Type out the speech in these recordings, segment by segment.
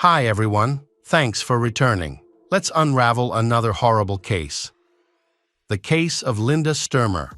Hi everyone, thanks for returning. Let's unravel another horrible case. The case of Linda Sturmer.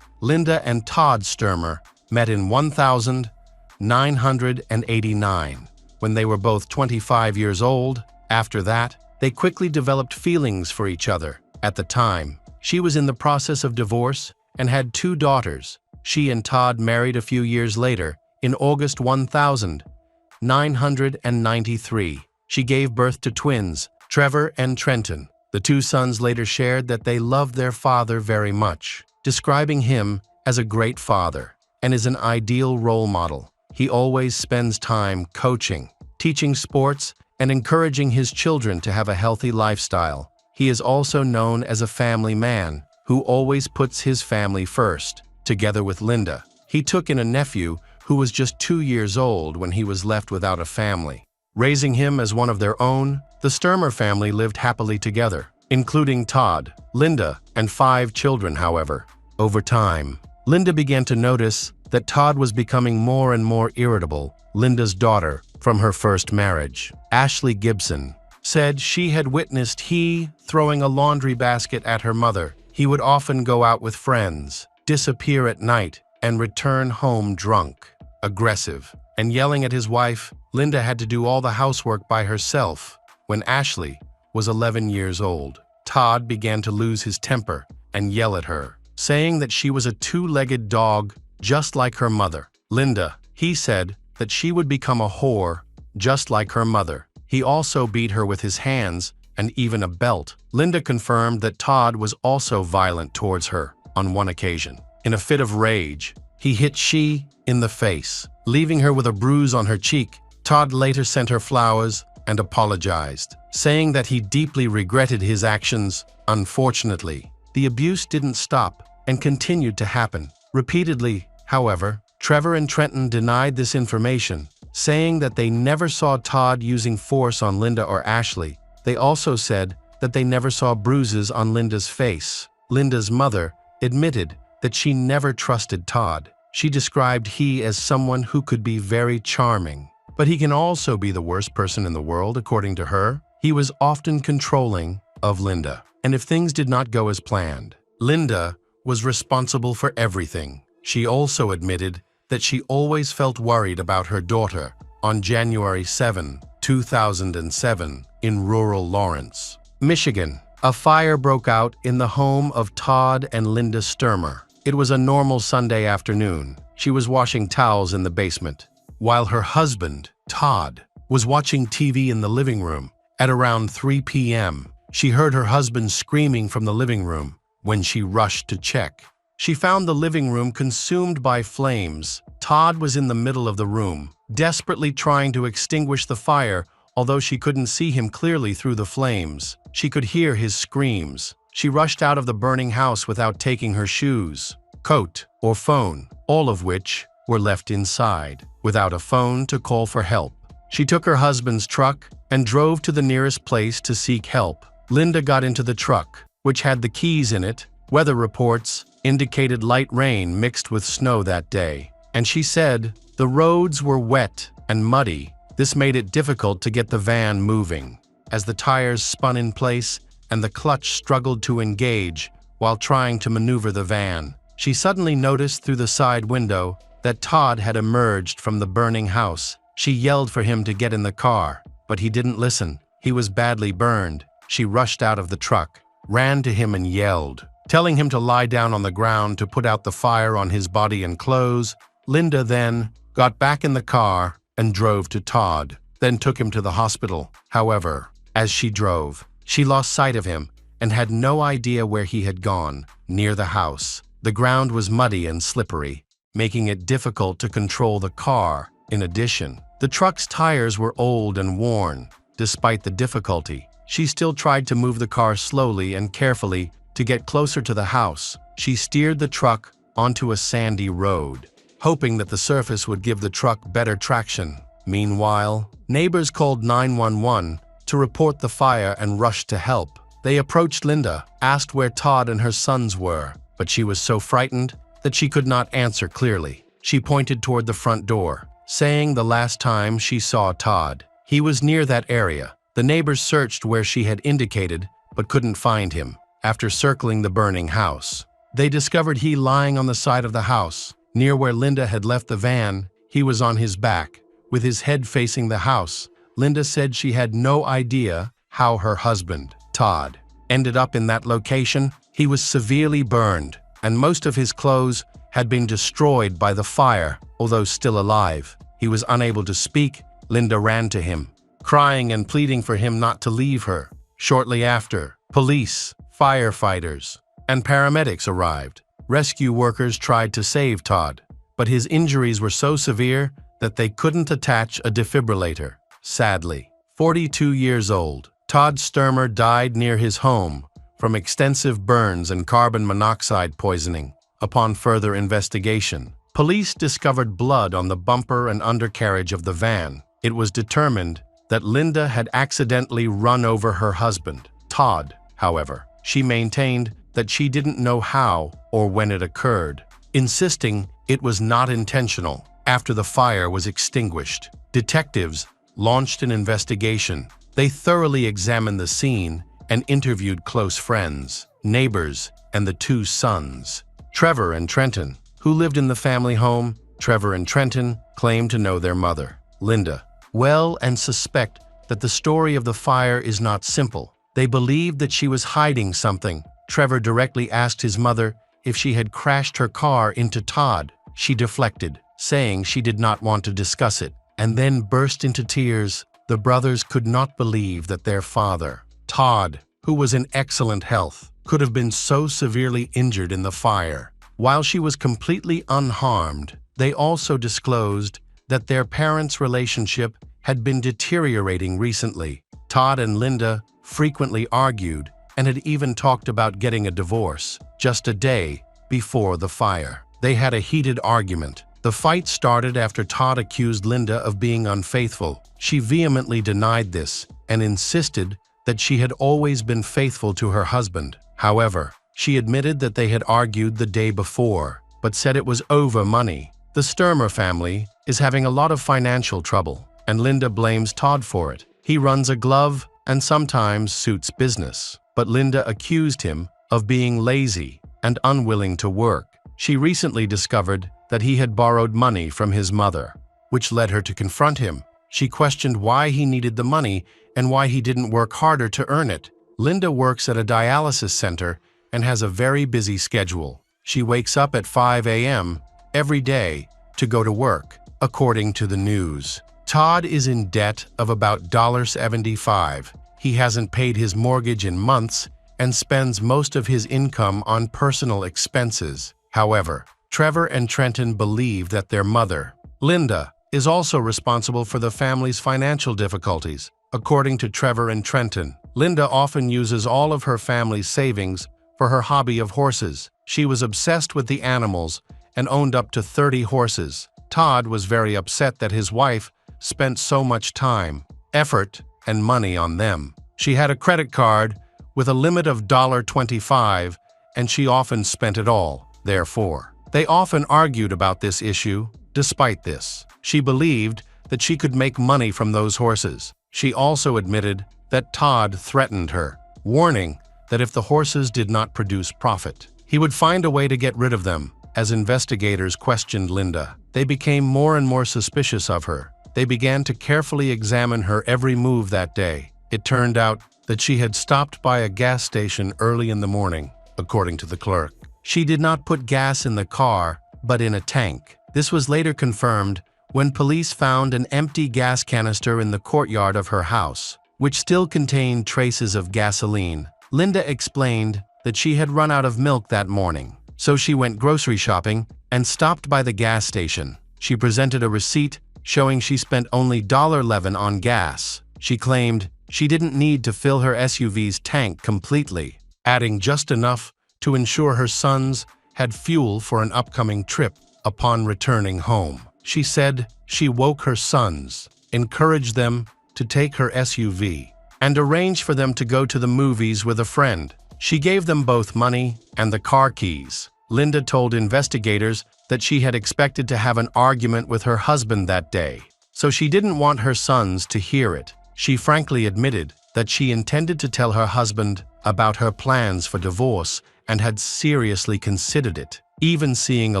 Linda and Todd Sturmer met in 1989 when they were both 25 years old. After that, they quickly developed feelings for each other. At the time, she was in the process of divorce and had 2 daughters. She and Todd married a few years later, in August 1993. She gave birth to twins, Trevor and Trenton. The 2 sons later shared that they loved their father very much, describing him as a great father and is an ideal role model. He always spends time coaching, teaching sports, and encouraging his children to have a healthy lifestyle. He is also known as a family man who always puts his family first. Together with Linda, he took in a nephew who was just 2 years old when he was left without a family. Raising him as one of their own, the Sturmer family lived happily together, including Todd, Linda, and 5 children. However, over time, Linda began to notice that Todd was becoming more and more irritable. Linda's daughter from her first marriage, Ashley Gibson, said she had witnessed he throwing a laundry basket at her mother. He would often go out with friends, disappear at night, and return home drunk, aggressive, and yelling at his wife. Linda had to do all the housework by herself. When Ashley was 11 years old, Todd began to lose his temper and yell at her, saying that she was a 2-legged dog just like her mother. Linda, he said that she would become a whore just like her mother. He also beat her with his hands and even a belt. Linda confirmed that Todd was also violent towards her on one occasion. In a fit of rage, he hit she in the face, leaving her with a bruise on her cheek. Todd later sent her flowers and apologized, saying that he deeply regretted his actions. Unfortunately, the abuse didn't stop and continued to happen repeatedly. However, Trevor and Trenton denied this information, saying that they never saw Todd using force on Linda or Ashley. They also said that they never saw bruises on Linda's face. Linda's mother admitted that she never trusted Todd. She described he as someone who could be very charming, but he can also be the worst person in the world. According to her, he was often controlling of Linda, and if things did not go as planned, Linda was responsible for everything. She also admitted that she always felt worried about her daughter. On January 7, 2007, in rural Lawrence, Michigan, a fire broke out in the home of Todd and Linda Sturmer. It was a normal Sunday afternoon. She was washing towels in the basement, while her husband, Todd, was watching TV in the living room. At around 3 p.m., she heard her husband screaming from the living room. When she rushed to check, she found the living room consumed by flames. Todd was in the middle of the room, desperately trying to extinguish the fire. Although she couldn't see him clearly through the flames, she could hear his screams. She rushed out of the burning house without taking her shoes, coat, or phone, all of which were left inside. Without a phone to call for help, she took her husband's truck and drove to the nearest place to seek help. Linda got into the truck, which had the keys in it. Weather reports indicated light rain mixed with snow that day, and she said the roads were wet and muddy. This made it difficult to get the van moving. As the tires spun in place and the clutch struggled to engage while trying to maneuver the van, she suddenly noticed through the side window that Todd had emerged from the burning house. She yelled for him to get in the car, but he didn't listen. He was badly burned. She rushed out of the truck, ran to him and yelled, telling him to lie down on the ground to put out the fire on his body and clothes. Linda then got back in the car and drove to Todd, then took him to the hospital. However, as she drove, she lost sight of him and had no idea where he had gone. Near the house, the ground was muddy and slippery, making it difficult to control the car. In addition, the truck's tires were old and worn. Despite the difficulty, she still tried to move the car slowly and carefully to get closer to the house. She steered the truck onto a sandy road, hoping that the surface would give the truck better traction. Meanwhile, neighbors called 911 to report the fire and rushed to help. They approached Linda, asked where Todd and her sons were, but she was so frightened that she could not answer clearly. She pointed toward the front door, saying the last time she saw Todd, He was near that area. The neighbors searched where she had indicated, but couldn't find him. After circling the burning house, they discovered he lying on the side of the house. Near where Linda had left the van, he was on his back, with his head facing the house. Linda said she had no idea how her husband, Todd, ended up in that location. He was severely burned, and most of his clothes had been destroyed by the fire. Although still alive, he was unable to speak. Linda ran to him, crying and pleading for him not to leave her. Shortly after, police, firefighters, and paramedics arrived. Rescue workers tried to save Todd, but his injuries were so severe that they couldn't attach a defibrillator. Sadly, 42 years old, Todd Sturmer died near his home from extensive burns and carbon monoxide poisoning. Upon further investigation, police discovered blood on the bumper and undercarriage of the van. It was determined that Linda had accidentally run over her husband, Todd. However, she maintained that she didn't know how or when it occurred, insisting it was not intentional. After the fire was extinguished, detectives launched an investigation. They thoroughly examined the scene and interviewed close friends, neighbors, and the two sons, Trevor and Trenton, who lived in the family home. Trevor and Trenton claimed to know their mother, Linda, well and suspect that the story of the fire is not simple. They believed that she was hiding something. Trevor directly asked his mother if she had crashed her car into Todd. She deflected, saying she did not want to discuss it, and then burst into tears. The brothers could not believe that their father, Todd, who was in excellent health, could have been so severely injured in the fire. While she was completely unharmed, they also disclosed that their parents' relationship had been deteriorating recently. Todd and Linda frequently argued and had even talked about getting a divorce. Just a day before the fire, they had a heated argument. The fight started after Todd accused Linda of being unfaithful. She vehemently denied this and insisted that she had always been faithful to her husband. However, she admitted that they had argued the day before, but said it was over money. The Sturmer family is having a lot of financial trouble, and Linda blames Todd for it. He runs a glove and sometimes suits business, but Linda accused him of being lazy and unwilling to work. She recently discovered that he had borrowed money from his mother, which led her to confront him. She questioned why he needed the money and why he didn't work harder to earn it. Linda works at a dialysis center and has a very busy schedule. She wakes up at 5 a.m. every day to go to work, according to the news. Todd is in debt of about $75. He hasn't paid his mortgage in months and spends most of his income on personal expenses. However, Trevor and Trenton believe that their mother, Linda, is also responsible for the family's financial difficulties. According to Trevor and Trenton, Linda often uses all of her family's savings for her hobby of horses. She was obsessed with the animals and owned up to 30 horses. Todd was very upset that his wife spent so much time, effort, and money on them. She had a credit card with a limit of $25, and she often spent it all. Therefore, they often argued about this issue. Despite this, she believed that she could make money from those horses. She also admitted that Todd threatened her, warning that if the horses did not produce profit, he would find a way to get rid of them. As investigators questioned Linda, they became more and more suspicious of her. They began to carefully examine her every move that day. It turned out that she had stopped by a gas station early in the morning, according to the clerk. She did not put gas in the car, but in a tank. This was later confirmed when police found an empty gas canister in the courtyard of her house, which still contained traces of gasoline. Linda explained that she had run out of milk that morning, so she went grocery shopping and stopped by the gas station. She presented a receipt showing she spent only $11 on gas. She claimed she didn't need to fill her SUV's tank completely, adding just enough to ensure her sons had fuel for an upcoming trip. Upon returning home, she said she woke her sons, encouraged them to take her SUV, and arranged for them to go to the movies with a friend. She gave them both money and the car keys. Linda told investigators that she had expected to have an argument with her husband that day, so she didn't want her sons to hear it. She frankly admitted that she intended to tell her husband about her plans for divorce and had seriously considered it. Even seeing a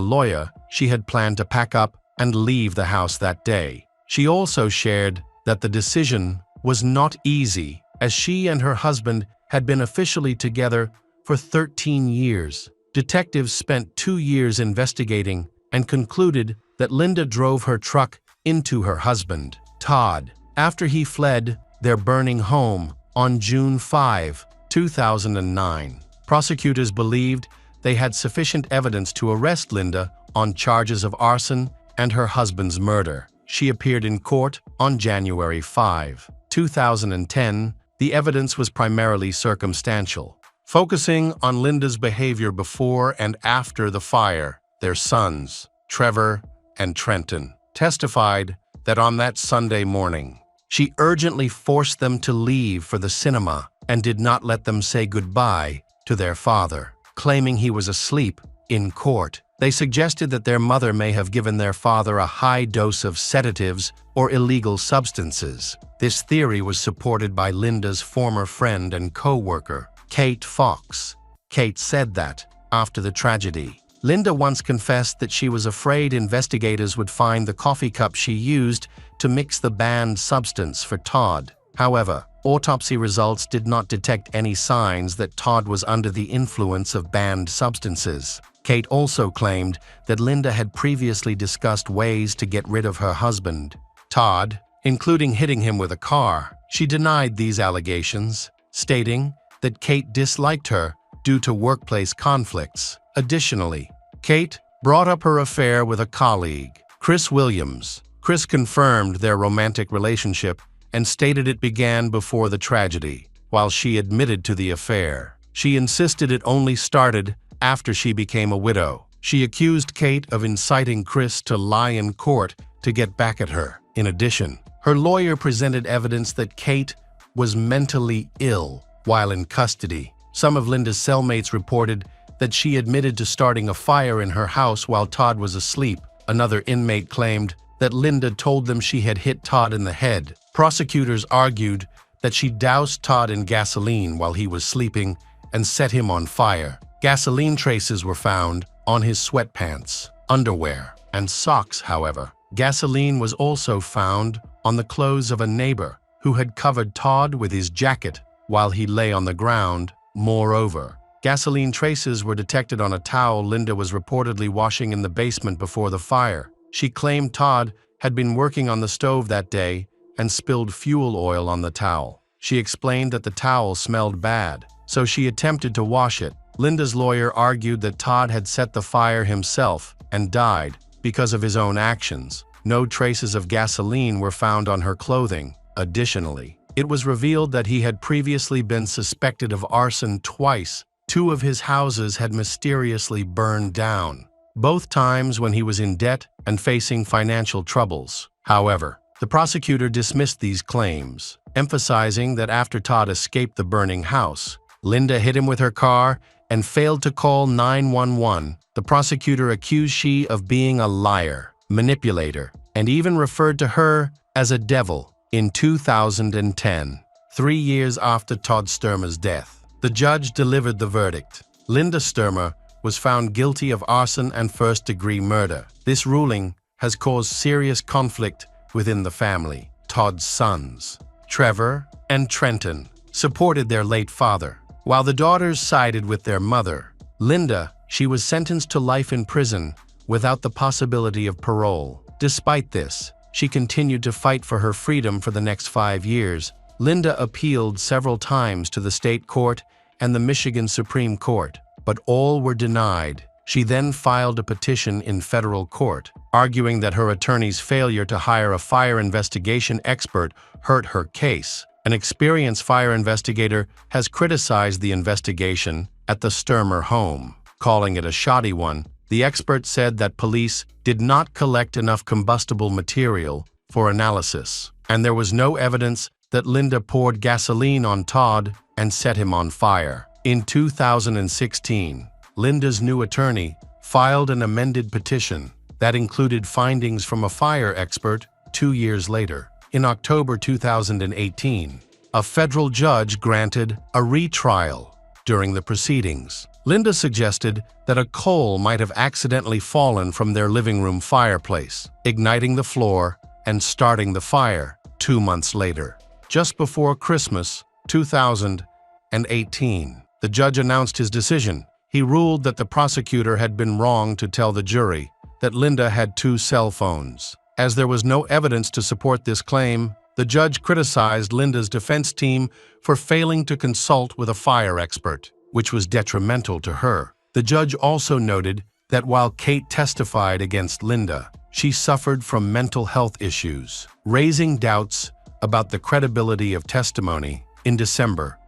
lawyer, she had planned to pack up and leave the house that day. She also shared that the decision was not easy, as she and her husband had been officially together for 13 years. Detectives spent 2 years investigating and concluded that Linda drove her truck into her husband, Todd, after he fled their burning home on June 5, 2009. Prosecutors believed they had sufficient evidence to arrest Linda on charges of arson and her husband's murder. She appeared in court on January 5, 2010. The evidence was primarily circumstantial, focusing on Linda's behavior before and after the fire. Their sons, Trevor and Trenton, testified that on that Sunday morning, she urgently forced them to leave for the cinema and did not let them say goodbye to their father, claiming he was asleep. In court, they suggested that their mother may have given their father a high dose of sedatives or illegal substances. This theory was supported by Linda's former friend and co-worker, Kate Fox. Kate said that, after the tragedy, Linda once confessed that she was afraid investigators would find the coffee cup she used to mix the banned substance for Todd. However, autopsy results did not detect any signs that Todd was under the influence of banned substances. Kate also claimed that Linda had previously discussed ways to get rid of her husband, Todd, including hitting him with a car. She denied these allegations, stating that Kate disliked her due to workplace conflicts. Additionally, Kate brought up her affair with a colleague, Chris Williams. Chris confirmed their romantic relationship and stated it began before the tragedy. While she admitted to the affair, she insisted it only started after she became a widow. She accused Kate of inciting Chris to lie in court to get back at her. In addition, her lawyer presented evidence that Kate was mentally ill while in custody. Some of Linda's cellmates reported that she admitted to starting a fire in her house while Todd was asleep. Another inmate claimed that Linda told them she had hit Todd in the head. Prosecutors argued that she doused Todd in gasoline while he was sleeping and set him on fire. Gasoline traces were found on his sweatpants, underwear, and socks. However, gasoline was also found on the clothes of a neighbor who had covered Todd with his jacket while he lay on the ground. Moreover, gasoline traces were detected on a towel Linda was reportedly washing in the basement before the fire. She claimed Todd had been working on the stove that day and spilled fuel oil on the towel. She explained that the towel smelled bad, so she attempted to wash it. Linda's lawyer argued that Todd had set the fire himself and died because of his own actions. No traces of gasoline were found on her clothing. Additionally, it was revealed that he had previously been suspected of arson twice. 2 of his houses had mysteriously burned down, both times when he was in debt and facing financial troubles. However, the prosecutor dismissed these claims, emphasizing that after Todd escaped the burning house, Linda hit him with her car and failed to call 911. The prosecutor accused she of being a liar, manipulator, and even referred to her as a devil. In 2010, 3 years after Todd Sturmer's death, the judge delivered the verdict. Linda Sturmer was found guilty of arson and first-degree murder. This ruling has caused serious conflict within the family. Todd's sons, Trevor and Trenton, supported their late father, while the daughters sided with their mother. Linda, she was sentenced to life in prison without the possibility of parole. Despite this, she continued to fight for her freedom for the next 5 years. Linda appealed several times to the state court and the Michigan Supreme Court, but all were denied. She then filed a petition in federal court, arguing that her attorney's failure to hire a fire investigation expert hurt her case. An experienced fire investigator has criticized the investigation at the Sturmer home, calling it a shoddy one. The expert said that police did not collect enough combustible material for analysis, and there was no evidence that Linda poured gasoline on Todd and set him on fire. In 2016, Linda's new attorney filed an amended petition that included findings from a fire expert 2 years later, in October 2018, a federal judge granted a retrial. During the proceedings, Linda suggested that a coal might have accidentally fallen from their living room fireplace, igniting the floor and starting the fire 2 months later. Just before Christmas 2018, the judge announced his decision. He ruled that the prosecutor had been wrong to tell the jury that Linda had 2 cell phones. As there was no evidence to support this claim, the judge criticized Linda's defense team for failing to consult with a fire expert, which was detrimental to her. The judge also noted that while Kate testified against Linda, she suffered from mental health issues, raising doubts about the credibility of testimony. In December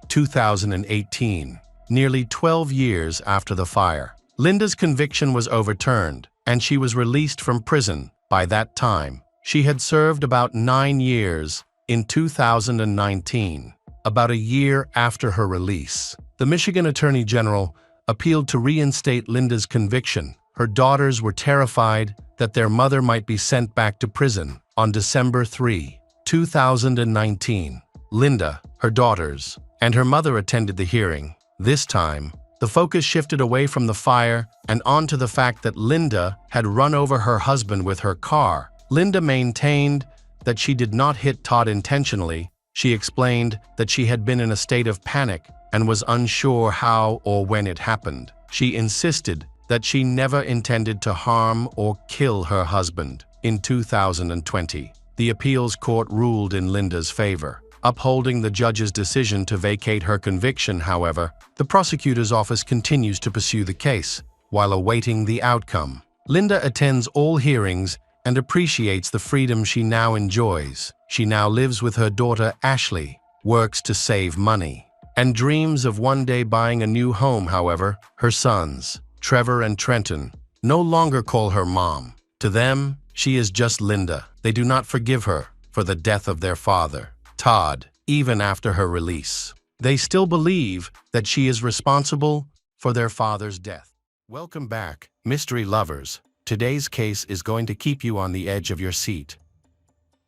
2018, nearly 12 years after the fire, Linda's conviction was overturned, and she was released from prison. By that time, she had served about 9 years. In 2019, about a year after her release, the Michigan Attorney General appealed to reinstate Linda's conviction. Her daughters were terrified that their mother might be sent back to prison. On December 3, 2019, Linda, her daughters, and her mother attended the hearing. This time, the focus shifted away from the fire and onto the fact that Linda had run over her husband with her car. Linda maintained that she did not hit Todd intentionally. She explained that she had been in a state of panic and was unsure how or when it happened. She insisted that she never intended to harm or kill her husband. In 2020, the appeals court ruled in Linda's favor, upholding the judge's decision to vacate her conviction. However, the prosecutor's office continues to pursue the case while awaiting the outcome. Linda attends all hearings and appreciates the freedom she now enjoys. She now lives with her daughter Ashley, works to save money, and dreams of one day buying a new home. However, her sons, Trevor and Trenton, no longer call her mom. To them, she is just Linda. They do not forgive her for the death of their father, Todd, even after her release. They still believe that she is responsible for their father's death. Welcome back, mystery lovers. Today's case is going to keep you on the edge of your seat.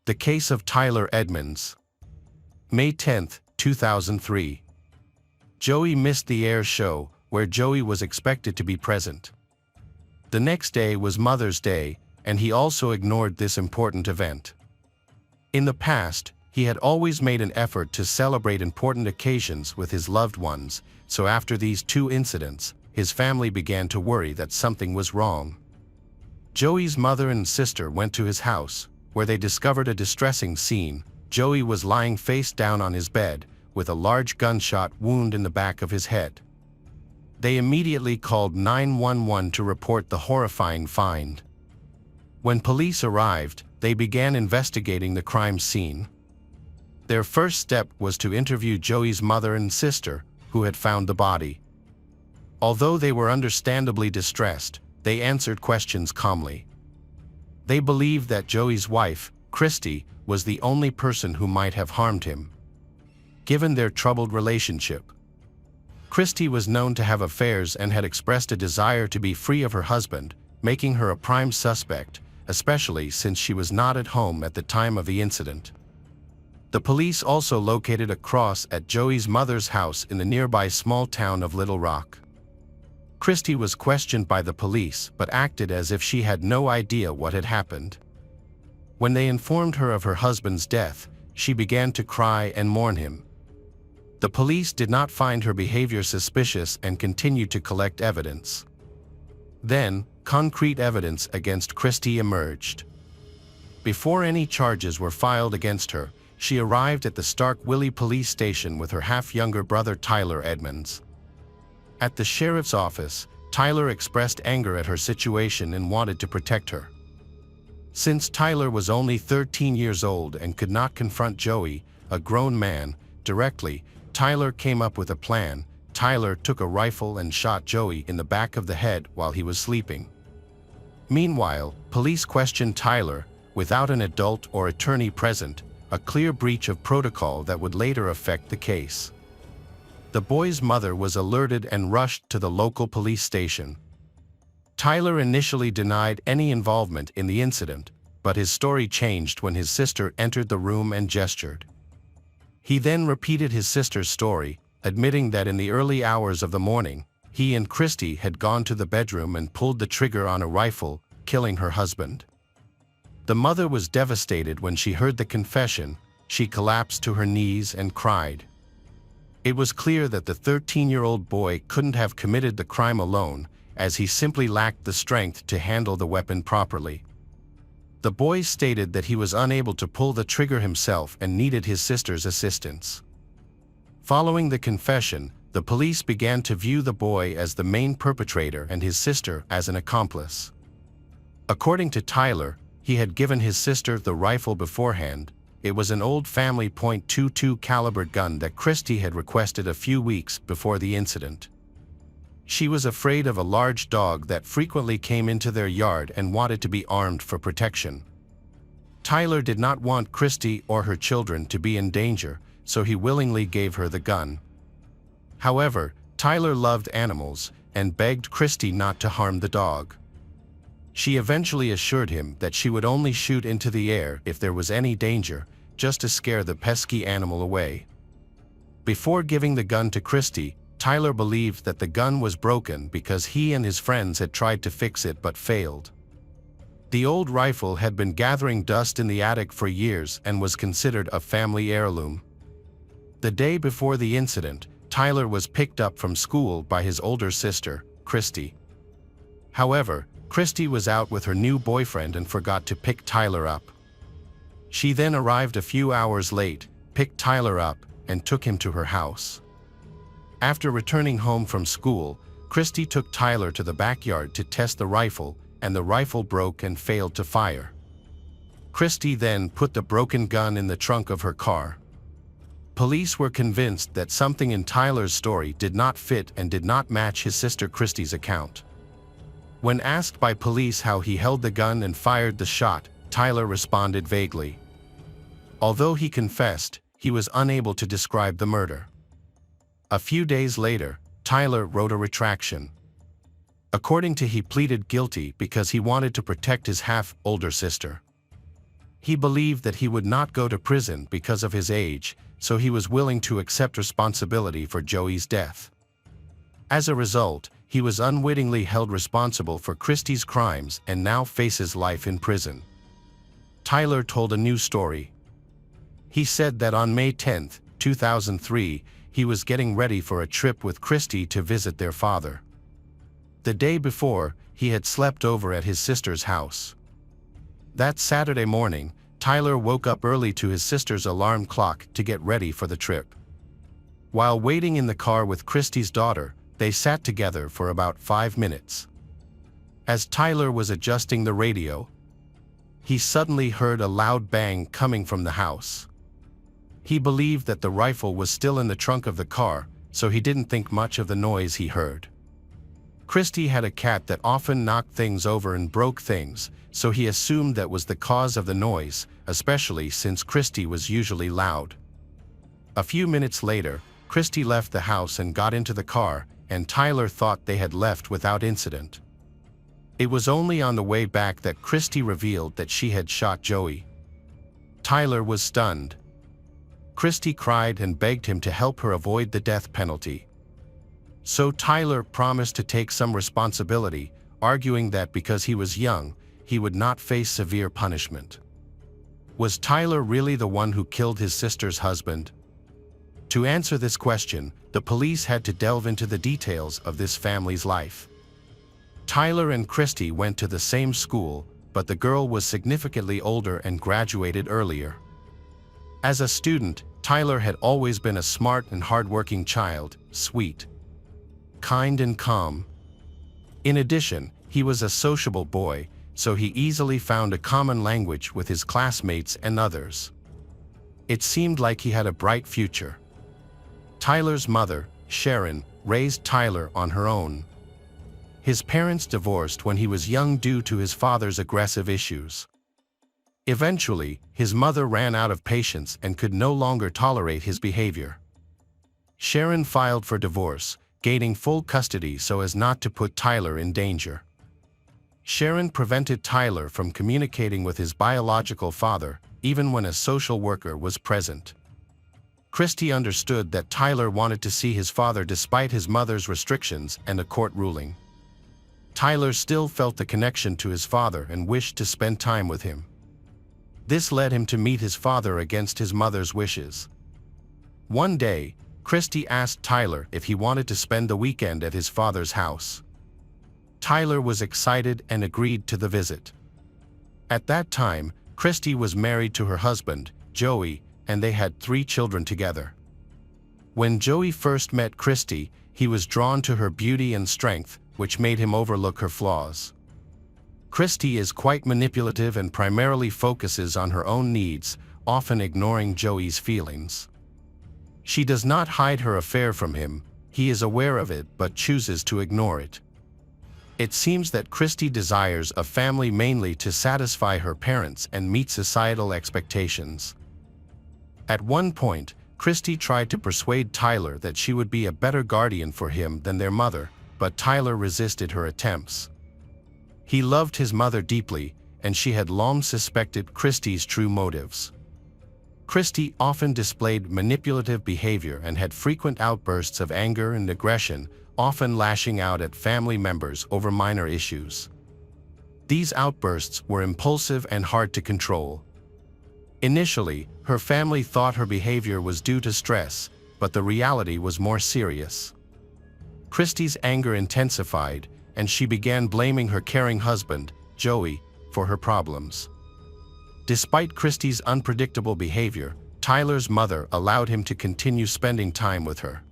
The case of Tyler Edmonds. May 10, 2003. Joey missed the air show where Joey was expected to be present. The next day was Mother's Day, and he also ignored this important event. In the past, he had always made an effort to celebrate important occasions with his loved ones, so after these 2 incidents, his family began to worry that something was wrong. Joey's mother and sister went to his house, where they discovered a distressing scene. Joey was lying face down on his bed, with a large gunshot wound in the back of his head. They immediately called 911 to report the horrifying find. When police arrived, they began investigating the crime scene. Their first step was to interview Joey's mother and sister, who had found the body. Although they were understandably distressed, they answered questions calmly. They believed that Joey's wife, Christy, was the only person who might have harmed him. Given their troubled relationship, Christy was known to have affairs and had expressed a desire to be free of her husband, making her a prime suspect, especially since she was not at home at the time of the incident. The police also located a cross at Joey's mother's house in the nearby small town of Little Rock. Christy was questioned by the police but acted as if she had no idea what had happened. When they informed her of her husband's death, she began to cry and mourn him. The police did not find her behavior suspicious and continued to collect evidence. Then, concrete evidence against Christy emerged. Before any charges were filed against her, she arrived at the Stark Willie police station with her half-younger brother Tyler Edmonds. At the sheriff's office, Tyler expressed anger at her situation and wanted to protect her. Since Tyler was only 13 years old and could not confront Joey, a grown man, directly, Tyler came up with a plan. Tyler took a rifle and shot Joey in the back of the head while he was sleeping. Meanwhile, police questioned Tyler, without an adult or attorney present, a clear breach of protocol that would later affect the case. The boy's mother was alerted and rushed to the local police station. Tyler initially denied any involvement in the incident, but his story changed when his sister entered the room and gestured. He then repeated his sister's story, admitting that in the early hours of the morning, he and Christy had gone to the bedroom and pulled the trigger on a rifle, killing her husband. The mother was devastated when she heard the confession. She collapsed to her knees and cried. It was clear that the 13-year-old boy couldn't have committed the crime alone, as he simply lacked the strength to handle the weapon properly. The boy stated that he was unable to pull the trigger himself and needed his sister's assistance. Following the confession, the police began to view the boy as the main perpetrator and his sister as an accomplice. According to Tyler, he had given his sister the rifle beforehand. It was an old family .22 caliber gun that Christy had requested a few weeks before the incident. She was afraid of a large dog that frequently came into their yard and wanted to be armed for protection. Tyler did not want Christy or her children to be in danger, so he willingly gave her the gun. However, Tyler loved animals and begged Christy not to harm the dog. She eventually assured him that she would only shoot into the air if there was any danger, just to scare the pesky animal away. Before giving the gun to Christy, Tyler believed that the gun was broken because he and his friends had tried to fix it but failed. The old rifle had been gathering dust in the attic for years and was considered a family heirloom. The day before the incident, Tyler was picked up from school by his older sister, Christy. However, Christy was out with her new boyfriend and forgot to pick Tyler up. She then arrived a few hours late, picked Tyler up, and took him to her house. After returning home from school, Christy took Tyler to the backyard to test the rifle, and the rifle broke and failed to fire. Christy then put the broken gun in the trunk of her car. Police were convinced that something in Tyler's story did not fit and did not match his sister Christy's account. When asked by police how he held the gun and fired the shot, Tyler responded vaguely. Although he confessed, he was unable to describe the murder. A few days later, Tyler wrote a retraction. According to he pleaded guilty because he wanted to protect his half-older sister. He believed that he would not go to prison because of his age, so he was willing to accept responsibility for Joey's death. As a result, he was unwittingly held responsible for Christy's crimes and now faces life in prison. Tyler told a new story. He said that on May 10, 2003, he was getting ready for a trip with Christy to visit their father. The day before, he had slept over at his sister's house. That Saturday morning, Tyler woke up early to his sister's alarm clock to get ready for the trip. While waiting in the car with Christy's daughter, they sat together for about 5 minutes. As Tyler was adjusting the radio, he suddenly heard a loud bang coming from the house. He believed that the rifle was still in the trunk of the car, so he didn't think much of the noise he heard. Christy had a cat that often knocked things over and broke things, so he assumed that was the cause of the noise, especially since Christy was usually loud. A few minutes later, Christy left the house and got into the car, and Tyler thought they had left without incident. It was only on the way back that Christy revealed that she had shot Joey. Tyler was stunned. Christy cried and begged him to help her avoid the death penalty. So Tyler promised to take some responsibility, arguing that because he was young, he would not face severe punishment. Was Tyler really the one who killed his sister's husband? To answer this question, the police had to delve into the details of this family's life. Tyler and Christy went to the same school, but the girl was significantly older and graduated earlier. As a student, Tyler had always been a smart and hardworking child, sweet, kind and calm. In addition, he was a sociable boy, so he easily found a common language with his classmates and others. It seemed like he had a bright future. Tyler's mother, Sharon, raised Tyler on her own. His parents divorced when he was young due to his father's aggressive issues. Eventually, his mother ran out of patience and could no longer tolerate his behavior. Sharon filed for divorce, gaining full custody so as not to put Tyler in danger. Sharon prevented Tyler from communicating with his biological father, even when a social worker was present. Christy understood that Tyler wanted to see his father despite his mother's restrictions and a court ruling. Tyler still felt the connection to his father and wished to spend time with him. This led him to meet his father against his mother's wishes. One day, Christy asked Tyler if he wanted to spend the weekend at his father's house. Tyler was excited and agreed to the visit. At that time, Christy was married to her husband, Joey, and they had 3 children together. When Joey first met Christy, he was drawn to her beauty and strength, which made him overlook her flaws. Christy is quite manipulative and primarily focuses on her own needs, often ignoring Joey's feelings. She does not hide her affair from him. He is aware of it but chooses to ignore it. It seems that Christy desires a family mainly to satisfy her parents and meet societal expectations. At one point, Christy tried to persuade Tyler that she would be a better guardian for him than their mother, but Tyler resisted her attempts. He loved his mother deeply, and she had long suspected Christy's true motives. Christy often displayed manipulative behavior and had frequent outbursts of anger and aggression, often lashing out at family members over minor issues. These outbursts were impulsive and hard to control. Initially, her family thought her behavior was due to stress, but the reality was more serious. Christy's anger intensified, and she began blaming her caring husband, Joey, for her problems. Despite Christy's unpredictable behavior, Tyler's mother allowed him to continue spending time with her,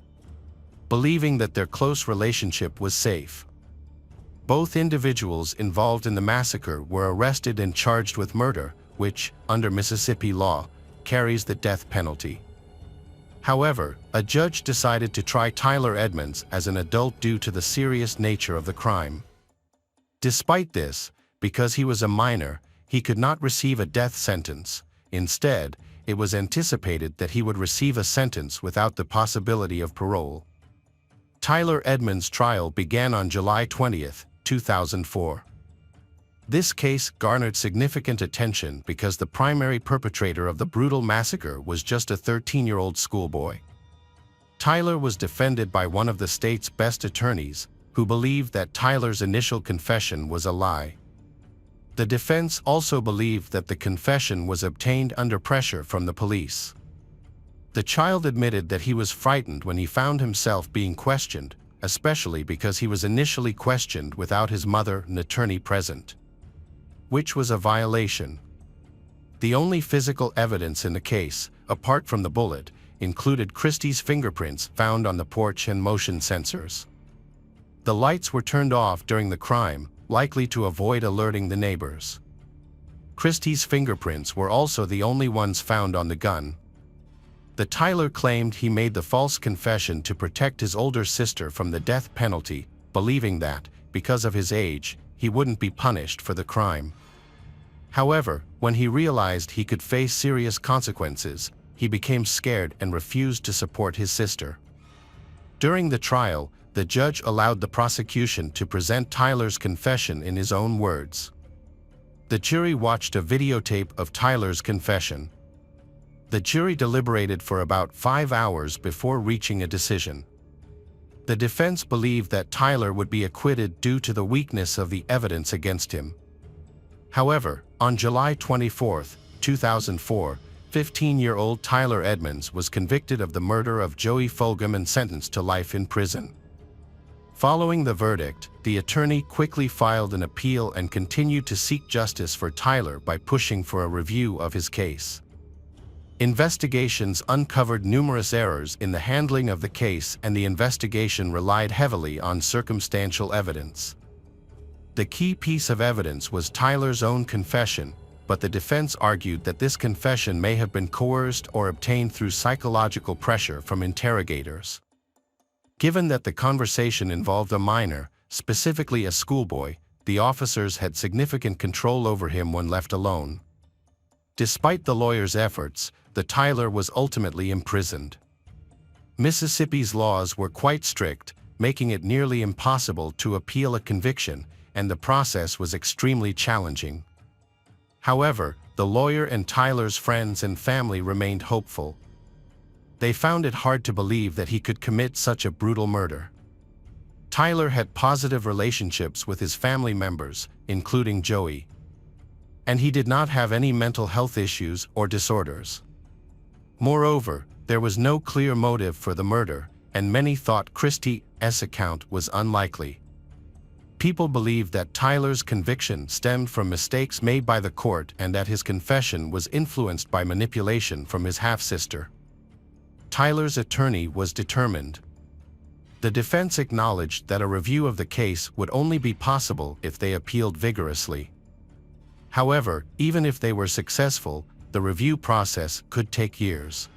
believing that their close relationship was safe. Both individuals involved in the massacre were arrested and charged with murder, which, under Mississippi law, carries the death penalty. However, a judge decided to try Tyler Edmonds as an adult due to the serious nature of the crime. Despite this, because he was a minor, he could not receive a death sentence. Instead, it was anticipated that he would receive a sentence without the possibility of parole. Tyler Edmonds' trial began on July 20, 2004. This case garnered significant attention because the primary perpetrator of the brutal massacre was just a 13-year-old schoolboy. Tyler was defended by one of the state's best attorneys, who believed that Tyler's initial confession was a lie. The defense also believed that the confession was obtained under pressure from the police. The child admitted that he was frightened when he found himself being questioned, especially because he was initially questioned without his mother and attorney present, which was a violation. The only physical evidence in the case, apart from the bullet, included Christy's fingerprints found on the porch and motion sensors. The lights were turned off during the crime, likely to avoid alerting the neighbors. Christy's fingerprints were also the only ones found on the gun. The Tyler claimed he made the false confession to protect his older sister from the death penalty, believing that, because of his age, he wouldn't be punished for the crime. However, when he realized he could face serious consequences, he became scared and refused to support his sister. During the trial, the judge allowed the prosecution to present Tyler's confession in his own words. The jury watched a videotape of Tyler's confession. The jury deliberated for about 5 hours before reaching a decision. The defense believed that Tyler would be acquitted due to the weakness of the evidence against him. However, on July 24, 2004, 15-year-old Tyler Edmonds was convicted of the murder of Joey Fulgham and sentenced to life in prison. Following the verdict, the attorney quickly filed an appeal and continued to seek justice for Tyler by pushing for a review of his case. Investigations uncovered numerous errors in the handling of the case, and the investigation relied heavily on circumstantial evidence. The key piece of evidence was Tyler's own confession, but the defense argued that this confession may have been coerced or obtained through psychological pressure from interrogators. Given that the conversation involved a minor, specifically a schoolboy, the officers had significant control over him when left alone. Despite the lawyer's efforts, the Tyler was ultimately imprisoned. Mississippi's laws were quite strict, making it nearly impossible to appeal a conviction, and the process was extremely challenging. However, the lawyer and Tyler's friends and family remained hopeful. They found it hard to believe that he could commit such a brutal murder. Tyler had positive relationships with his family members, including Joey, and he did not have any mental health issues or disorders. Moreover, there was no clear motive for the murder, and many thought Christie's account was unlikely. People believed that Tyler's conviction stemmed from mistakes made by the court and that his confession was influenced by manipulation from his half-sister. Tyler's attorney was determined. The defense acknowledged that a review of the case would only be possible if they appealed vigorously. However, even if they were successful, the review process could take years.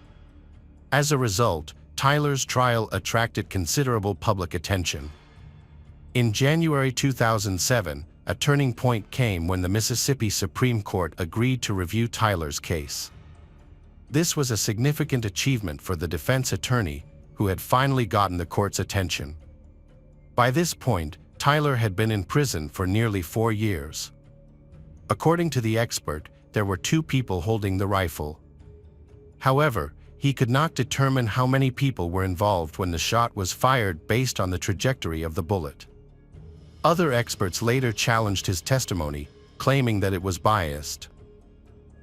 As a result, Tyler's trial attracted considerable public attention. In January 2007, a turning point came when the Mississippi Supreme Court agreed to review Tyler's case. This was a significant achievement for the defense attorney, who had finally gotten the court's attention. By this point, Tyler had been in prison for nearly 4 years. According to the expert, there were 2 people holding the rifle. However, he could not determine how many people were involved when the shot was fired based on the trajectory of the bullet. Other experts later challenged his testimony, claiming that it was biased.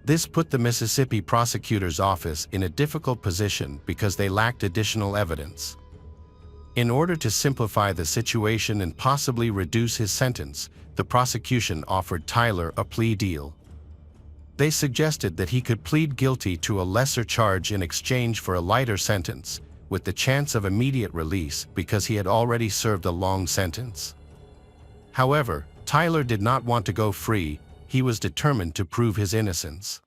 This put the Mississippi prosecutor's office in a difficult position because they lacked additional evidence. In order to simplify the situation and possibly reduce his sentence, the prosecution offered Tyler a plea deal. They suggested that he could plead guilty to a lesser charge in exchange for a lighter sentence, with the chance of immediate release because he had already served a long sentence. However, Tyler did not want to go free. He was determined to prove his innocence.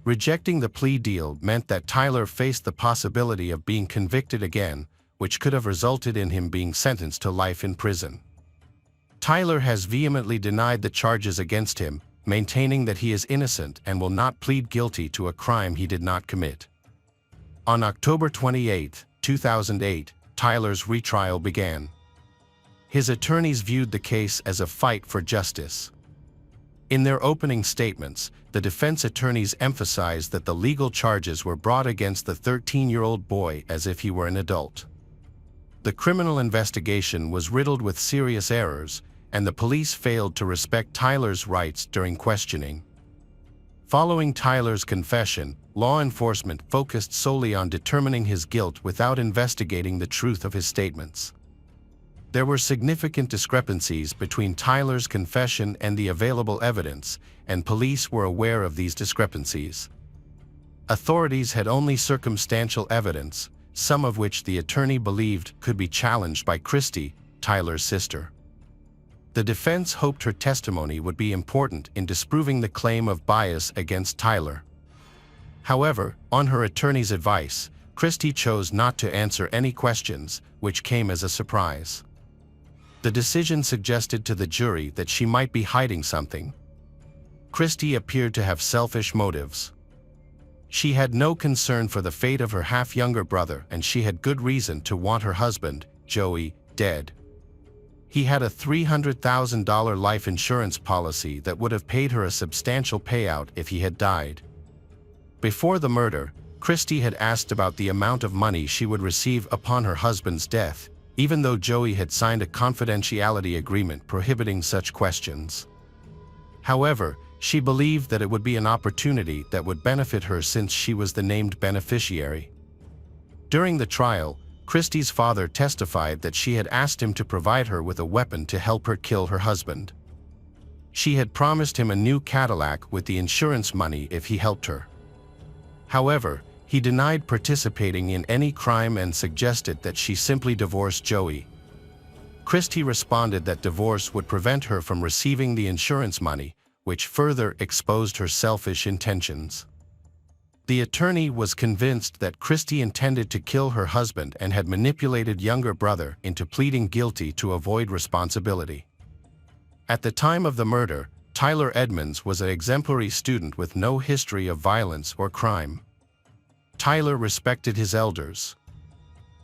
Rejecting the plea deal meant that Tyler faced the possibility of being convicted again, which could have resulted in him being sentenced to life in prison. Tyler has vehemently denied the charges against him, maintaining that he is innocent and will not plead guilty to a crime he did not commit. On October 28, 2008, Tyler's retrial began. His attorneys viewed the case as a fight for justice. In their opening statements, the defense attorneys emphasized that the legal charges were brought against the 13-year-old boy as if he were an adult. The criminal investigation was riddled with serious errors, and the police failed to respect Tyler's rights during questioning. Following Tyler's confession, law enforcement focused solely on determining his guilt without investigating the truth of his statements. There were significant discrepancies between Tyler's confession and the available evidence, and police were aware of these discrepancies. Authorities had only circumstantial evidence, some of which the attorney believed could be challenged by Christy, Tyler's sister. The defense hoped her testimony would be important in disproving the claim of bias against Tyler. However, on her attorney's advice, Christy chose not to answer any questions, which came as a surprise. The decision suggested to the jury that she might be hiding something. Christy appeared to have selfish motives. She had no concern for the fate of her half-younger brother, and she had good reason to want her husband, Joey, dead. He had a $300,000 life insurance policy that would have paid her a substantial payout if he had died. Before the murder, Christy had asked about the amount of money she would receive upon her husband's death, even though Joey had signed a confidentiality agreement prohibiting such questions. However, she believed that it would be an opportunity that would benefit her since she was the named beneficiary. During the trial, Christy's father testified that she had asked him to provide her with a weapon to help her kill her husband. She had promised him a new Cadillac with the insurance money if he helped her. However, he denied participating in any crime and suggested that she simply divorce Joey. Christy responded that divorce would prevent her from receiving the insurance money, which further exposed her selfish intentions. The attorney was convinced that Christy intended to kill her husband and had manipulated younger brother into pleading guilty to avoid responsibility. At the time of the murder, Tyler Edmonds was an exemplary student with no history of violence or crime. Tyler respected his elders,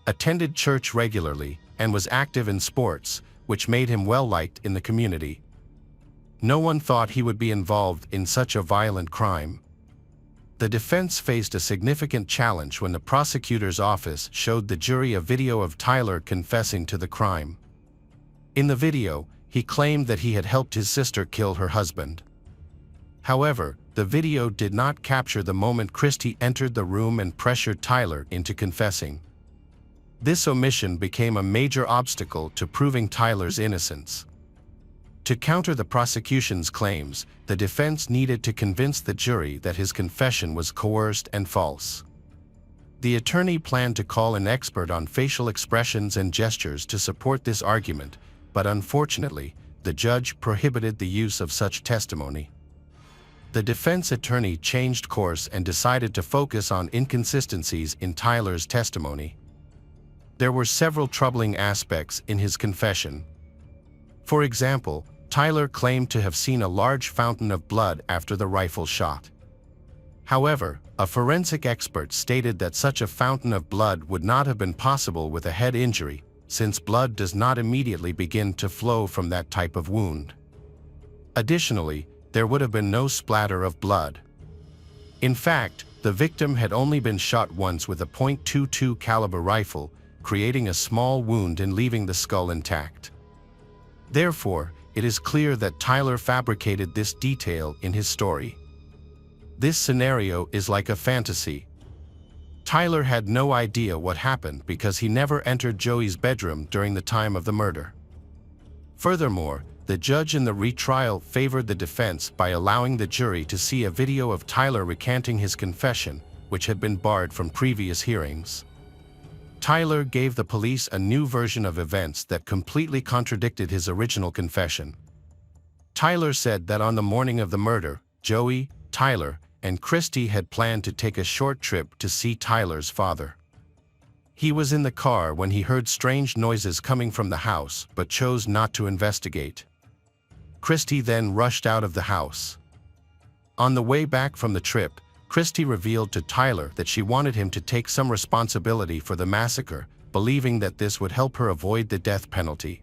attended church regularly, and was active in sports, which made him well-liked in the community. No one thought he would be involved in such a violent crime. The defense faced a significant challenge when the prosecutor's office showed the jury a video of Tyler confessing to the crime. In the video, he claimed that he had helped his sister kill her husband. However, the video did not capture the moment Christie entered the room and pressured Tyler into confessing. This omission became a major obstacle to proving Tyler's innocence. To counter the prosecution's claims, the defense needed to convince the jury that his confession was coerced and false. The attorney planned to call an expert on facial expressions and gestures to support this argument, but unfortunately, the judge prohibited the use of such testimony. The defense attorney changed course and decided to focus on inconsistencies in Tyler's testimony. There were several troubling aspects in his confession. For example, Tyler claimed to have seen a large fountain of blood after the rifle shot. However, a forensic expert stated that such a fountain of blood would not have been possible with a head injury, since blood does not immediately begin to flow from that type of wound. Additionally, there would have been no splatter of blood. In fact, the victim had only been shot once with a .22 caliber rifle, creating a small wound and leaving the skull intact. Therefore, it is clear that Tyler fabricated this detail in his story. This scenario is like a fantasy. Tyler had no idea what happened because he never entered Joey's bedroom during the time of the murder. Furthermore, the judge in the retrial favored the defense by allowing the jury to see a video of Tyler recanting his confession, which had been barred from previous hearings. Tyler gave the police a new version of events that completely contradicted his original confession. Tyler said that on the morning of the murder, Joey, Tyler, and Christie had planned to take a short trip to see Tyler's father. He was in the car when he heard strange noises coming from the house but chose not to investigate. Christie then rushed out of the house. On the way back from the trip, Christie revealed to Tyler that she wanted him to take some responsibility for the massacre, believing that this would help her avoid the death penalty.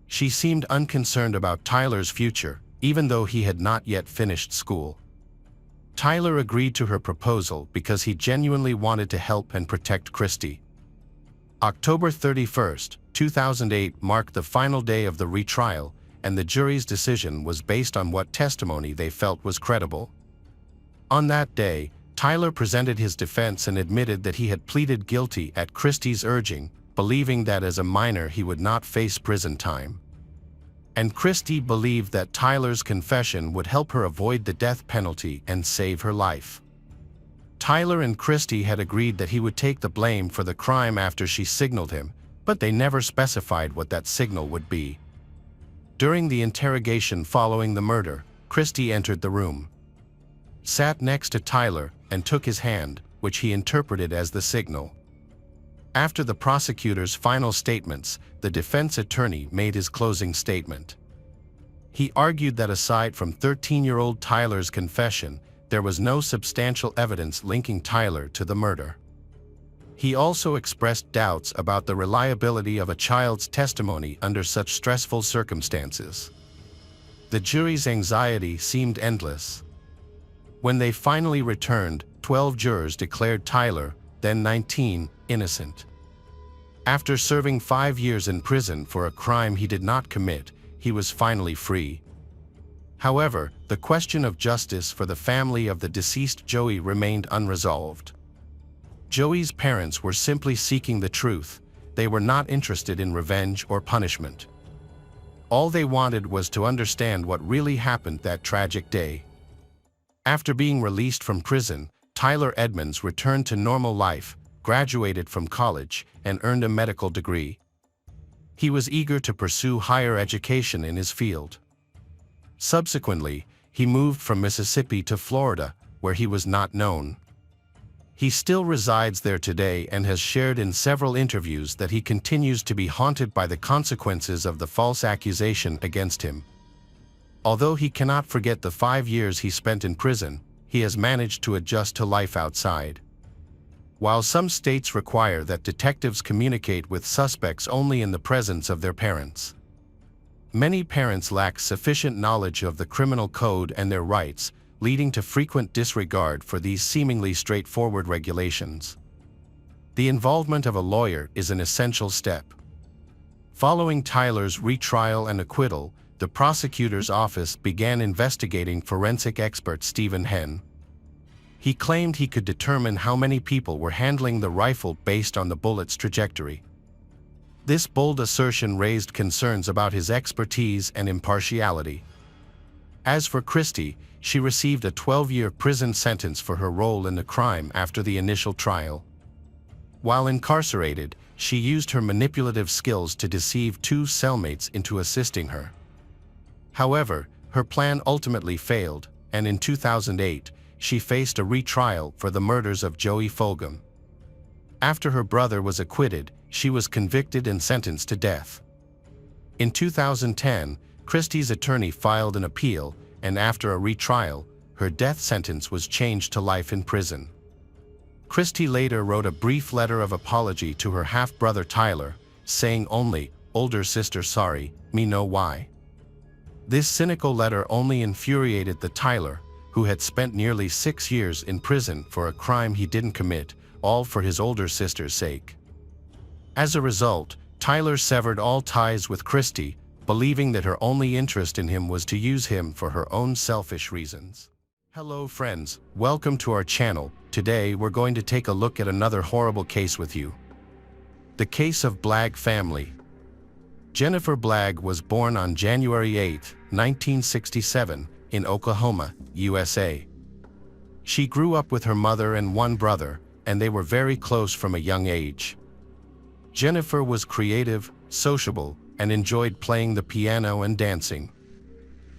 She seemed unconcerned about Tyler's future, even though he had not yet finished school. Tyler agreed to her proposal because he genuinely wanted to help and protect Christie. October 31, 2008 marked the final day of the retrial, and the jury's decision was based on what testimony they felt was credible. On that day, Tyler presented his defense and admitted that he had pleaded guilty at Christie's urging, believing that as a minor he would not face prison time. And Christie believed that Tyler's confession would help her avoid the death penalty and save her life. Tyler and Christie had agreed that he would take the blame for the crime after she signaled him, but they never specified what that signal would be. During the interrogation following the murder, Christie entered the room, sat next to Tyler, and took his hand, which he interpreted as the signal. After the prosecutor's final statements, the defense attorney made his closing statement. He argued that aside from 13-year-old Tyler's confession, there was no substantial evidence linking Tyler to the murder. He also expressed doubts about the reliability of a child's testimony under such stressful circumstances. The jury's anxiety seemed endless. When they finally returned, 12 jurors declared Tyler, then 19, innocent. After serving 5 years in prison for a crime he did not commit, he was finally free. However, the question of justice for the family of the deceased Joey remained unresolved. Joey's parents were simply seeking the truth. They were not interested in revenge or punishment. All they wanted was to understand what really happened that tragic day. After being released from prison, Tyler Edmonds returned to normal life, graduated from college, and earned a medical degree. He was eager to pursue higher education in his field. Subsequently, he moved from Mississippi to Florida, where he was not known. He still resides there today and has shared in several interviews that he continues to be haunted by the consequences of the false accusation against him. Although he cannot forget the 5 years he spent in prison, he has managed to adjust to life outside. While some states require that detectives communicate with suspects only in the presence of their parents, Many parents lack sufficient knowledge of the criminal code and their rights, leading to frequent disregard for these seemingly straightforward regulations. The involvement of a lawyer is an essential step. Following Tyler's retrial and acquittal, the prosecutor's office began investigating forensic expert Stephen Henn. He claimed he could determine how many people were handling the rifle based on the bullet's trajectory. This bold assertion raised concerns about his expertise and impartiality. As for Christie, she received a 12-year prison sentence for her role in the crime after the initial trial. While incarcerated, she used her manipulative skills to deceive two cellmates into assisting her. However, her plan ultimately failed, and in 2008, she faced a retrial for the murders of Joey Fulgham. After her brother was acquitted, she was convicted and sentenced to death. In 2010, Christie's attorney filed an appeal, and after a retrial, her death sentence was changed to life in prison. Christie later wrote a brief letter of apology to her half-brother Tyler, saying only, "Older sister sorry, me know why." This cynical letter only infuriated the Tyler, who had spent nearly 6 years in prison for a crime he didn't commit, all for his older sister's sake. As a result, Tyler severed all ties with Christie, believing that her only interest in him was to use him for her own selfish reasons. Hello friends, welcome to our channel. Today we're going to take a look at another horrible case with you. The case of Blagg family. Jennifer Blagg was born on January 8, 1967, in Oklahoma, USA. She grew up with her mother and one brother, and they were very close from a young age. Jennifer was creative, sociable, and enjoyed playing the piano and dancing.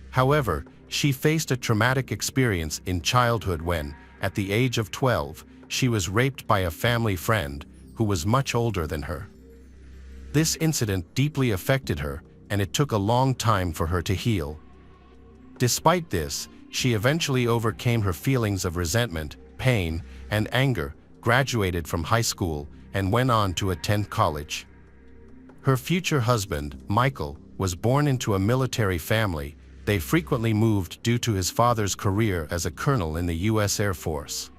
However, she faced a traumatic experience in childhood when, at the age of 12, she was raped by a family friend who was much older than her. This incident deeply affected her, and it took a long time for her to heal. Despite this, she eventually overcame her feelings of resentment, pain, and anger, graduated from high school, and went on to attend college. Her future husband, Michael, was born into a military family. They frequently moved due to his father's career as a colonel in the U.S. Air Force.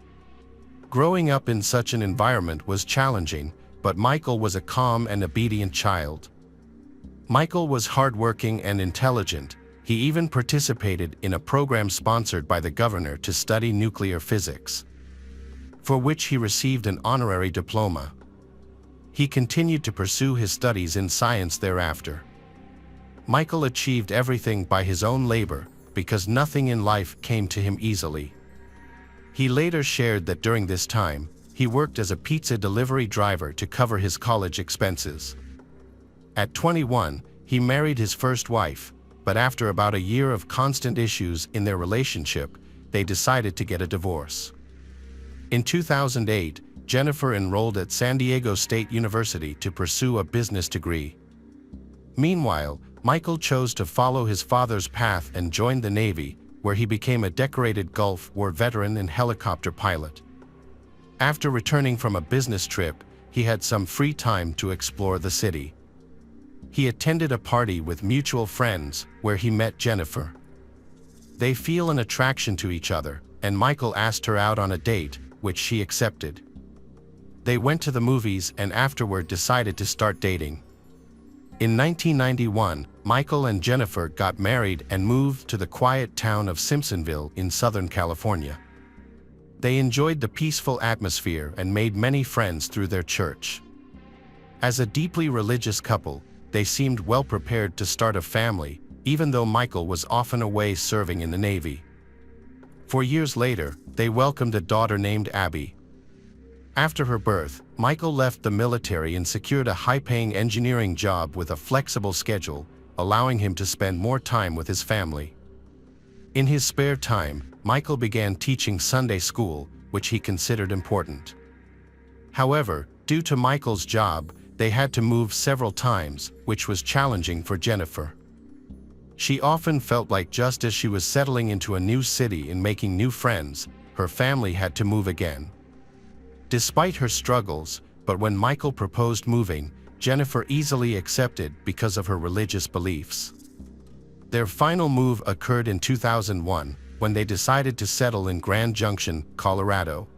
Growing up in such an environment was challenging, but Michael was a calm and obedient child. Michael was hardworking and intelligent. He even participated in a program sponsored by the governor to study nuclear physics, for which he received an honorary diploma. He continued to pursue his studies in science thereafter. Michael achieved everything by his own labor, because nothing in life came to him easily. He later shared that during this time, he worked as a pizza delivery driver to cover his college expenses. At 21, he married his first wife, but after about a year of constant issues in their relationship, they decided to get a divorce. In 2008, Jennifer enrolled at San Diego State University to pursue a business degree. Meanwhile, Michael chose to follow his father's path and joined the Navy, where he became a decorated Gulf War veteran and helicopter pilot. After returning from a business trip, he had some free time to explore the city. He attended a party with mutual friends, where he met Jennifer. They feel an attraction to each other, and Michael asked her out on a date, which she accepted. They went to the movies and afterward decided to start dating. In 1991, Michael and Jennifer got married and moved to the quiet town of Simpsonville in Southern California. They enjoyed the peaceful atmosphere and made many friends through their church. As a deeply religious couple, they seemed well prepared to start a family, even though Michael was often away serving in the Navy. 4 years later, they welcomed a daughter named Abby. After her birth, Michael left the military and secured a high-paying engineering job with a flexible schedule, allowing him to spend more time with his family. In his spare time, Michael began teaching Sunday school, which he considered important. However, due to Michael's job, they had to move several times, which was challenging for Jennifer. She often felt like just as she was settling into a new city and making new friends, her family had to move again. Despite her struggles, but when Michael proposed moving, Jennifer easily accepted because of her religious beliefs. Their final move occurred in 2001, when they decided to settle in Grand Junction, Colorado.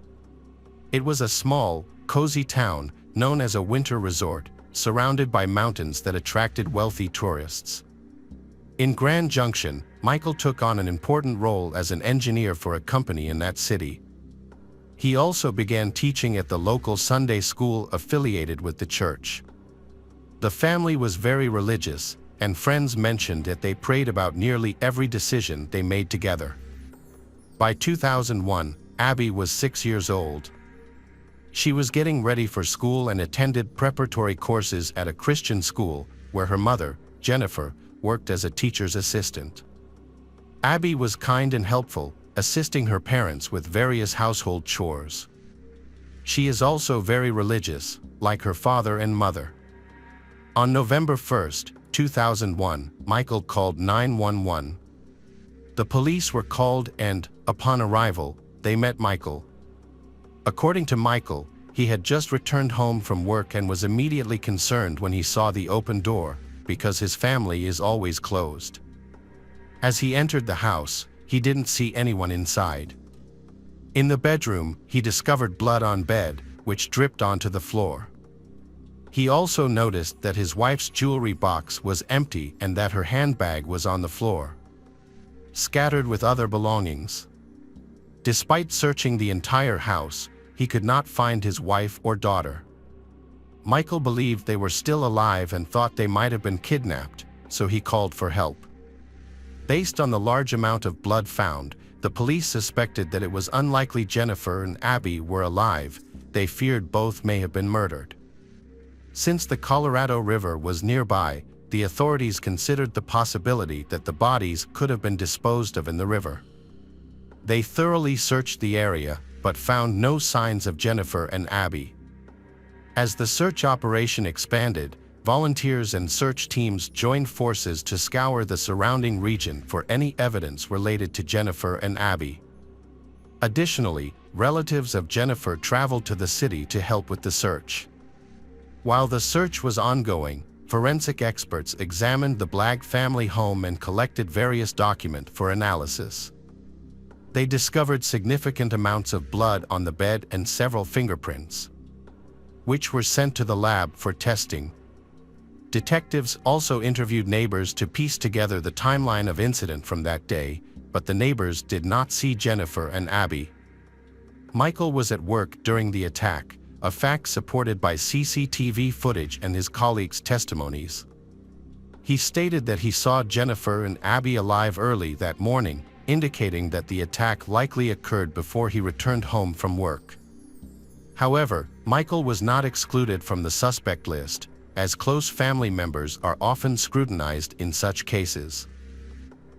It was a small, cozy town known as a winter resort, surrounded by mountains that attracted wealthy tourists. In Grand Junction, Michael took on an important role as an engineer for a company in that city. He also began teaching at the local Sunday school affiliated with the church. The family was very religious, and friends mentioned that they prayed about nearly every decision they made together. By 2001, Abby was 6 years old. She was getting ready for school and attended preparatory courses at a Christian school where her mother, Jennifer, worked as a teacher's assistant. Abby was kind and helpful, assisting her parents with various household chores. She is also very religious, like her father and mother. On November 1, 2001, Michael called 911. The police were called and, upon arrival, they met Michael. According to Michael, he had just returned home from work and was immediately concerned when he saw the open door, because his family is always closed. As he entered the house, he didn't see anyone inside. In the bedroom, he discovered blood on bed, which dripped onto the floor. He also noticed that his wife's jewelry box was empty and that her handbag was on the floor, scattered with other belongings. Despite searching the entire house, he could not find his wife or daughter. Michael believed they were still alive and thought they might have been kidnapped, so he called for help. Based on the large amount of blood found, the police suspected that it was unlikely Jennifer and Abby were alive. They feared both may have been murdered. Since the Colorado River was nearby, the authorities considered the possibility that the bodies could have been disposed of in the river. They thoroughly searched the area, but found no signs of Jennifer and Abby. As the search operation expanded, volunteers and search teams joined forces to scour the surrounding region for any evidence related to Jennifer and Abby. Additionally, relatives of Jennifer traveled to the city to help with the search. While the search was ongoing, forensic experts examined the Blagg family home and collected various documents for analysis. They discovered significant amounts of blood on the bed and several fingerprints, which were sent to the lab for testing. Detectives also interviewed neighbors to piece together the timeline of incident from that day, but the neighbors did not see Jennifer and Abby. Michael was at work during the attack, a fact supported by CCTV footage and his colleagues' testimonies. He stated that he saw Jennifer and Abby alive early that morning, indicating that the attack likely occurred before he returned home from work. However, Michael was not excluded from the suspect list, as close family members are often scrutinized in such cases.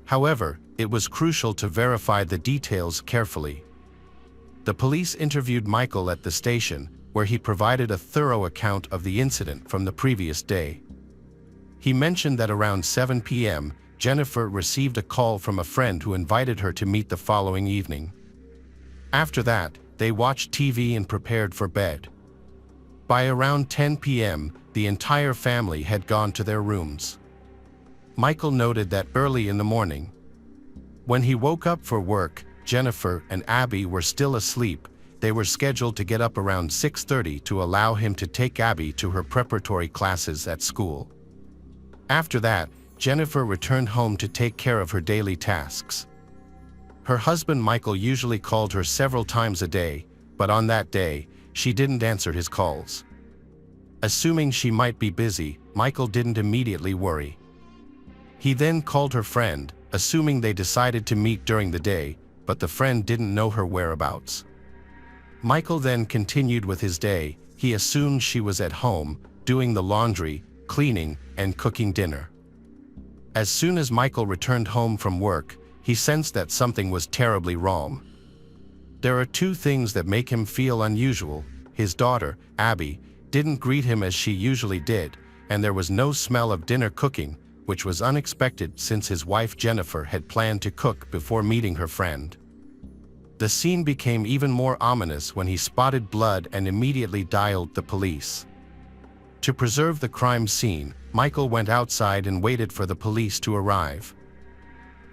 However, it was crucial to verify the details carefully. The police interviewed Michael at the station, where he provided a thorough account of the incident from the previous day. He mentioned that around 7 p.m., Jennifer received a call from a friend who invited her to meet the following evening. After that, they watched TV and prepared for bed. By around 10 p.m., the entire family had gone to their rooms. Michael noted that early in the morning, when he woke up for work, Jennifer and Abby were still asleep. They were scheduled to get up around 6:30 to allow him to take Abby to her preparatory classes at school. After that, Jennifer returned home to take care of her daily tasks. Her husband Michael usually called her several times a day, but on that day, she didn't answer his calls. Assuming she might be busy, Michael didn't immediately worry. He then called her friend, assuming they decided to meet during the day, but the friend didn't know her whereabouts. Michael then continued with his day. He assumed she was at home, doing the laundry, cleaning, and cooking dinner. As soon as Michael returned home from work, he sensed that something was terribly wrong. There are two things that make him feel unusual. His daughter, Abby, didn't greet him as she usually did, and there was no smell of dinner cooking, which was unexpected since his wife Jennifer had planned to cook before meeting her friend. The scene became even more ominous when he spotted blood and immediately dialed the police. To preserve the crime scene, Michael went outside and waited for the police to arrive.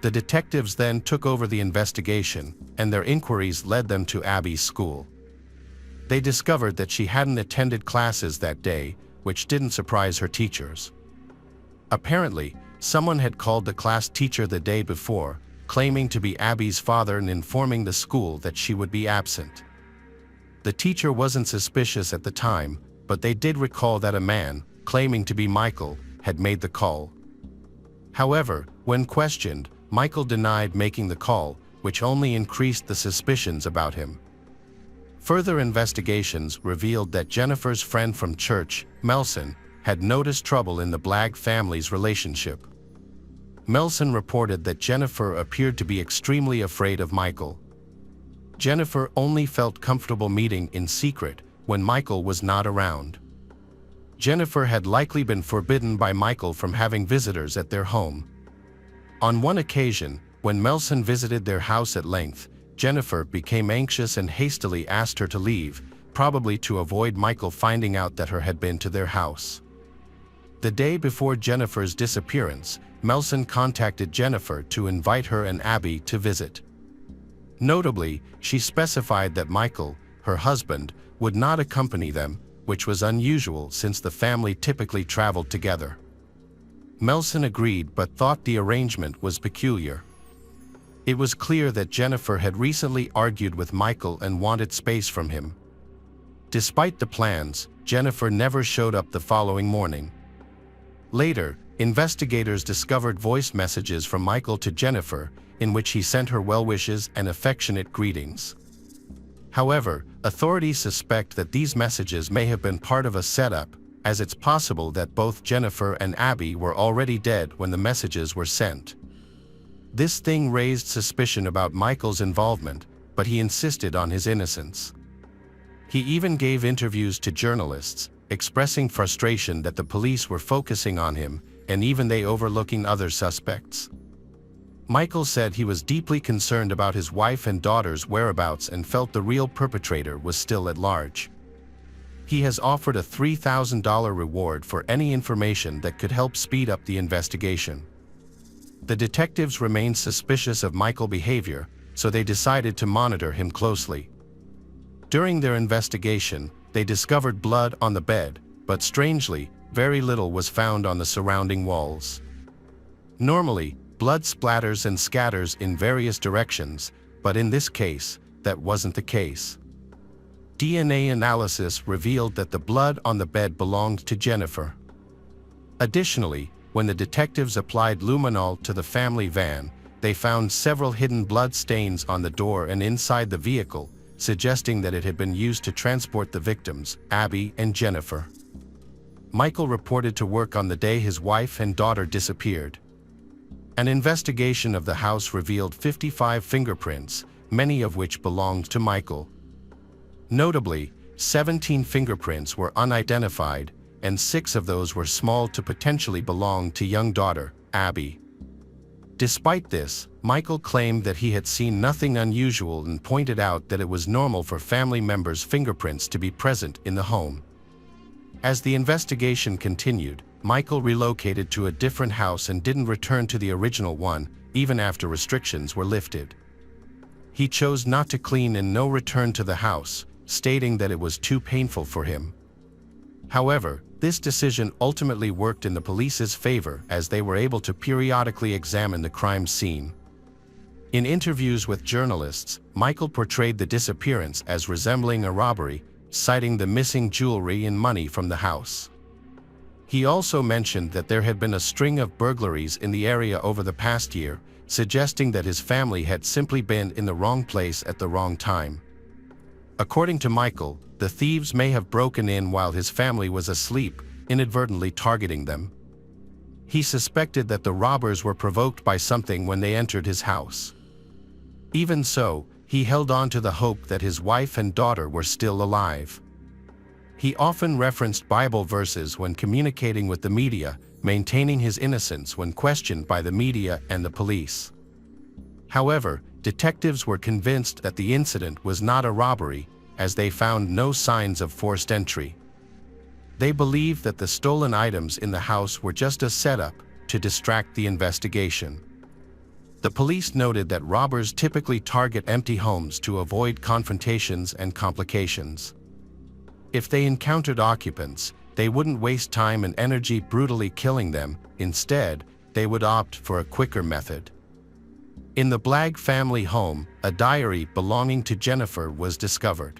The detectives then took over the investigation, and their inquiries led them to Abby's school. They discovered that she hadn't attended classes that day, which didn't surprise her teachers. Apparently, someone had called the class teacher the day before, claiming to be Abby's father and informing the school that she would be absent. The teacher wasn't suspicious at the time, but they did recall that a man, claiming to be Michael, had made the call. However, when questioned, Michael denied making the call, which only increased the suspicions about him. Further investigations revealed that Jennifer's friend from church, Melson, had noticed trouble in the Blagg family's relationship. Melson reported that Jennifer appeared to be extremely afraid of Michael. Jennifer only felt comfortable meeting in secret when Michael was not around. Jennifer had likely been forbidden by Michael from having visitors at their home. On one occasion, when Melson visited their house at length, Jennifer became anxious and hastily asked her to leave, probably to avoid Michael finding out that her had been to their house. The day before Jennifer's disappearance, Melson contacted Jennifer to invite her and Abby to visit. Notably, she specified that Michael, her husband, would not accompany them, which was unusual since the family typically traveled together. Melson agreed but thought the arrangement was peculiar. It was clear that Jennifer had recently argued with Michael and wanted space from him. Despite the plans, Jennifer never showed up the following morning. Later, investigators discovered voice messages from Michael to Jennifer, in which he sent her well wishes and affectionate greetings. However, authorities suspect that these messages may have been part of a setup, as it's possible that both Jennifer and Abby were already dead when the messages were sent. This thing raised suspicion about Michael's involvement, but he insisted on his innocence. He even gave interviews to journalists, expressing frustration that the police were focusing on him, and even they overlooking other suspects. Michael said he was deeply concerned about his wife and daughter's whereabouts and felt the real perpetrator was still at large. He has offered a $3,000 reward for any information that could help speed up the investigation. The detectives remained suspicious of Michael's behavior, so they decided to monitor him closely. During their investigation, they discovered blood on the bed, but strangely, very little was found on the surrounding walls. Normally, blood splatters and scatters in various directions, but in this case, that wasn't the case. DNA analysis revealed that the blood on the bed belonged to Jennifer. Additionally, when the detectives applied luminol to the family van, they found several hidden blood stains on the door and inside the vehicle, suggesting that it had been used to transport the victims, Abby and Jennifer. Michael reported to work on the day his wife and daughter disappeared. An investigation of the house revealed 55 fingerprints, many of which belonged to Michael. Notably, 17 fingerprints were unidentified, and 6 of those were small to potentially belong to young daughter, Abby. Despite this, Michael claimed that he had seen nothing unusual and pointed out that it was normal for family members' fingerprints to be present in the home. As the investigation continued, Michael relocated to a different house and didn't return to the original one, even after restrictions were lifted. He chose not to clean and no return to the house, stating that it was too painful for him. However, this decision ultimately worked in the police's favor as they were able to periodically examine the crime scene. In interviews with journalists, Michael portrayed the disappearance as resembling a robbery, citing the missing jewelry and money from the house. He also mentioned that there had been a string of burglaries in the area over the past year, suggesting that his family had simply been in the wrong place at the wrong time. According to Michael, the thieves may have broken in while his family was asleep, inadvertently targeting them. He suspected that the robbers were provoked by something when they entered his house. Even so, he held on to the hope that his wife and daughter were still alive. He often referenced Bible verses when communicating with the media, maintaining his innocence when questioned by the media and the police. However, detectives were convinced that the incident was not a robbery, as they found no signs of forced entry. They believed that the stolen items in the house were just a setup to distract the investigation. The police noted that robbers typically target empty homes to avoid confrontations and complications. If they encountered occupants, they wouldn't waste time and energy brutally killing them. Instead, they would opt for a quicker method. In the Blagg family home, a diary belonging to Jennifer was discovered.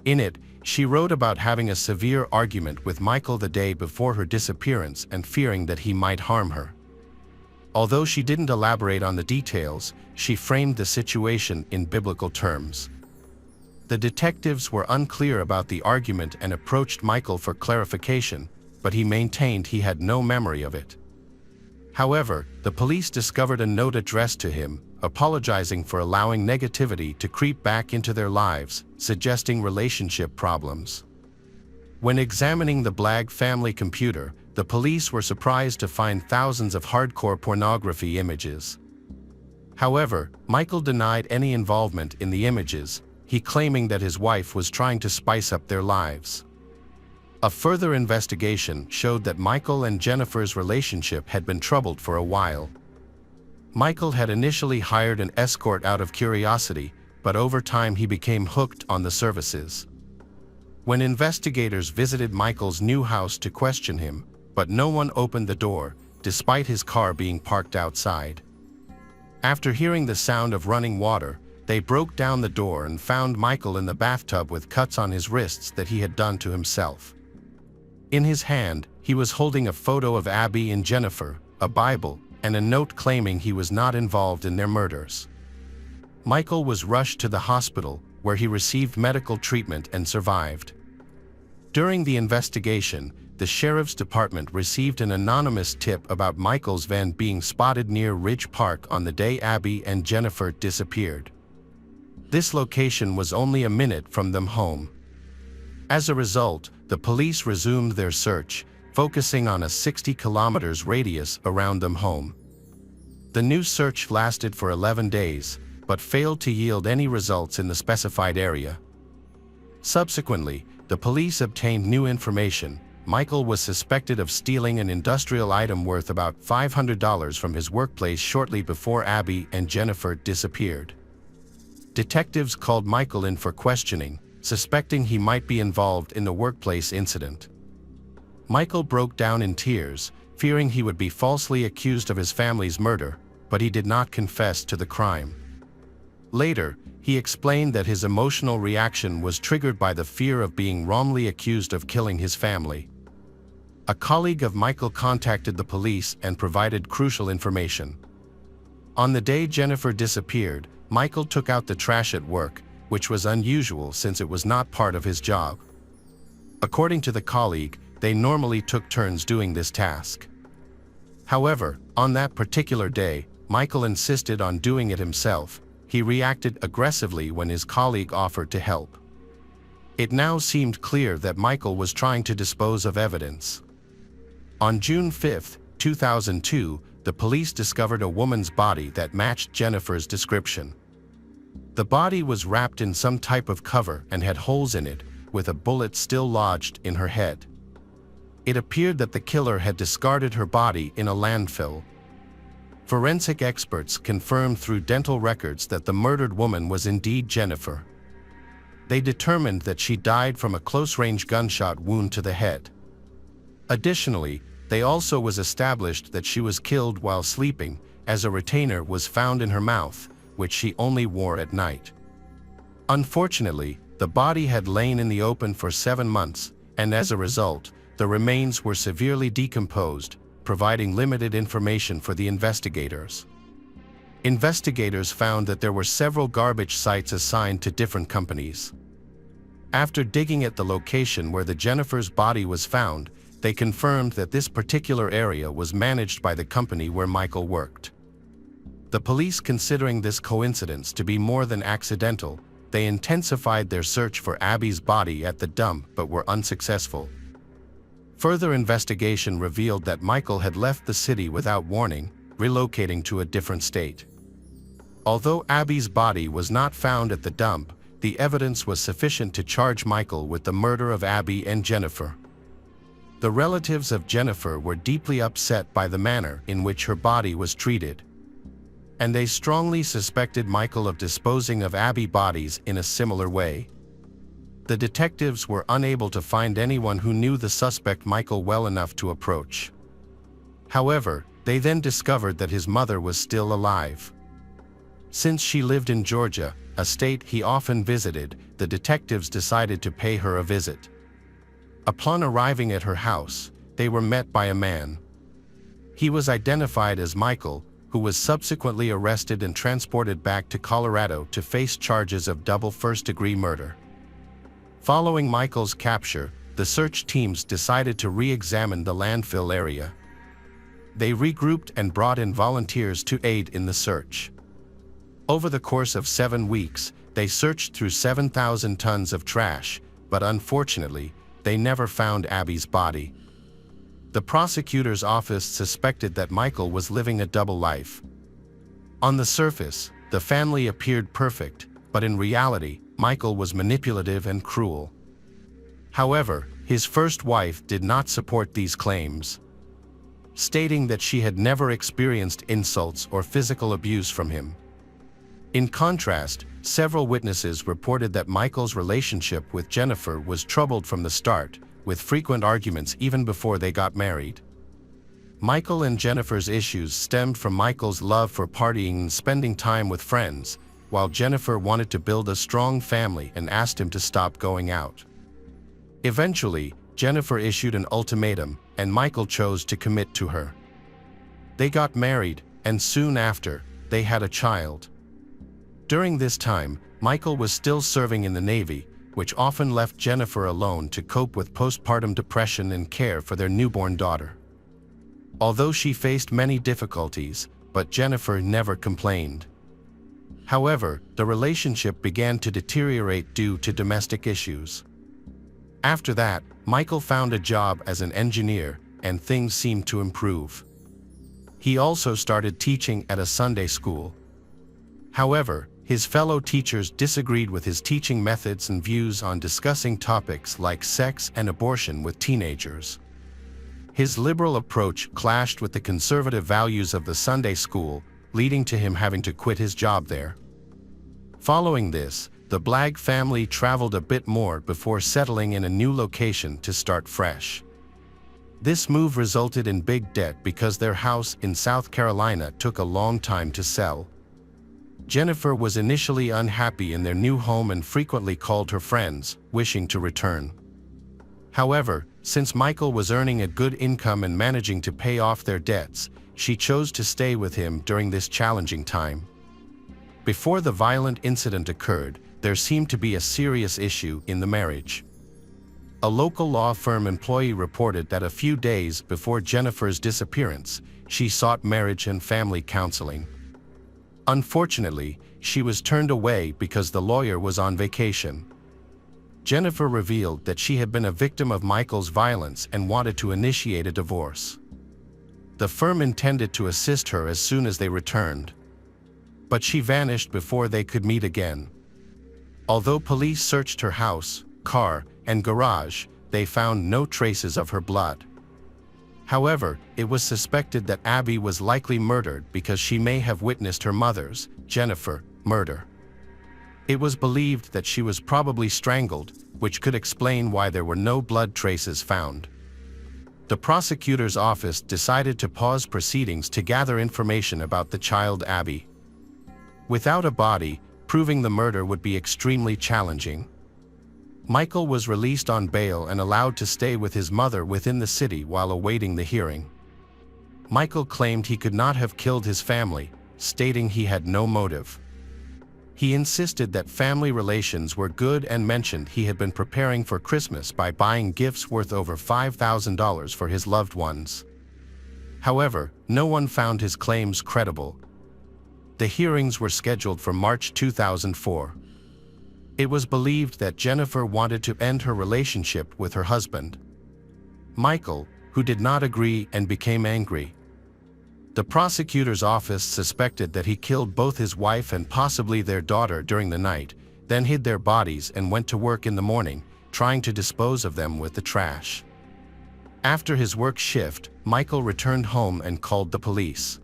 In it, she wrote about having a severe argument with Michael the day before her disappearance and fearing that he might harm her. Although she didn't elaborate on the details, she framed the situation in biblical terms. The detectives were unclear about the argument and approached Michael for clarification, but he maintained he had no memory of it. However, the police discovered a note addressed to him, apologizing for allowing negativity to creep back into their lives, suggesting relationship problems. When examining the Blagg family computer, the police were surprised to find thousands of hardcore pornography images. However, Michael denied any involvement in the images, he claiming that his wife was trying to spice up their lives. A further investigation showed that Michael and Jennifer's relationship had been troubled for a while. Michael had initially hired an escort out of curiosity, but over time he became hooked on the services. When investigators visited Michael's new house to question him, but no one opened the door, despite his car being parked outside. After hearing the sound of running water, they broke down the door and found Michael in the bathtub with cuts on his wrists that he had done to himself. In his hand, he was holding a photo of Abby and Jennifer, a Bible, and a note claiming he was not involved in their murders. Michael was rushed to the hospital, where he received medical treatment and survived. During the investigation, the sheriff's department received an anonymous tip about Michael's van being spotted near Ridge Park on the day Abby and Jennifer disappeared. This location was only a minute from them home. As a result, the police resumed their search, focusing on a 60-kilometers radius around them home. The new search lasted for 11 days, but failed to yield any results in the specified area. Subsequently, the police obtained new information. Michael was suspected of stealing an industrial item worth about $500 from his workplace shortly before Abby and Jennifer disappeared. Detectives called Michael in for questioning, suspecting he might be involved in the workplace incident. Michael broke down in tears, fearing he would be falsely accused of his family's murder, but he did not confess to the crime. Later, he explained that his emotional reaction was triggered by the fear of being wrongly accused of killing his family. A colleague of Michael contacted the police and provided crucial information. On the day Jennifer disappeared, Michael took out the trash at work, which was unusual since it was not part of his job. According to the colleague, they normally took turns doing this task. However, on that particular day, Michael insisted on doing it himself. He reacted aggressively when his colleague offered to help. It now seemed clear that Michael was trying to dispose of evidence. On June 5, 2002, the police discovered a woman's body that matched Jennifer's description. The body was wrapped in some type of cover and had holes in it, with a bullet still lodged in her head. It appeared that the killer had discarded her body in a landfill. Forensic experts confirmed through dental records that the murdered woman was indeed Jennifer. They determined that she died from a close-range gunshot wound to the head. Additionally, they also was established that she was killed while sleeping, as a retainer was found in her mouth, which she only wore at night. Unfortunately, the body had lain in the open for 7 months, and as a result, the remains were severely decomposed, providing limited information for the investigators. Investigators found that there were several garbage sites assigned to different companies. After digging at the location where the Jennifer's body was found, they confirmed that this particular area was managed by the company where Michael worked. The police, considering this coincidence to be more than accidental, they intensified their search for Abby's body at the dump but were unsuccessful. Further investigation revealed that Michael had left the city without warning, relocating to a different state. Although Abby's body was not found at the dump, the evidence was sufficient to charge Michael with the murder of Abby and Jennifer. The relatives of Jennifer were deeply upset by the manner in which her body was treated. and they strongly suspected Michael of disposing of Abby's bodies in a similar way. The detectives were unable to find anyone who knew the suspect Michael well enough to approach. However, they then discovered that his mother was still alive. Since she lived in Georgia, a state he often visited, the detectives decided to pay her a visit. Upon arriving at her house, they were met by a man. He was identified as Michael, who was subsequently arrested and transported back to Colorado to face charges of double first-degree murder. Following Michael's capture, the search teams decided to re-examine the landfill area. They regrouped and brought in volunteers to aid in the search. Over the course of 7 weeks, they searched through 7,000 tons of trash, but unfortunately, they never found Abby's body. The prosecutor's office suspected that Michael was living a double life. On the surface, the family appeared perfect, but in reality, Michael was manipulative and cruel. However, his first wife did not support these claims, stating that she had never experienced insults or physical abuse from him. In contrast, several witnesses reported that Michael's relationship with Jennifer was troubled from the start, with frequent arguments even before they got married. Michael and Jennifer's issues stemmed from Michael's love for partying and spending time with friends, while Jennifer wanted to build a strong family and asked him to stop going out. Eventually, Jennifer issued an ultimatum, and Michael chose to commit to her. They got married, and soon after, they had a child. During this time, Michael was still serving in the Navy, which often left Jennifer alone to cope with postpartum depression and care for their newborn daughter. Although she faced many difficulties, but Jennifer never complained. However, the relationship began to deteriorate due to domestic issues. After that, Michael found a job as an engineer, and things seemed to improve. He also started teaching at a Sunday school. However, his fellow teachers disagreed with his teaching methods and views on discussing topics like sex and abortion with teenagers. His liberal approach clashed with the conservative values of the Sunday school, leading to him having to quit his job there. Following this, the Blagg family traveled a bit more before settling in a new location to start fresh. This move resulted in big debt because their house in South Carolina took a long time to sell. Jennifer was initially unhappy in their new home and frequently called her friends, wishing to return. However, since Michael was earning a good income and managing to pay off their debts, she chose to stay with him during this challenging time. Before the violent incident occurred, there seemed to be a serious issue in the marriage. A local law firm employee reported that a few days before Jennifer's disappearance, she sought marriage and family counseling. Unfortunately, she was turned away because the lawyer was on vacation. Jennifer revealed that she had been a victim of Michael's violence and wanted to initiate a divorce. The firm intended to assist her as soon as they returned, but she vanished before they could meet again. Although police searched her house, car, and garage, they found no traces of her blood. However, it was suspected that Abby was likely murdered because she may have witnessed her mother's, Jennifer, murder. It was believed that she was probably strangled, which could explain why there were no blood traces found. The prosecutor's office decided to pause proceedings to gather information about the child Abby. Without a body, proving the murder would be extremely challenging. Michael was released on bail and allowed to stay with his mother within the city while awaiting the hearing. Michael claimed he could not have killed his family, stating he had no motive. He insisted that family relations were good and mentioned he had been preparing for Christmas by buying gifts worth over $5,000 for his loved ones. However, no one found his claims credible. The hearings were scheduled for March 2004. It was believed that Jennifer wanted to end her relationship with her husband, Michael, who did not agree and became angry. The prosecutor's office suspected that he killed both his wife and possibly their daughter during the night, then hid their bodies and went to work in the morning, trying to dispose of them with the trash. After his work shift, Michael returned home and called the police.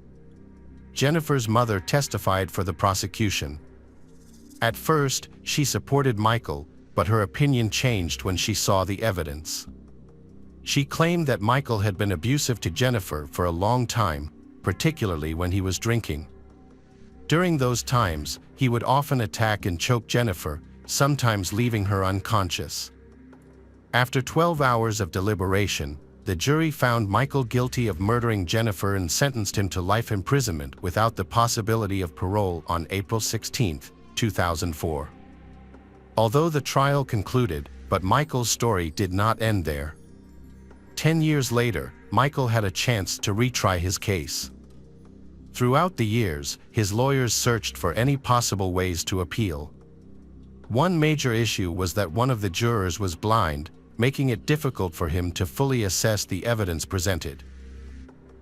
Jennifer's mother testified for the prosecution. At first, she supported Michael, but her opinion changed when she saw the evidence. She claimed that Michael had been abusive to Jennifer for a long time, particularly when he was drinking. During those times, he would often attack and choke Jennifer, sometimes leaving her unconscious. After 12 hours of deliberation, the jury found Michael guilty of murdering Jennifer and sentenced him to life imprisonment without the possibility of parole on April 16, 2004. Although the trial concluded, but Michael's story did not end there. 10 years later, Michael had a chance to retry his case. Throughout the years, his lawyers searched for any possible ways to appeal. One major issue was that one of the jurors was blind, making it difficult for him to fully assess the evidence presented.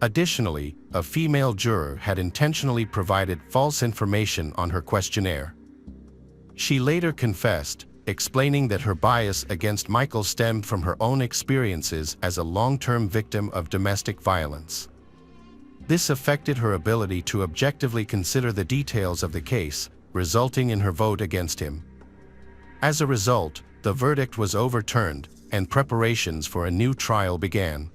Additionally, a female juror had intentionally provided false information on her questionnaire. She later confessed, explaining that her bias against Michael stemmed from her own experiences as a long-term victim of domestic violence. This affected her ability to objectively consider the details of the case, resulting in her vote against him. As a result, the verdict was overturned, and preparations for a new trial began.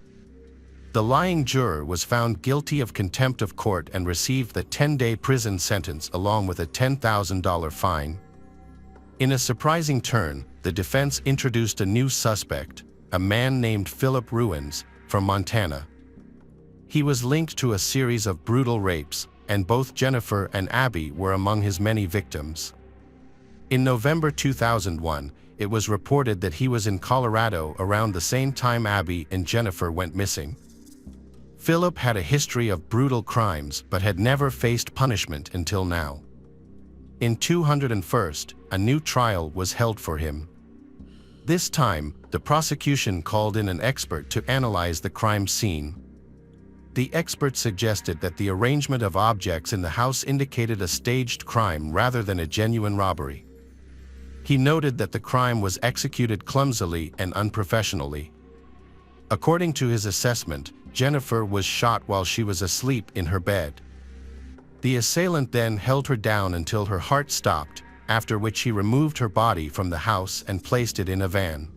The lying juror was found guilty of contempt of court and received the 10-day prison sentence along with a $10,000 fine. In a surprising turn, the defense introduced a new suspect, a man named Philip Ruins, from Montana. He was linked to a series of brutal rapes, and both Jennifer and Abby were among his many victims. In November 2001, it was reported that he was in Colorado around the same time Abby and Jennifer went missing. Philip had a history of brutal crimes but had never faced punishment until now. In 201st, a new trial was held for him. This time, the prosecution called in an expert to analyze the crime scene. The expert suggested that the arrangement of objects in the house indicated a staged crime rather than a genuine robbery. He noted that the crime was executed clumsily and unprofessionally. According to his assessment, Jennifer was shot while she was asleep in her bed. The assailant then held her down until her heart stopped, after which he removed her body from the house and placed it in a van.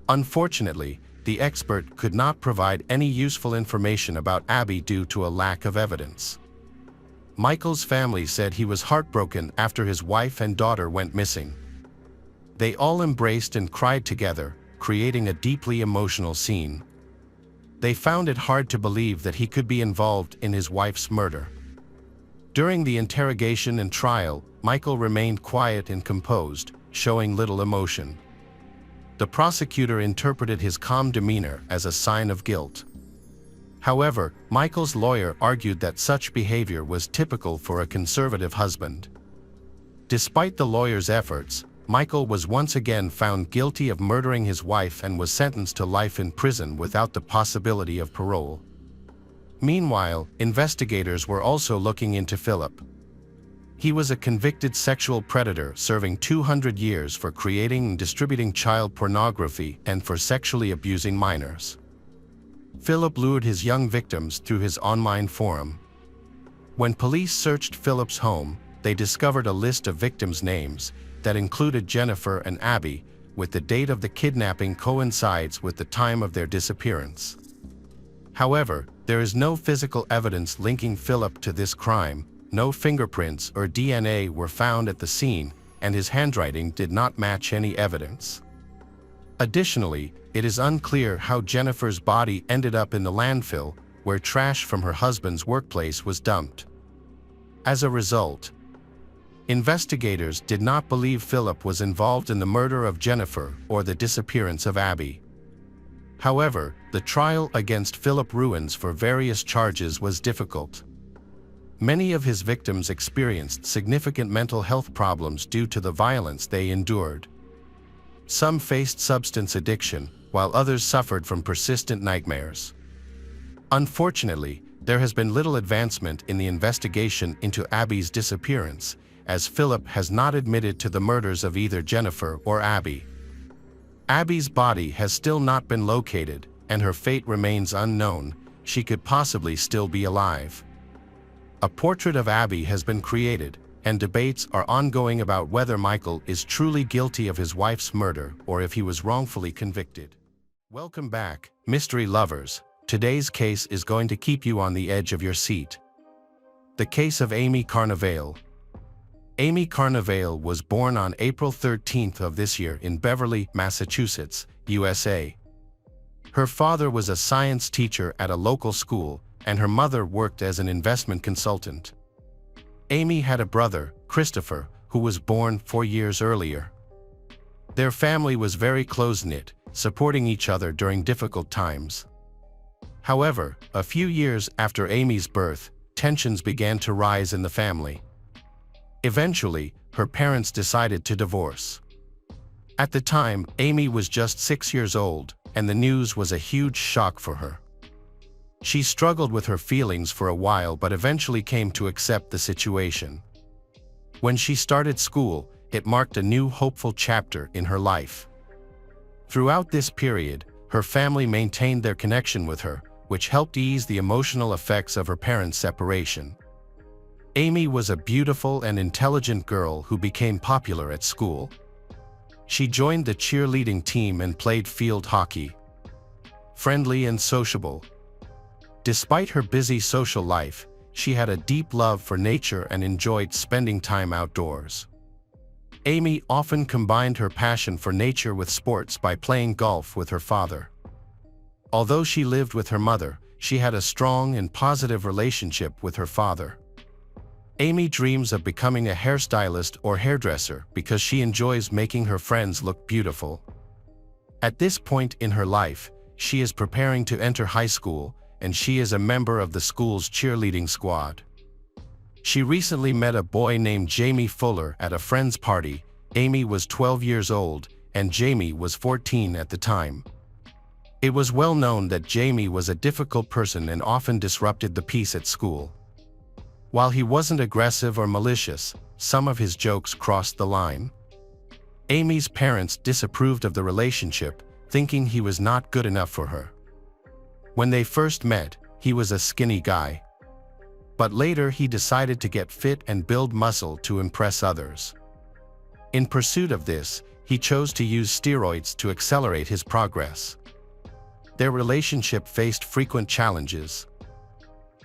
Unfortunately, the expert could not provide any useful information about Abby due to a lack of evidence. Michael's family said he was heartbroken after his wife and daughter went missing. They all embraced and cried together, creating a deeply emotional scene. They found it hard to believe that he could be involved in his wife's murder. During the interrogation and trial, Michael remained quiet and composed, showing little emotion. The prosecutor interpreted his calm demeanor as a sign of guilt. However, Michael's lawyer argued that such behavior was typical for a conservative husband. Despite the lawyer's efforts, Michael was once again found guilty of murdering his wife and was sentenced to life in prison without the possibility of parole. Meanwhile, investigators were also looking into Philip. He was a convicted sexual predator serving 200 years for creating and distributing child pornography and for sexually abusing minors. Philip lured his young victims through his online forum. When police searched Philip's home, they discovered a list of victims' names that included Jennifer and Abby, with the date of the kidnapping coincides with the time of their disappearance. However, there is no physical evidence linking Philip to this crime, no fingerprints or DNA were found at the scene, and his handwriting did not match any evidence. Additionally, it is unclear how Jennifer's body ended up in the landfill, where trash from her husband's workplace was dumped. As a result, investigators did not believe Philip was involved in the murder of Jennifer or the disappearance of Abby. However, the trial against Philip Ruins for various charges was difficult. Many of his victims experienced significant mental health problems due to the violence they endured. Some faced substance addiction, while others suffered from persistent nightmares. Unfortunately, there has been little advancement in the investigation into Abby's disappearance, as Philip has not admitted to the murders of either Jennifer or Abby. Abby's body has still not been located, and her fate remains unknown. She could possibly still be alive. A portrait of Abby has been created, and debates are ongoing about whether Michael is truly guilty of his wife's murder or if he was wrongfully convicted. Welcome back, mystery lovers. Today's case is going to keep you on the edge of your seat. The case of Amy Carnevale. Amy Carnevale was born on April 13th of this year in Beverly, Massachusetts, USA. Her father was a science teacher at a local school, and her mother worked as an investment consultant. Amy had a brother, Christopher, who was born 4 years earlier. Their family was very close-knit, supporting each other during difficult times. However, a few years after Amy's birth, tensions began to rise in the family. Eventually, her parents decided to divorce. At the time, Amy was just 6 years old, and the news was a huge shock for her. She struggled with her feelings for a while but eventually came to accept the situation. When she started school, it marked a new hopeful chapter in her life. Throughout this period, her family maintained their connection with her, which helped ease the emotional effects of her parents' separation. Amy was a beautiful and intelligent girl who became popular at school. She joined the cheerleading team and played field hockey. Friendly and sociable. Despite her busy social life, she had a deep love for nature and enjoyed spending time outdoors. Amy often combined her passion for nature with sports by playing golf with her father. Although she lived with her mother, she had a strong and positive relationship with her father. Amy dreams of becoming a hairstylist or hairdresser because she enjoys making her friends look beautiful. At this point in her life, she is preparing to enter high school, and she is a member of the school's cheerleading squad. She recently met a boy named Jamie Fuller at a friend's party. Amy was 12 years old, and Jamie was 14 at the time. It was well known that Jamie was a difficult person and often disrupted the peace at school. While he wasn't aggressive or malicious, some of his jokes crossed the line. Amy's parents disapproved of the relationship, thinking he was not good enough for her. When they first met, he was a skinny guy. But later he decided to get fit and build muscle to impress others. In pursuit of this, he chose to use steroids to accelerate his progress. Their relationship faced frequent challenges.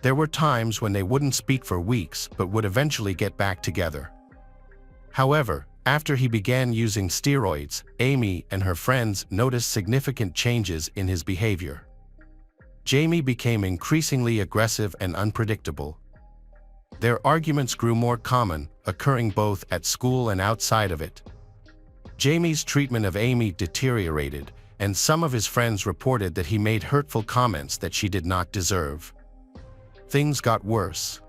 There were times when they wouldn't speak for weeks but would eventually get back together. However, after he began using steroids, Amy and her friends noticed significant changes in his behavior. Jamie became increasingly aggressive and unpredictable. Their arguments grew more common, occurring both at school and outside of it. Jamie's treatment of Amy deteriorated, and some of his friends reported that he made hurtful comments that she did not deserve. Things got worse.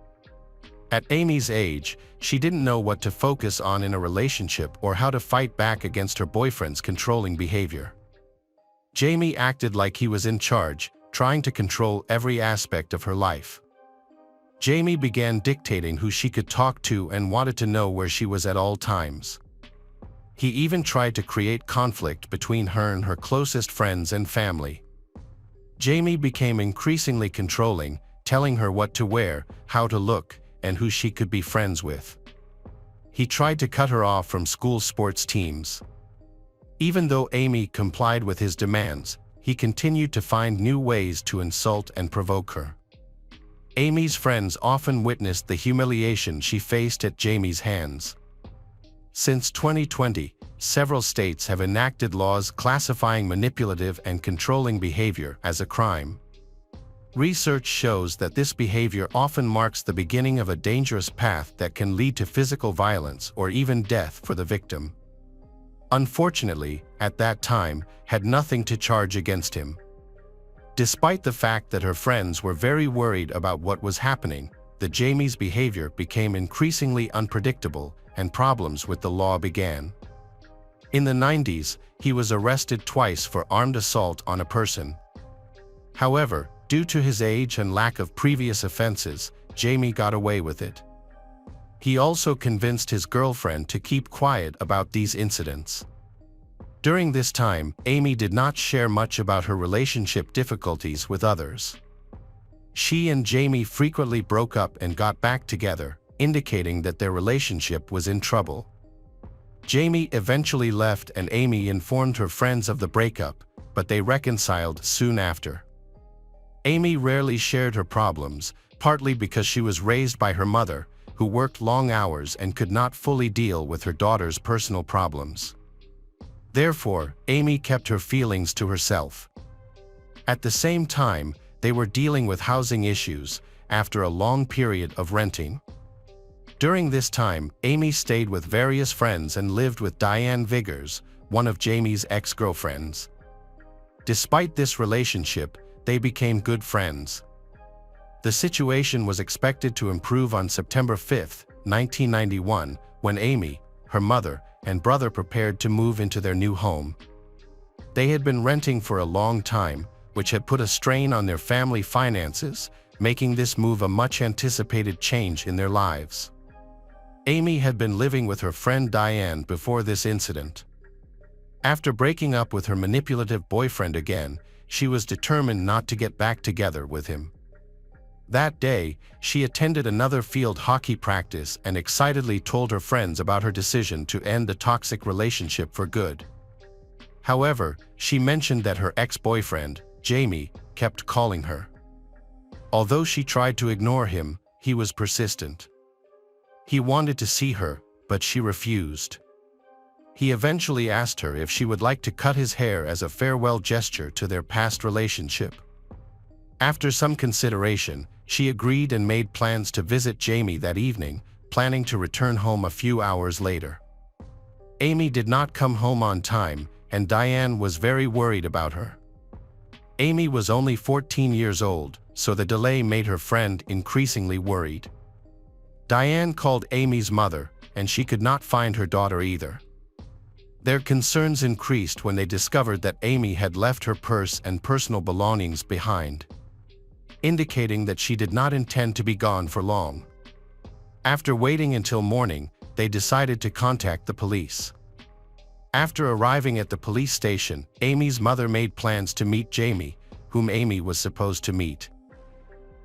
At Amy's age, she didn't know what to focus on in a relationship or how to fight back against her boyfriend's controlling behavior. Jamie acted like he was in charge, trying to control every aspect of her life. Jamie began dictating who she could talk to and wanted to know where she was at all times. He even tried to create conflict between her and her closest friends and family. Jamie became increasingly controlling, telling her what to wear, how to look, and who she could be friends with. He tried to cut her off from school sports teams. Even though Amy complied with his demands, he continued to find new ways to insult and provoke her. Amy's friends often witnessed the humiliation she faced at Jamie's hands. Since 2020, several states have enacted laws classifying manipulative and controlling behavior as a crime. Research shows that this behavior often marks the beginning of a dangerous path that can lead to physical violence or even death for the victim. Unfortunately, at that time, had nothing to charge against him. Despite the fact that her friends were very worried about what was happening, Jamie's behavior became increasingly unpredictable and problems with the law began. In the 90s, he was arrested twice for armed assault on a person. However, due to his age and lack of previous offenses, Jamie got away with it. He also convinced his girlfriend to keep quiet about these incidents. During this time, Amy did not share much about her relationship difficulties with others. She and Jamie frequently broke up and got back together, indicating that their relationship was in trouble. Jamie eventually left and Amy informed her friends of the breakup, but they reconciled soon after. Amy rarely shared her problems, partly because she was raised by her mother, who worked long hours and could not fully deal with her daughter's personal problems. Therefore, Amy kept her feelings to herself. At the same time, they were dealing with housing issues after a long period of renting. During this time, Amy stayed with various friends and lived with Diane Viggers, one of Jamie's ex-girlfriends. Despite this relationship, they became good friends. The situation was expected to improve on September 5, 1991, when Amy, her mother, and brother prepared to move into their new home. They had been renting for a long time, which had put a strain on their family finances, making this move a much-anticipated change in their lives. Amy had been living with her friend Diane before this incident. After breaking up with her manipulative boyfriend again, she was determined not to get back together with him. That day, she attended another field hockey practice and excitedly told her friends about her decision to end the toxic relationship for good. However, she mentioned that her ex-boyfriend, Jamie, kept calling her. Although she tried to ignore him, he was persistent. He wanted to see her, but she refused. He eventually asked her if she would like to cut his hair as a farewell gesture to their past relationship. After some consideration, she agreed and made plans to visit Jamie that evening, planning to return home a few hours later. Amy did not come home on time, and Diane was very worried about her. Amy was only 14 years old, so the delay made her friend increasingly worried. Diane called Amy's mother, and she could not find her daughter either. Their concerns increased when they discovered that Amy had left her purse and personal belongings behind, indicating that she did not intend to be gone for long. After waiting until morning, they decided to contact the police. After arriving at the police station, Amy's mother made plans to meet Jamie, whom Amy was supposed to meet.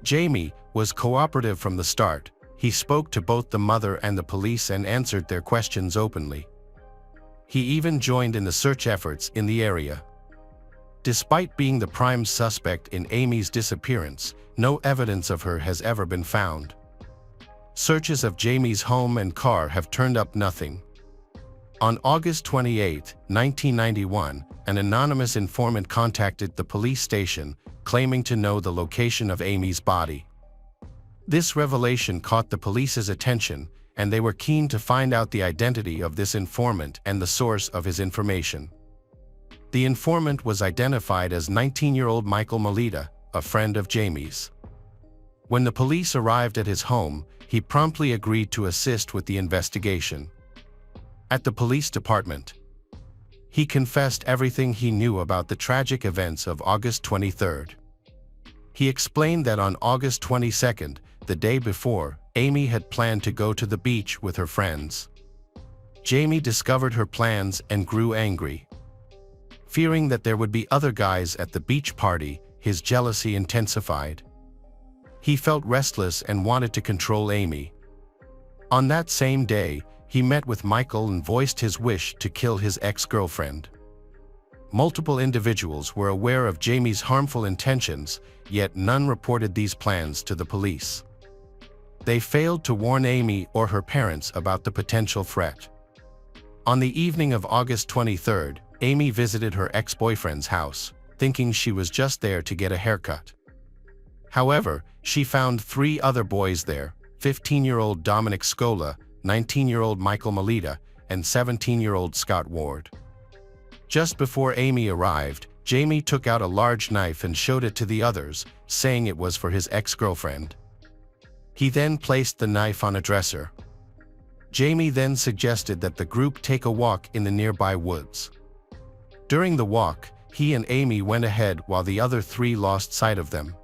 Jamie was cooperative from the start. He spoke to both the mother and the police and answered their questions openly. He even joined in the search efforts in the area. Despite being the prime suspect in Amy's disappearance, no evidence of her has ever been found. Searches of Jamie's home and car have turned up nothing. On August 28, 1991, an anonymous informant contacted the police station, claiming to know the location of Amy's body. This revelation caught the police's attention, and they were keen to find out the identity of this informant and the source of his information. The informant was identified as 19-year-old Michael Melita, a friend of Jamie's. When the police arrived at his home, he promptly agreed to assist with the investigation. At the police department, he confessed everything he knew about the tragic events of August 23. He explained that on August 22, the day before, Amy had planned to go to the beach with her friends. Jamie discovered her plans and grew angry. Fearing that there would be other guys at the beach party, his jealousy intensified. He felt restless and wanted to control Amy. On that same day, he met with Michael and voiced his wish to kill his ex-girlfriend. Multiple individuals were aware of Jamie's harmful intentions, yet none reported these plans to the police. They failed to warn Amy or her parents about the potential threat. On the evening of August 23, Amy visited her ex-boyfriend's house, thinking she was just there to get a haircut. However, she found 3 other boys there, 15-year-old Dominic Scola, 19-year-old Michael Melita, and 17-year-old Scott Ward. Just before Amy arrived, Jamie took out a large knife and showed it to the others, saying it was for his ex-girlfriend. He then placed the knife on a dresser. Jamie then suggested that the group take a walk in the nearby woods. During the walk, he and Amy went ahead while the other 3 lost sight of them.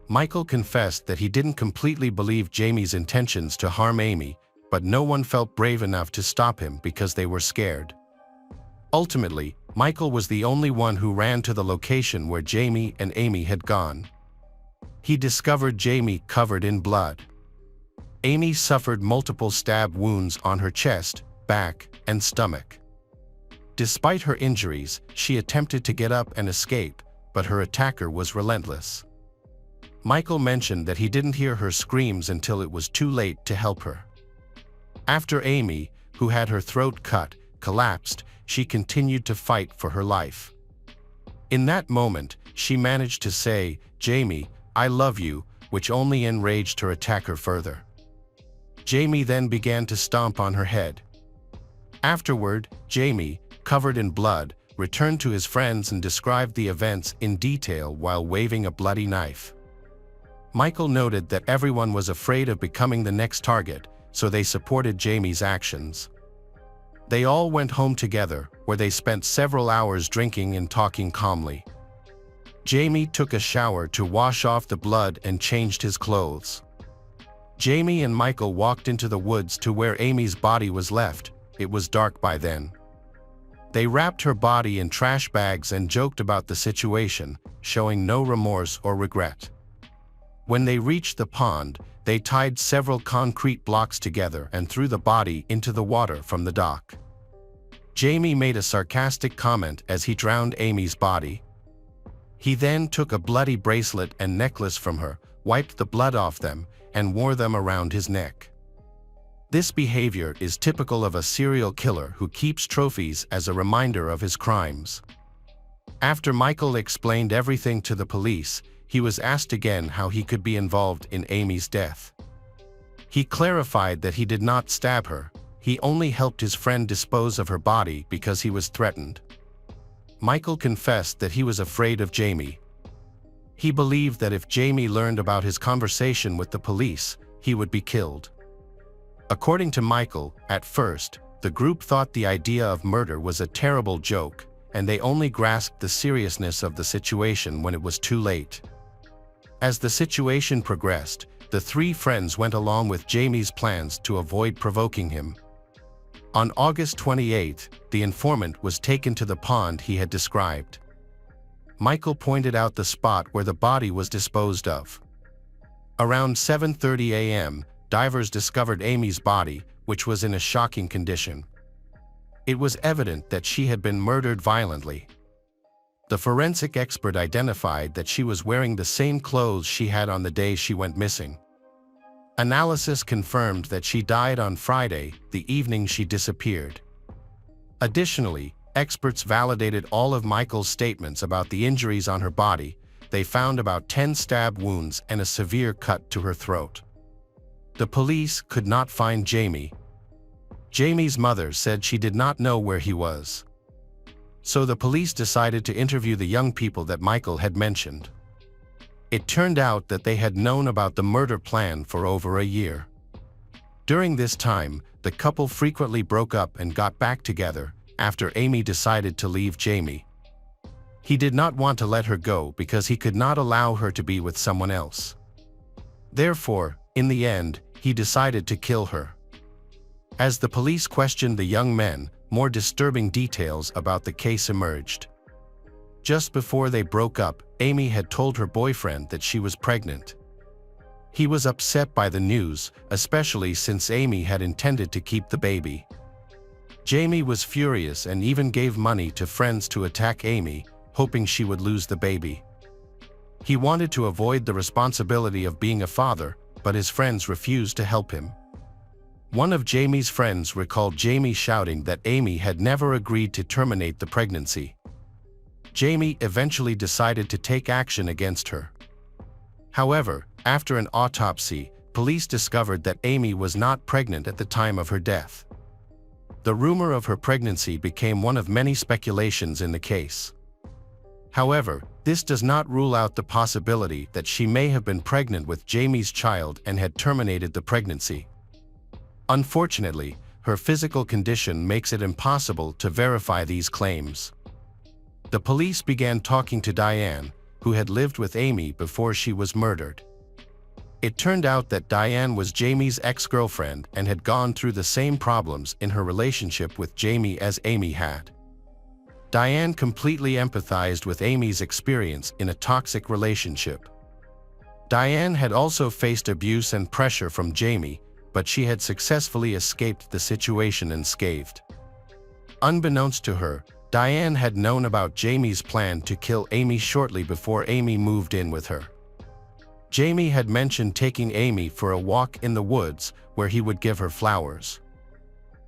Michael confessed that he didn't completely believe Jamie's intentions to harm Amy, but no one felt brave enough to stop him because they were scared. Ultimately, Michael was the only one who ran to the location where Jamie and Amy had gone. he discovered Jamie covered in blood. Amy suffered multiple stab wounds on her chest, back, and stomach. Despite her injuries, she attempted to get up and escape, but her attacker was relentless. Michael mentioned that he didn't hear her screams until it was too late to help her. After Amy, who had her throat cut, collapsed, she continued to fight for her life. In that moment, she managed to say, "Jamie, I love you," which only enraged her attacker further. Jamie then began to stomp on her head. Afterward, Jamie, covered in blood, returned to his friends and described the events in detail while waving a bloody knife. Michael noted that everyone was afraid of becoming the next target, so they supported Jamie's actions. They all went home together, where they spent several hours drinking and talking calmly. Jamie took a shower to wash off the blood and changed his clothes. Jamie and Michael walked into the woods to where Amy's body was left. It was dark by then. They wrapped her body in trash bags and joked about the situation, showing no remorse or regret. When they reached the pond, they tied several concrete blocks together and threw the body into the water from the dock. Jamie made a sarcastic comment as he drowned Amy's body. He then took a bloody bracelet and necklace from her, wiped the blood off them, and wore them around his neck. This behavior is typical of a serial killer who keeps trophies as a reminder of his crimes. After Michael explained everything to the police, he was asked again how he could be involved in Amy's death. He clarified that he did not stab her, he only helped his friend dispose of her body because he was threatened. Michael confessed that he was afraid of Jamie. He believed that if Jamie learned about his conversation with the police, he would be killed. According to Michael, at first, the group thought the idea of murder was a terrible joke, and they only grasped the seriousness of the situation when it was too late. As the situation progressed, the three friends went along with Jamie's plans to avoid provoking him. On August 28, the informant was taken to the pond he had described. Michael pointed out the spot where the body was disposed of. Around 7:30 a.m., divers discovered Amy's body, which was in a shocking condition. It was evident that she had been murdered violently. The forensic expert identified that she was wearing the same clothes she had on the day she went missing. Analysis confirmed that she died on Friday, the evening she disappeared. Additionally, experts validated all of Michael's statements about the injuries on her body. They found about 10 stab wounds and a severe cut to her throat. The police could not find Jamie. Jamie's mother said she did not know where he was. So the police decided to interview the young people that Michael had mentioned. It turned out that they had known about the murder plan for over a year. During this time, the couple frequently broke up and got back together after Amy decided to leave Jamie. He did not want to let her go because he could not allow her to be with someone else. Therefore, in the end, he decided to kill her. As the police questioned the young men, more disturbing details about the case emerged. Just before they broke up, Amy had told her boyfriend that she was pregnant. He was upset by the news, especially since Amy had intended to keep the baby. Jamie was furious and even gave money to friends to attack Amy, hoping she would lose the baby. He wanted to avoid the responsibility of being a father, but his friends refused to help him. One of Jamie's friends recalled Jamie shouting that Amy had never agreed to terminate the pregnancy. Jamie eventually decided to take action against her. However, after an autopsy, police discovered that Amy was not pregnant at the time of her death. The rumor of her pregnancy became one of many speculations in the case. However, this does not rule out the possibility that she may have been pregnant with Jamie's child and had terminated the pregnancy. Unfortunately, her physical condition makes it impossible to verify these claims. The police began talking to Diane, who had lived with Amy before she was murdered. It turned out that Diane was Jamie's ex-girlfriend and had gone through the same problems in her relationship with Jamie as Amy had. Diane completely empathized with Amy's experience in a toxic relationship. Diane had also faced abuse and pressure from Jamie, but she had successfully escaped the situation unscathed. Unbeknownst to her, Diane had known about Jamie's plan to kill Amy shortly before Amy moved in with her. Jamie had mentioned taking Amy for a walk in the woods where he would give her flowers,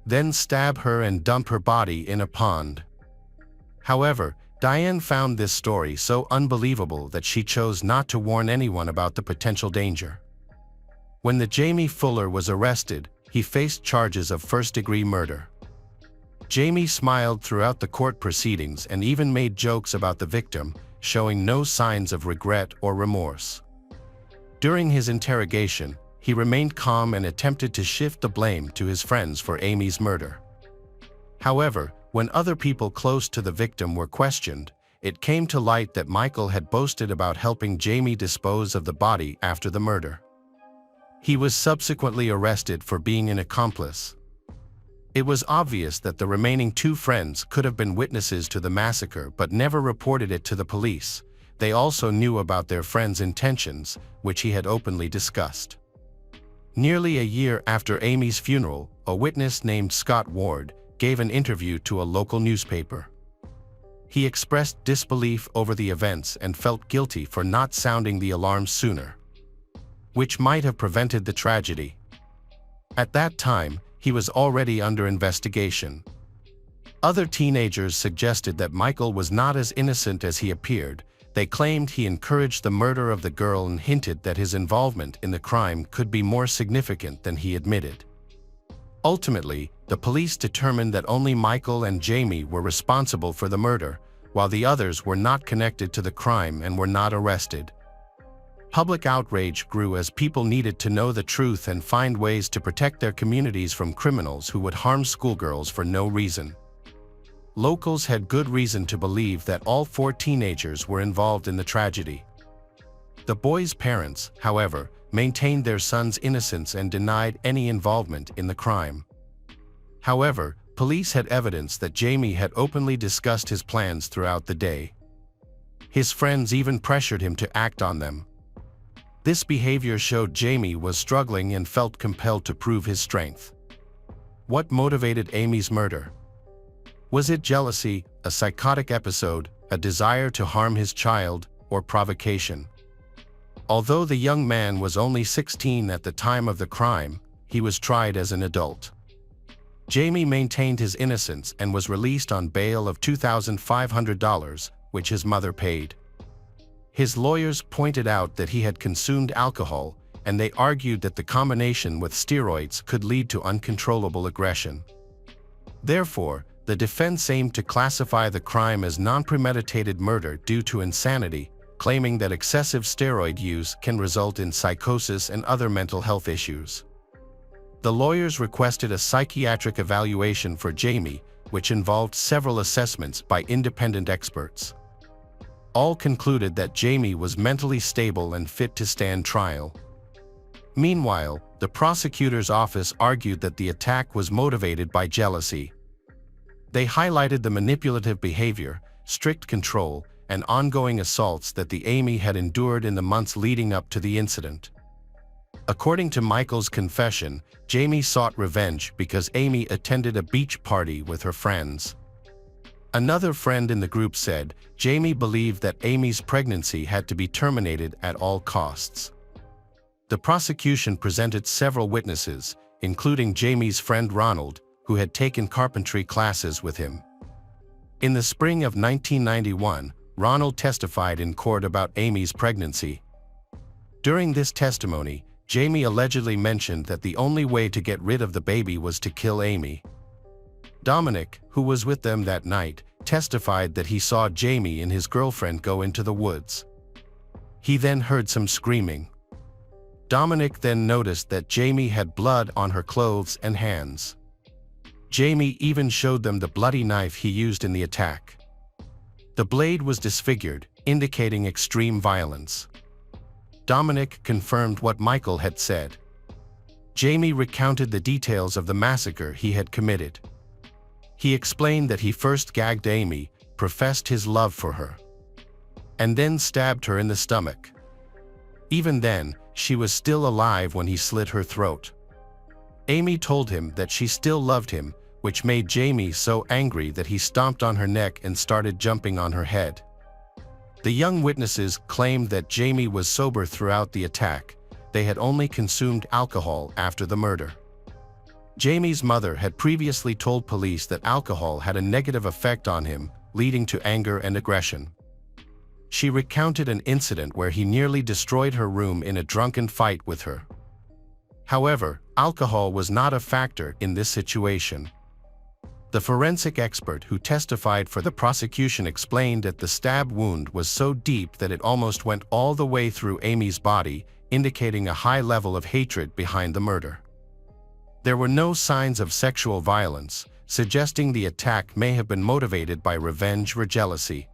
then stab her and dump her body in a pond. However, Diane found this story so unbelievable that she chose not to warn anyone about the potential danger. When the Jamie Fuller was arrested, he faced charges of first-degree murder. Jamie smiled throughout the court proceedings and even made jokes about the victim, showing no signs of regret or remorse. During his interrogation, he remained calm and attempted to shift the blame to his friends for Amy's murder. However, when other people close to the victim were questioned, it came to light that Michael had boasted about helping Jamie dispose of the body after the murder. He was subsequently arrested for being an accomplice. It was obvious that the remaining two friends could have been witnesses to the massacre but never reported it to the police. They also knew about their friend's intentions, which he had openly discussed. Nearly a year after Amy's funeral, a witness named Scott Ward gave an interview to a local newspaper. He expressed disbelief over the events and felt guilty for not sounding the alarm sooner, which might have prevented the tragedy. At that time, he was already under investigation. Other teenagers suggested that Michael was not as innocent as he appeared. They claimed he encouraged the murder of the girl and hinted that his involvement in the crime could be more significant than he admitted. Ultimately, the police determined that only Michael and Jamie were responsible for the murder, while the others were not connected to the crime and were not arrested. Public outrage grew as people needed to know the truth and find ways to protect their communities from criminals who would harm schoolgirls for no reason. Locals had good reason to believe that all four teenagers were involved in the tragedy. The boys' parents, however, maintained their son's innocence and denied any involvement in the crime. However, police had evidence that Jamie had openly discussed his plans throughout the day. His friends even pressured him to act on them. This behavior showed Jamie was struggling and felt compelled to prove his strength. What motivated Amy's murder? Was it jealousy, a psychotic episode, a desire to harm his child, or provocation? Although the young man was only 16 at the time of the crime, he was tried as an adult. Jamie maintained his innocence and was released on bail of $2,500, which his mother paid. His lawyers pointed out that he had consumed alcohol, and they argued that the combination with steroids could lead to uncontrollable aggression. Therefore, the defense aimed to classify the crime as non-premeditated murder due to insanity, claiming that excessive steroid use can result in psychosis and other mental health issues. The lawyers requested a psychiatric evaluation for Jamie, which involved several assessments by independent experts. All concluded that Jamie was mentally stable and fit to stand trial. Meanwhile, the prosecutor's office argued that the attack was motivated by jealousy. They highlighted the manipulative behavior, strict control, and ongoing assaults that the Amy had endured in the months leading up to the incident. According to Michael's confession, Jamie sought revenge because Amy attended a beach party with her friends. Another friend in the group said Jamie believed that Amy's pregnancy had to be terminated at all costs. The prosecution presented several witnesses, including Jamie's friend Ronald, who had taken carpentry classes with him. In the spring of 1991, Ronald testified in court about Amy's pregnancy. During this testimony, Jamie allegedly mentioned that the only way to get rid of the baby was to kill Amy. Dominic, who was with them that night, testified that he saw Jamie and his girlfriend go into the woods. He then heard some screaming. Dominic then noticed that Jamie had blood on her clothes and hands. Jamie even showed them the bloody knife he used in the attack. The blade was disfigured, indicating extreme violence. Dominic confirmed what Michael had said. Jamie recounted the details of the massacre he had committed. He explained that he first gagged Amy, professed his love for her, and then stabbed her in the stomach. Even then, she was still alive when he slit her throat. Amy told him that she still loved him, which made Jamie so angry that he stomped on her neck and started jumping on her head. The young witnesses claimed that Jamie was sober throughout the attack. They had only consumed alcohol after the murder. Jamie's mother had previously told police that alcohol had a negative effect on him, leading to anger and aggression. She recounted an incident where he nearly destroyed her room in a drunken fight with her. However, alcohol was not a factor in this situation. The forensic expert who testified for the prosecution explained that the stab wound was so deep that it almost went all the way through Amy's body, indicating a high level of hatred behind the murder. There were no signs of sexual violence, suggesting the attack may have been motivated by revenge or jealousy.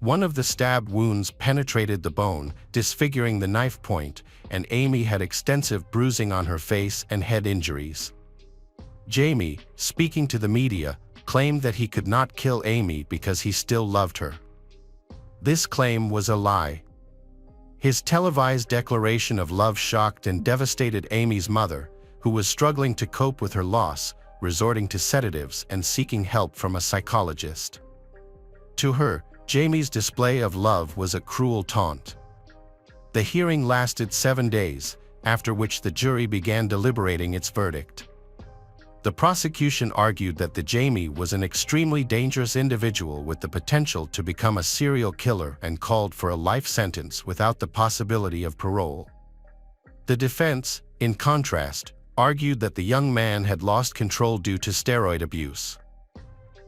One of the stab wounds penetrated the bone, disfiguring the knife point, and Amy had extensive bruising on her face and head injuries. Jamie, speaking to the media, claimed that he could not kill Amy because he still loved her. This claim was a lie. His televised declaration of love shocked and devastated Amy's mother, who was struggling to cope with her loss, resorting to sedatives and seeking help from a psychologist. To her, Jamie's display of love was a cruel taunt. The hearing lasted 7 days, after which the jury began deliberating its verdict. The prosecution argued that Jamie was an extremely dangerous individual with the potential to become a serial killer and called for a life sentence without the possibility of parole. The defense, in contrast, argued that the young man had lost control due to steroid abuse.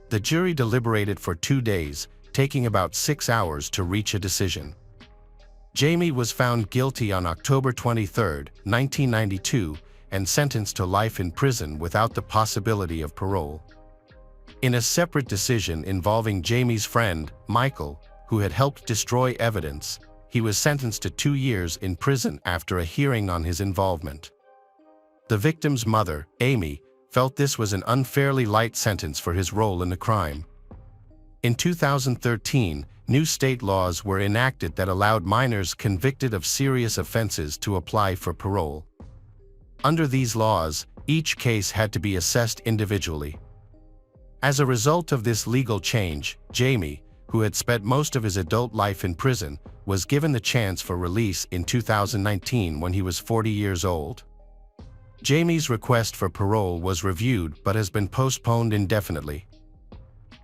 The jury deliberated for 2 days, taking about 6 hours to reach a decision. Jamie was found guilty on October 23, 1992, and sentenced to life in prison without the possibility of parole. In a separate decision involving Jamie's friend, Michael, who had helped destroy evidence, he was sentenced to 2 years in prison after a hearing on his involvement. The victim's mother, Amy, felt this was an unfairly light sentence for his role in the crime. In 2013, new state laws were enacted that allowed minors convicted of serious offenses to apply for parole. Under these laws, each case had to be assessed individually. As a result of this legal change, Jamie, who had spent most of his adult life in prison, was given the chance for release in 2019 when he was 40 years old. Jamie's request for parole was reviewed but has been postponed indefinitely.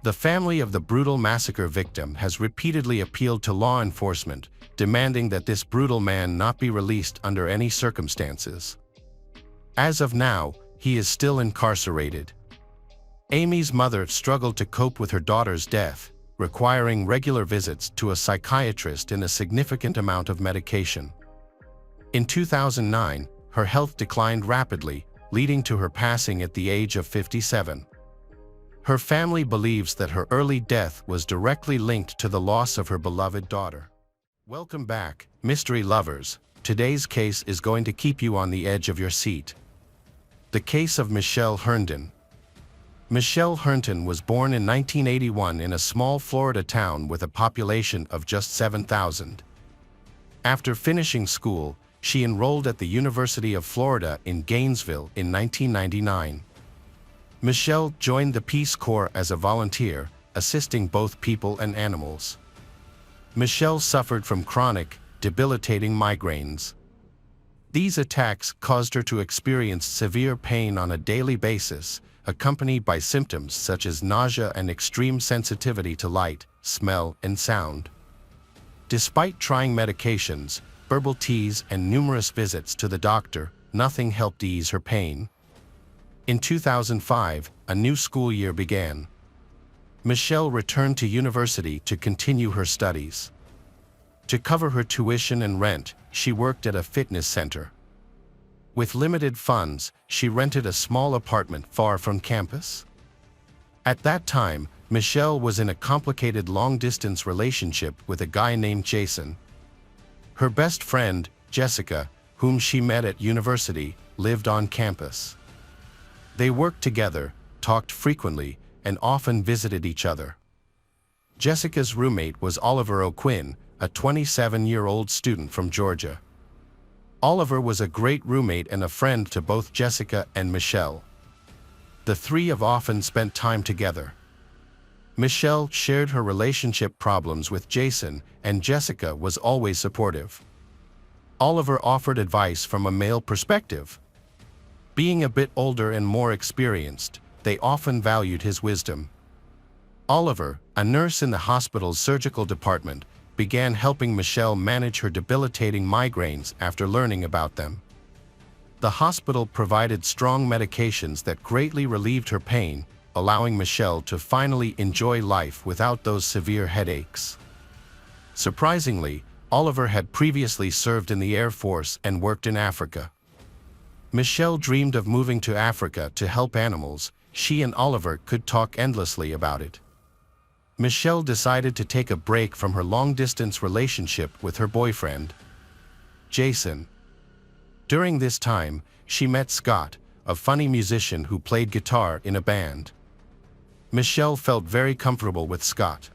The family of the brutal massacre victim has repeatedly appealed to law enforcement, demanding that this brutal man not be released under any circumstances. As of now, he is still incarcerated. Amy's mother struggled to cope with her daughter's death, requiring regular visits to a psychiatrist and a significant amount of medication. In 2009, her health declined rapidly, leading to her passing at the age of 57. Her family believes that her early death was directly linked to the loss of her beloved daughter. Welcome back, mystery lovers. Today's case is going to keep you on the edge of your seat. The case of Michelle Herndon. Michelle Herndon was born in 1981 in a small Florida town with a population of just 7,000. After finishing school, she enrolled at the University of Florida in Gainesville in 1999. Michelle joined the Peace Corps as a volunteer, assisting both people and animals. Michelle suffered from chronic, debilitating migraines. These attacks caused her to experience severe pain on a daily basis, accompanied by symptoms such as nausea and extreme sensitivity to light, smell, and sound. Despite trying medications, herbal teas, and numerous visits to the doctor, nothing helped ease her pain. In 2005, a new school year began. Michelle returned to university to continue her studies. To cover her tuition and rent, she worked at a fitness center. With limited funds, she rented a small apartment far from campus. At that time, Michelle was in a complicated long-distance relationship with a guy named Jason. Her best friend, Jessica, whom she met at university, lived on campus. They worked together, talked frequently, and often visited each other. Jessica's roommate was Oliver O'Quinn, a 27-year-old student from Georgia. Oliver was a great roommate and a friend to both Jessica and Michelle. The three have often spent time together. Michelle shared her relationship problems with Jason, and Jessica was always supportive. Oliver offered advice from a male perspective. Being a bit older and more experienced, they often valued his wisdom. Oliver, a nurse in the hospital's surgical department, began helping Michelle manage her debilitating migraines after learning about them. The hospital provided strong medications that greatly relieved her pain, allowing Michelle to finally enjoy life without those severe headaches. Surprisingly, Oliver had previously served in the Air Force and worked in Africa. Michelle dreamed of moving to Africa to help animals. She and Oliver could talk endlessly about it. Michelle decided to take a break from her long-distance relationship with her boyfriend, Jason. During this time, she met Scott, a funny musician who played guitar in a band. Michelle felt very comfortable with Scott.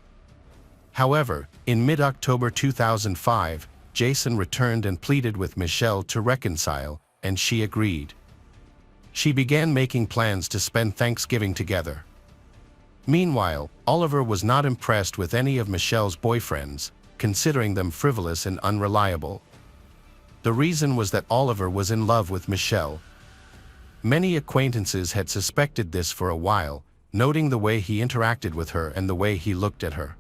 However, in mid-October 2005, Jason returned and pleaded with Michelle to reconcile, and she agreed. She began making plans to spend Thanksgiving together. Meanwhile, Oliver was not impressed with any of Michelle's boyfriends, considering them frivolous and unreliable. The reason was that Oliver was in love with Michelle. Many acquaintances had suspected this for a while, noting the way he interacted with her and the way he looked at her.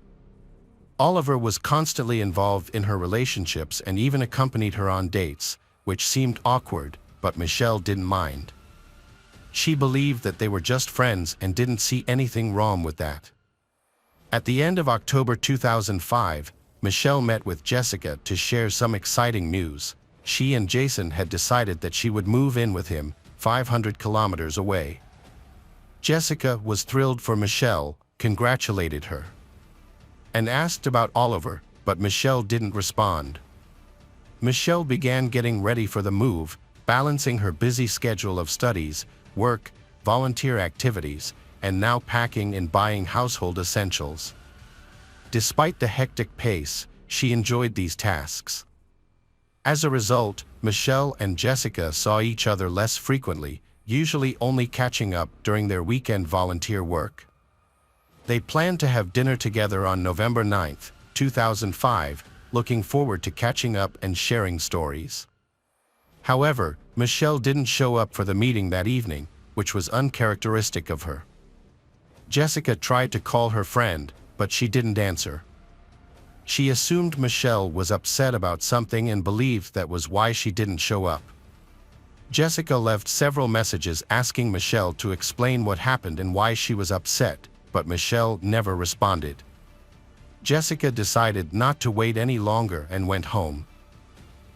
Oliver was constantly involved in her relationships and even accompanied her on dates, which seemed awkward, but Michelle didn't mind. She believed that they were just friends and didn't see anything wrong with that. At the end of October 2005, Michelle met with Jessica to share some exciting news. She and Jason had decided that she would move in with him, 500 kilometers away. Jessica was thrilled for Michelle, congratulated her, and asked about Oliver, but Michelle didn't respond. Michelle began getting ready for the move, balancing her busy schedule of studies, work, volunteer activities, and now packing and buying household essentials. Despite the hectic pace, she enjoyed these tasks. As a result, Michelle and Jessica saw each other less frequently, usually only catching up during their weekend volunteer work. They planned to have dinner together on November 9, 2005, looking forward to catching up and sharing stories. However, Michelle didn't show up for the meeting that evening, which was uncharacteristic of her. Jessica tried to call her friend, but she didn't answer. She assumed Michelle was upset about something and believed that was why she didn't show up. Jessica left several messages asking Michelle to explain what happened and why she was upset, but Michelle never responded. Jessica decided not to wait any longer and went home.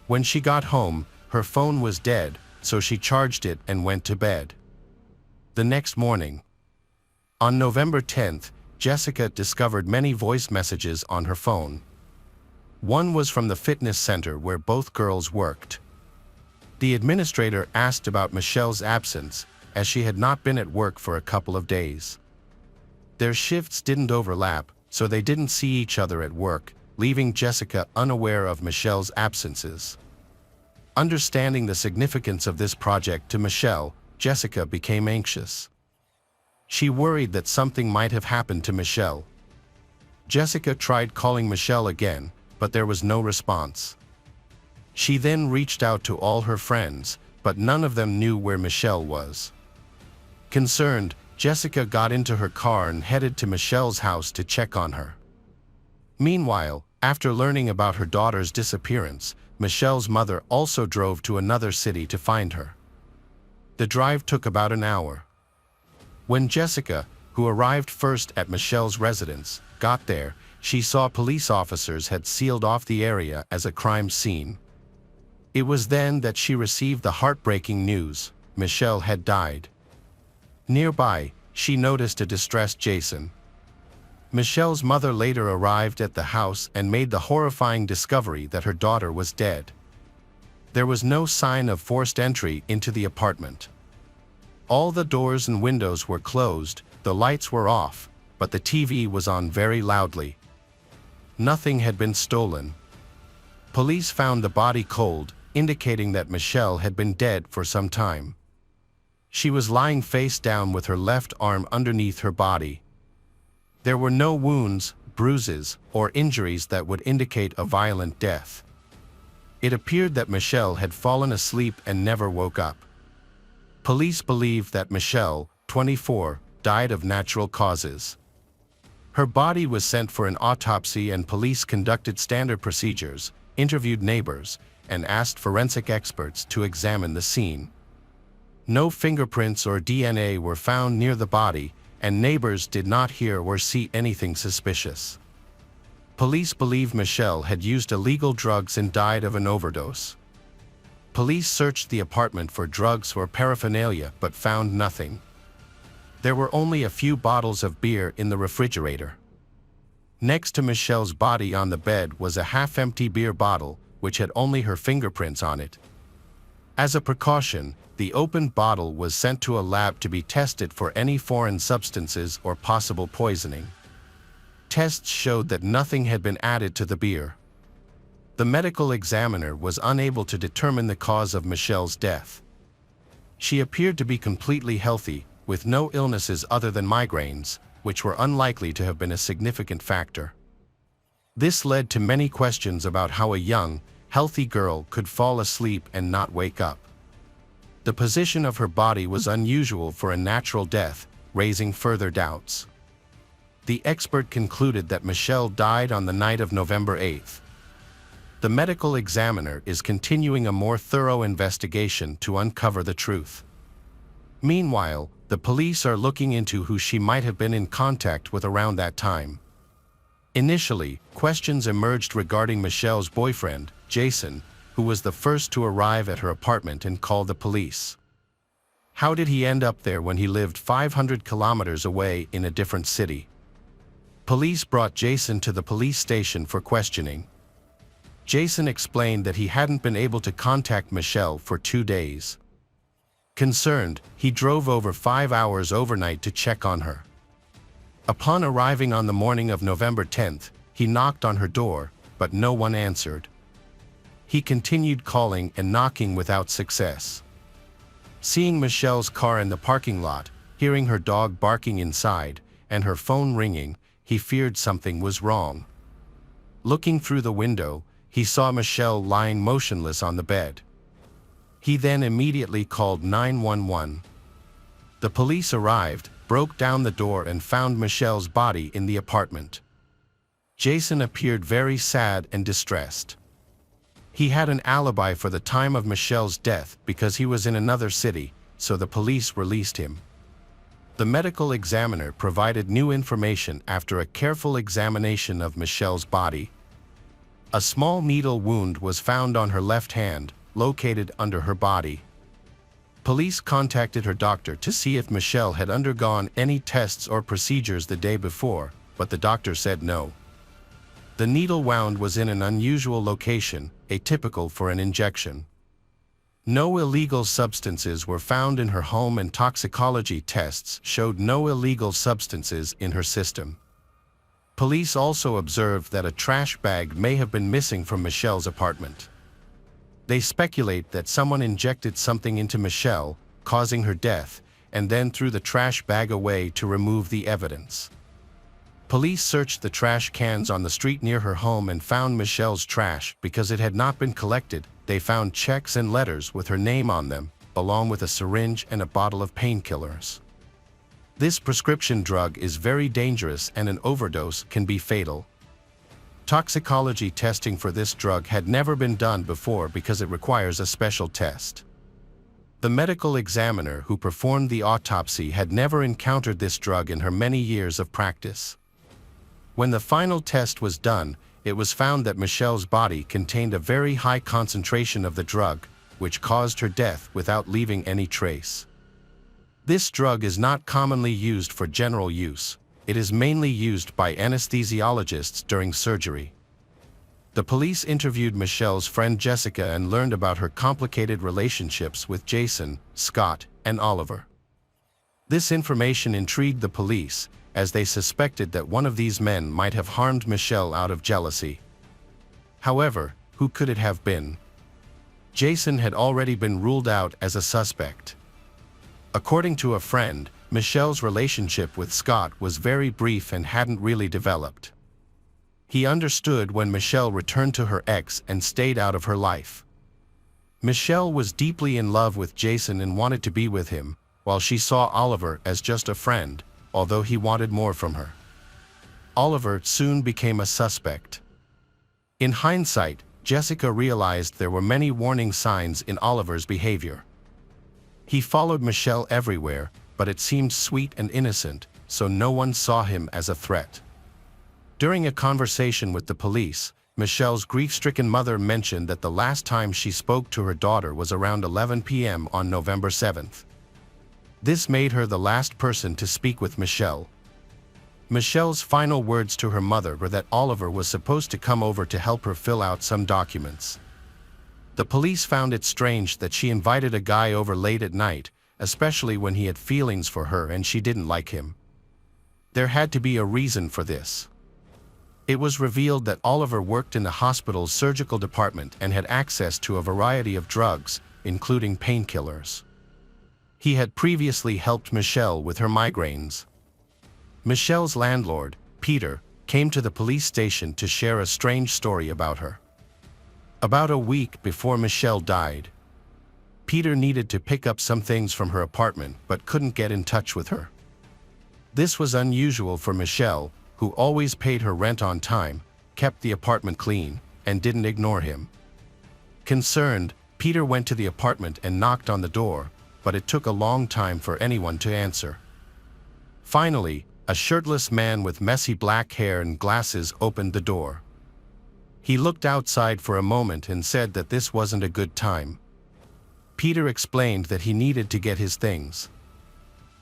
When she got home, her phone was dead, so she charged it and went to bed. The next morning, on November 10th, Jessica discovered many voice messages on her phone. One was from the fitness center where both girls worked. The administrator asked about Michelle's absence, as she had not been at work for a couple of days. Their shifts didn't overlap, so they didn't see each other at work, leaving Jessica unaware of Michelle's absences. Understanding the significance of this project to Michelle, Jessica became anxious. She worried that something might have happened to Michelle. Jessica tried calling Michelle again, but there was no response. She then reached out to all her friends, but none of them knew where Michelle was. Concerned, Jessica got into her car and headed to Michelle's house to check on her. Meanwhile, after learning about her daughter's disappearance, Michelle's mother also drove to another city to find her. The drive took about an hour. When Jessica, who arrived first at Michelle's residence, got there, she saw police officers had sealed off the area as a crime scene. It was then that she received the heartbreaking news: Michelle had died. Nearby, she noticed a distressed Jason. Michelle's mother later arrived at the house and made the horrifying discovery that her daughter was dead. There was no sign of forced entry into the apartment. All the doors and windows were closed, the lights were off, but the TV was on very loudly. Nothing had been stolen. Police found the body cold, indicating that Michelle had been dead for some time. She was lying face down with her left arm underneath her body. There were no wounds, bruises, or injuries that would indicate a violent death. It appeared that Michelle had fallen asleep and never woke up. Police believe that Michelle, 24, died of natural causes. Her body was sent for an autopsy and police conducted standard procedures, interviewed neighbors, and asked forensic experts to examine the scene. No fingerprints or DNA were found near the body, and neighbors did not hear or see anything suspicious. Police believe Michelle had used illegal drugs and died of an overdose. Police searched the apartment for drugs or paraphernalia but found nothing. There were only a few bottles of beer in the refrigerator. Next to Michelle's body on the bed was a half-empty beer bottle, which had only her fingerprints on it. As a precaution, the opened bottle was sent to a lab to be tested for any foreign substances or possible poisoning. Tests showed that nothing had been added to the beer. The medical examiner was unable to determine the cause of Michelle's death. She appeared to be completely healthy, with no illnesses other than migraines, which were unlikely to have been a significant factor. This led to many questions about how a young, healthy girl could fall asleep and not wake up. The position of her body was unusual for a natural death, raising further doubts. The expert concluded that Michelle died on the night of November 8th. The medical examiner is continuing a more thorough investigation to uncover the truth. Meanwhile, the police are looking into who she might have been in contact with around that time. Initially, questions emerged regarding Michelle's boyfriend, Jason, who was the first to arrive at her apartment and call the police. How did he end up there when he lived 500 kilometers away in a different city? Police brought Jason to the police station for questioning. Jason explained that he hadn't been able to contact Michelle for 2 days. Concerned, he drove over 5 hours overnight to check on her. Upon arriving on the morning of November 10th, he knocked on her door, but no one answered. He continued calling and knocking without success. Seeing Michelle's car in the parking lot, hearing her dog barking inside, and her phone ringing, he feared something was wrong. Looking through the window, he saw Michelle lying motionless on the bed. He then immediately called 911. The police arrived, broke down the door and found Michelle's body in the apartment. Jason appeared very sad and distressed. He had an alibi for the time of Michelle's death because he was in another city, so the police released him. The medical examiner provided new information after a careful examination of Michelle's body. A small needle wound was found on her left hand, located under her body. Police contacted her doctor to see if Michelle had undergone any tests or procedures the day before, but the doctor said no. The needle wound was in an unusual location, atypical for an injection. No illegal substances were found in her home and toxicology tests showed no illegal substances in her system. Police also observed that a trash bag may have been missing from Michelle's apartment. They speculate that someone injected something into Michelle, causing her death, and then threw the trash bag away to remove the evidence. Police searched the trash cans on the street near her home and found Michelle's trash because it had not been collected. They found checks and letters with her name on them, along with a syringe and a bottle of painkillers. This prescription drug is very dangerous and an overdose can be fatal. Toxicology testing for this drug had never been done before because it requires a special test. The medical examiner who performed the autopsy had never encountered this drug in her many years of practice. When the final test was done, it was found that Michelle's body contained a very high concentration of the drug, which caused her death without leaving any trace. This drug is not commonly used for general use. It is mainly used by anesthesiologists during surgery. The police interviewed Michelle's friend Jessica and learned about her complicated relationships with Jason, Scott, and Oliver. This information intrigued the police, as they suspected that one of these men might have harmed Michelle out of jealousy. However, who could it have been? Jason had already been ruled out as a suspect. According to a friend, Michelle's relationship with Scott was very brief and hadn't really developed. He understood when Michelle returned to her ex and stayed out of her life. Michelle was deeply in love with Jason and wanted to be with him, while she saw Oliver as just a friend, although he wanted more from her. Oliver soon became a suspect. In hindsight, Jessica realized there were many warning signs in Oliver's behavior. He followed Michelle everywhere, but it seemed sweet and innocent, so no one saw him as a threat. During a conversation with the police, Michelle's grief-stricken mother mentioned that the last time she spoke to her daughter was around 11 p.m. on November 7th. This made her the last person to speak with Michelle. Michelle's final words to her mother were that Oliver was supposed to come over to help her fill out some documents. The police found it strange that she invited a guy over late at night, especially when he had feelings for her and she didn't like him. There had to be a reason for this. It was revealed that Oliver worked in the hospital's surgical department and had access to a variety of drugs, including painkillers. He had previously helped Michelle with her migraines. Michelle's landlord, Peter, came to the police station to share a strange story about her. About a week before Michelle died, Peter needed to pick up some things from her apartment but couldn't get in touch with her. This was unusual for Michelle, who always paid her rent on time, kept the apartment clean, and didn't ignore him. Concerned, Peter went to the apartment and knocked on the door, but it took a long time for anyone to answer. Finally, a shirtless man with messy black hair and glasses opened the door. He looked outside for a moment and said that this wasn't a good time. Peter explained that he needed to get his things.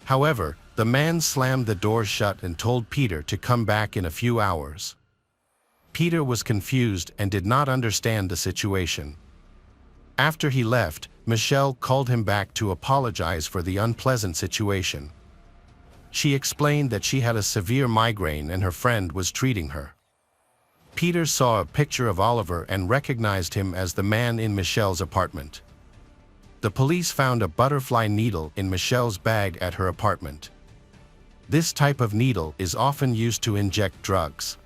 However, the man slammed the door shut and told Peter to come back in a few hours. Peter was confused and did not understand the situation. After he left, Michelle called him back to apologize for the unpleasant situation. She explained that she had a severe migraine and her friend was treating her. Peter saw a picture of Oliver and recognized him as the man in Michelle's apartment. The police found a butterfly needle in Michelle's bag at her apartment. This type of needle is often used to inject drugs.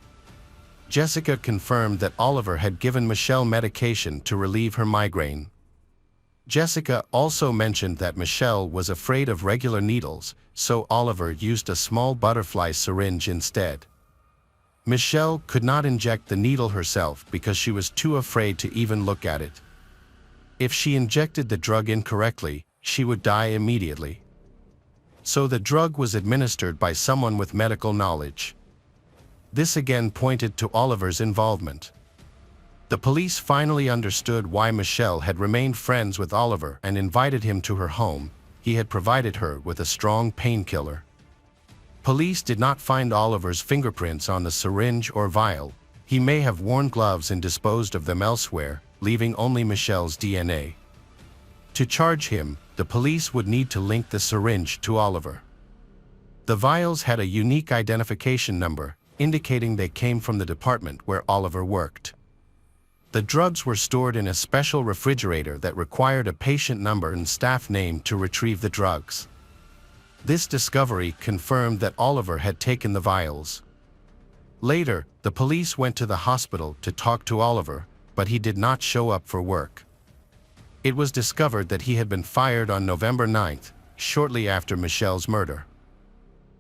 Jessica confirmed that Oliver had given Michelle medication to relieve her migraine. Jessica also mentioned that Michelle was afraid of regular needles, so Oliver used a small butterfly syringe instead. Michelle could not inject the needle herself because she was too afraid to even look at it. If she injected the drug incorrectly, she would die immediately. So the drug was administered by someone with medical knowledge. This again pointed to Oliver's involvement. The police finally understood why Michelle had remained friends with Oliver and invited him to her home. He had provided her with a strong painkiller. Police did not find Oliver's fingerprints on the syringe or vial. He may have worn gloves and disposed of them elsewhere, leaving only Michelle's DNA. To charge him, the police would need to link the syringe to Oliver. The vials had a unique identification number, indicating they came from the department where Oliver worked. The drugs were stored in a special refrigerator that required a patient number and staff name to retrieve the drugs. This discovery confirmed that Oliver had taken the vials. Later, the police went to the hospital to talk to Oliver, but he did not show up for work. It was discovered that he had been fired on November 9th, shortly after Michelle's murder.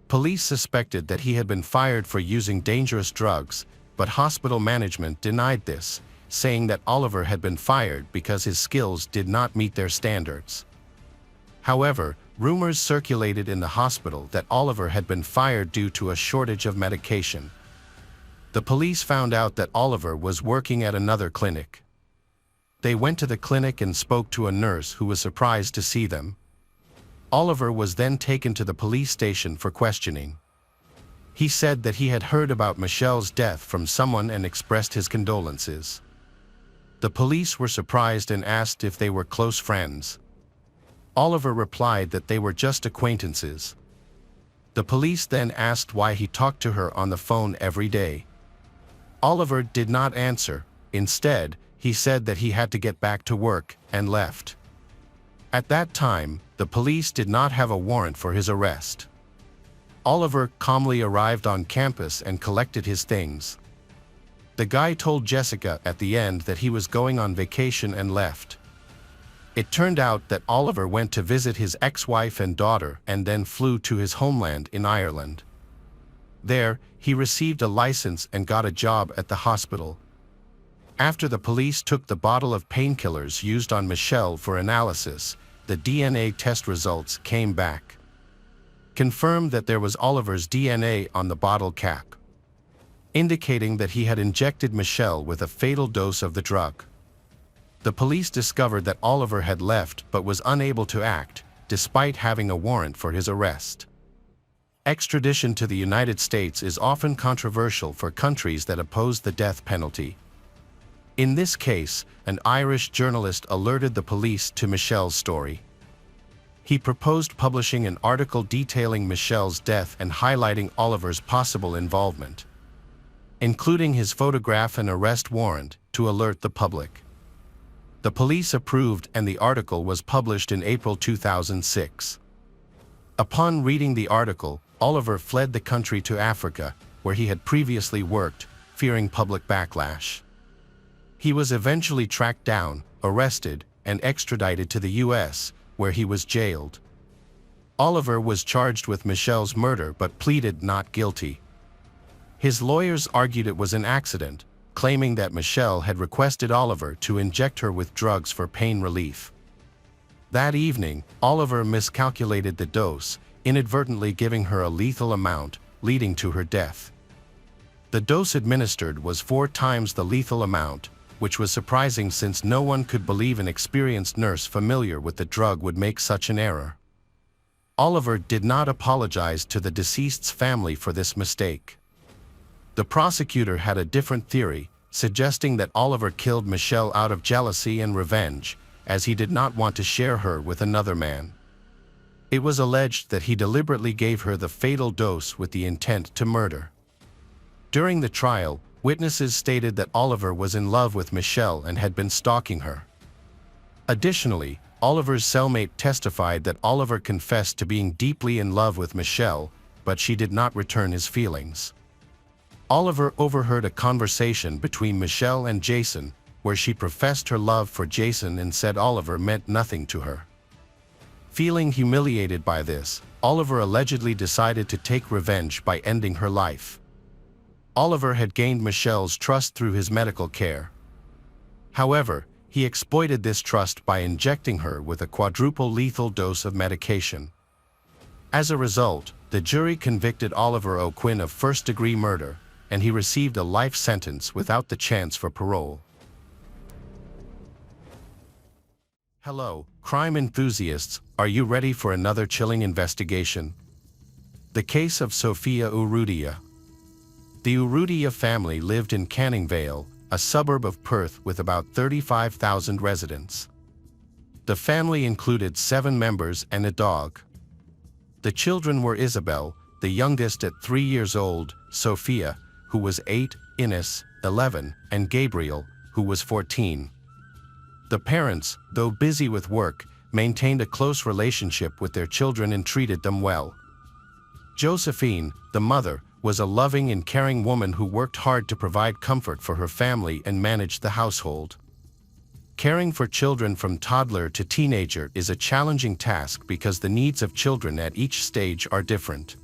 Police suspected that he had been fired for using dangerous drugs, but hospital management denied this, saying that Oliver had been fired because his skills did not meet their standards. However, rumors circulated in the hospital that Oliver had been fired due to a shortage of medication. The police found out that Oliver was working at another clinic. They went to the clinic and spoke to a nurse who was surprised to see them. Oliver was then taken to the police station for questioning. He said that he had heard about Michelle's death from someone and expressed his condolences. The police were surprised and asked if they were close friends. Oliver replied that they were just acquaintances. The police then asked why he talked to her on the phone every day. Oliver did not answer. Instead, he said that he had to get back to work and left. At that time, the police did not have a warrant for his arrest. Oliver calmly arrived on campus and collected his things. The guy told Jessica at the end that he was going on vacation and left. It turned out that Oliver went to visit his ex-wife and daughter and then flew to his homeland in Ireland. There, he received a license and got a job at the hospital. After the police took the bottle of painkillers used on Michelle for analysis, the DNA test results came back. Confirmed that there was Oliver's DNA on the bottle cap, indicating that he had injected Michelle with a fatal dose of the drug. The police discovered that Oliver had left but was unable to act, despite having a warrant for his arrest. Extradition to the United States is often controversial for countries that oppose the death penalty. In this case, an Irish journalist alerted the police to Michelle's story. He proposed publishing an article detailing Michelle's death and highlighting Oliver's possible involvement, including his photograph and arrest warrant, to alert the public. The police approved and the article was published in April 2006. Upon reading the article, Oliver fled the country to Africa, where he had previously worked, fearing public backlash. He was eventually tracked down, arrested, and extradited to the US, where he was jailed. Oliver was charged with Michelle's murder but pleaded not guilty. His lawyers argued it was an accident, claiming that Michelle had requested Oliver to inject her with drugs for pain relief. That evening, Oliver miscalculated the dose, inadvertently giving her a lethal amount, leading to her death. The dose administered was 4 times the lethal amount, which was surprising since no one could believe an experienced nurse familiar with the drug would make such an error. Oliver did not apologize to the deceased's family for this mistake. The prosecutor had a different theory, suggesting that Oliver killed Michelle out of jealousy and revenge, as he did not want to share her with another man. It was alleged that he deliberately gave her the fatal dose with the intent to murder. During the trial, witnesses stated that Oliver was in love with Michelle and had been stalking her. Additionally, Oliver's cellmate testified that Oliver confessed to being deeply in love with Michelle, but she did not return his feelings. Oliver overheard a conversation between Michelle and Jason, where she professed her love for Jason and said Oliver meant nothing to her. Feeling humiliated by this, Oliver allegedly decided to take revenge by ending her life. Oliver had gained Michelle's trust through his medical care. However, he exploited this trust by injecting her with a quadruple lethal dose of medication. As a result, the jury convicted Oliver O'Quinn of first-degree murder, and he received a life sentence without the chance for parole. Hello, crime enthusiasts, are you ready for another chilling investigation? The case of Sophia Urrutia. The Urrutia family lived in Canning Vale, a suburb of Perth with about 35,000 residents. The family included 7 members and a dog. The children were Isabel, the youngest at 3 years old, Sophia, who was 8, Ines, 11, and Gabriel, who was 14. The parents, though busy with work, maintained a close relationship with their children and treated them well. Josephine, the mother, was a loving and caring woman who worked hard to provide comfort for her family and manage the household. Caring for children from toddler to teenager is a challenging task because the needs of children at each stage are different.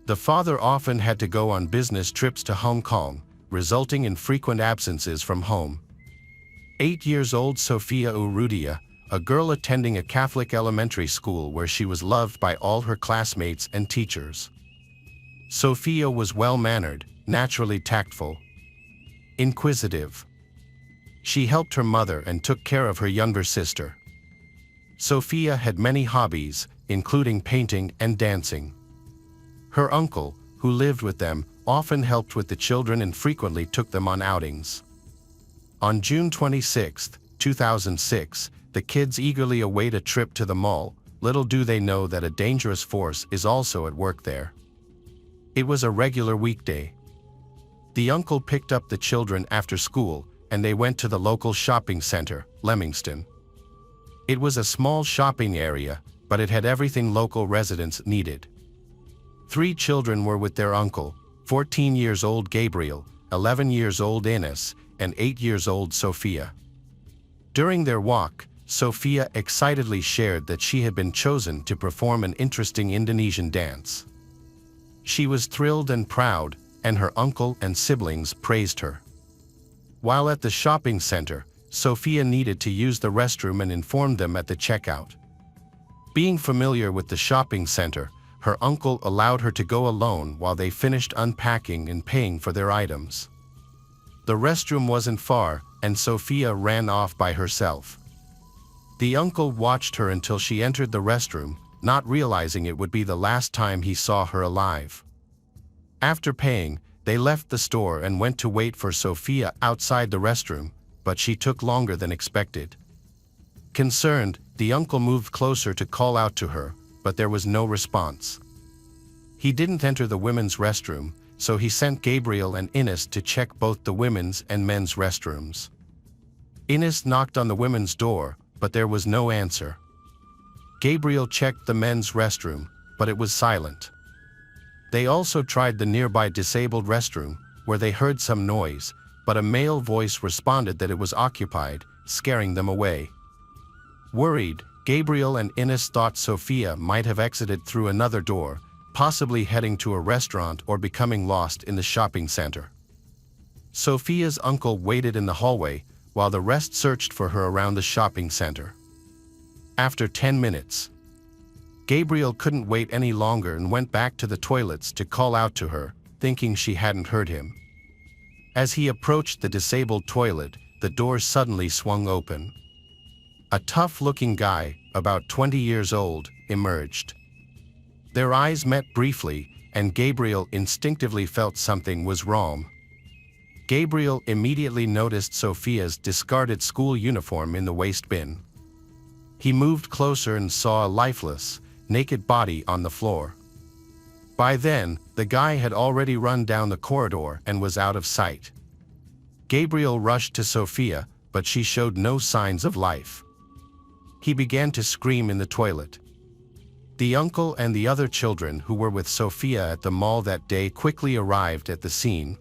The father often had to go on business trips to Hong Kong, resulting in frequent absences from home. 8-year-old Sophia Urrutia, a girl attending a Catholic elementary school where she was loved by all her classmates and teachers. Sophia was well-mannered, naturally tactful, inquisitive. She helped her mother and took care of her younger sister. Sophia had many hobbies, including painting and dancing. Her uncle, who lived with them, often helped with the children and frequently took them on outings. On June 26, 2006, the kids eagerly await a trip to the mall, little do they know that a dangerous force is also at work there. It was a regular weekday. The uncle picked up the children after school, and they went to the local shopping center, Leominster. It was a small shopping area, but it had everything local residents needed. 3 children were with their uncle, 14 years old Gabriel, 11 years old Ines, and 8 years old Sophia. During their walk, Sophia excitedly shared that she had been chosen to perform an interesting Indonesian dance. She was thrilled and proud, and her uncle and siblings praised her. While at the shopping center, Sophia needed to use the restroom and informed them at the checkout. Being familiar with the shopping center, her uncle allowed her to go alone while they finished unpacking and paying for their items. The restroom wasn't far, and Sophia ran off by herself. The uncle watched her until she entered the restroom, not realizing it would be the last time he saw her alive. After paying, they left the store and went to wait for Sophia outside the restroom, but she took longer than expected. Concerned, the uncle moved closer to call out to her, but there was no response. He didn't enter the women's restroom, so he sent Gabriel and Ines to check both the women's and men's restrooms. Ines knocked on the women's door, but there was no answer. Gabriel checked the men's restroom, but it was silent. They also tried the nearby disabled restroom, where they heard some noise, but a male voice responded that it was occupied, scaring them away. Worried, Gabriel and Ines thought Sophia might have exited through another door, possibly heading to a restaurant or becoming lost in the shopping center. Sophia's uncle waited in the hallway, while the rest searched for her around the shopping center. After 10 minutes, Gabriel couldn't wait any longer and went back to the toilets to call out to her, thinking she hadn't heard him. As he approached the disabled toilet, the door suddenly swung open. A tough-looking guy, about 20 years old, emerged. Their eyes met briefly, and Gabriel instinctively felt something was wrong. Gabriel immediately noticed Sophia's discarded school uniform in the waste bin. He moved closer and saw a lifeless, naked body on the floor. By then, the guy had already run down the corridor and was out of sight. Gabriel rushed to Sophia, but she showed no signs of life. He began to scream in the toilet. The uncle and the other children who were with Sophia at the mall that day quickly arrived at the scene.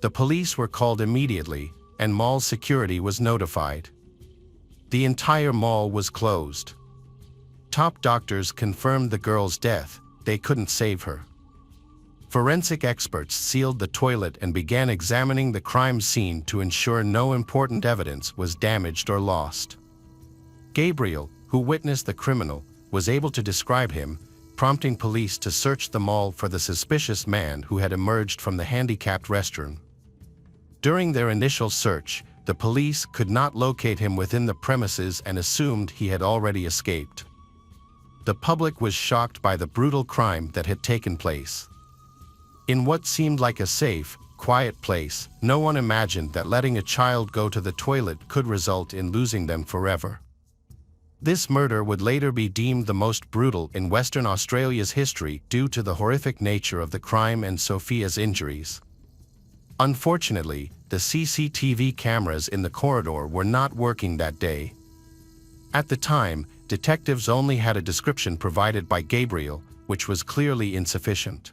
The police were called immediately, and mall security was notified. The entire mall was closed. Top doctors confirmed the girl's death. They couldn't save her. Forensic experts sealed the toilet and began examining the crime scene to ensure no important evidence was damaged or lost. Gabriel, who witnessed the criminal, was able to describe him, prompting police to search the mall for the suspicious man who had emerged from the handicapped restroom. During their initial search, the police could not locate him within the premises and assumed he had already escaped. The public was shocked by the brutal crime that had taken place. In what seemed like a safe, quiet place, no one imagined that letting a child go to the toilet could result in losing them forever. This murder would later be deemed the most brutal in Western Australia's history due to the horrific nature of the crime and Sophia's injuries. Unfortunately, the CCTV cameras in the corridor were not working that day. At the time, detectives only had a description provided by Gabriel, which was clearly insufficient.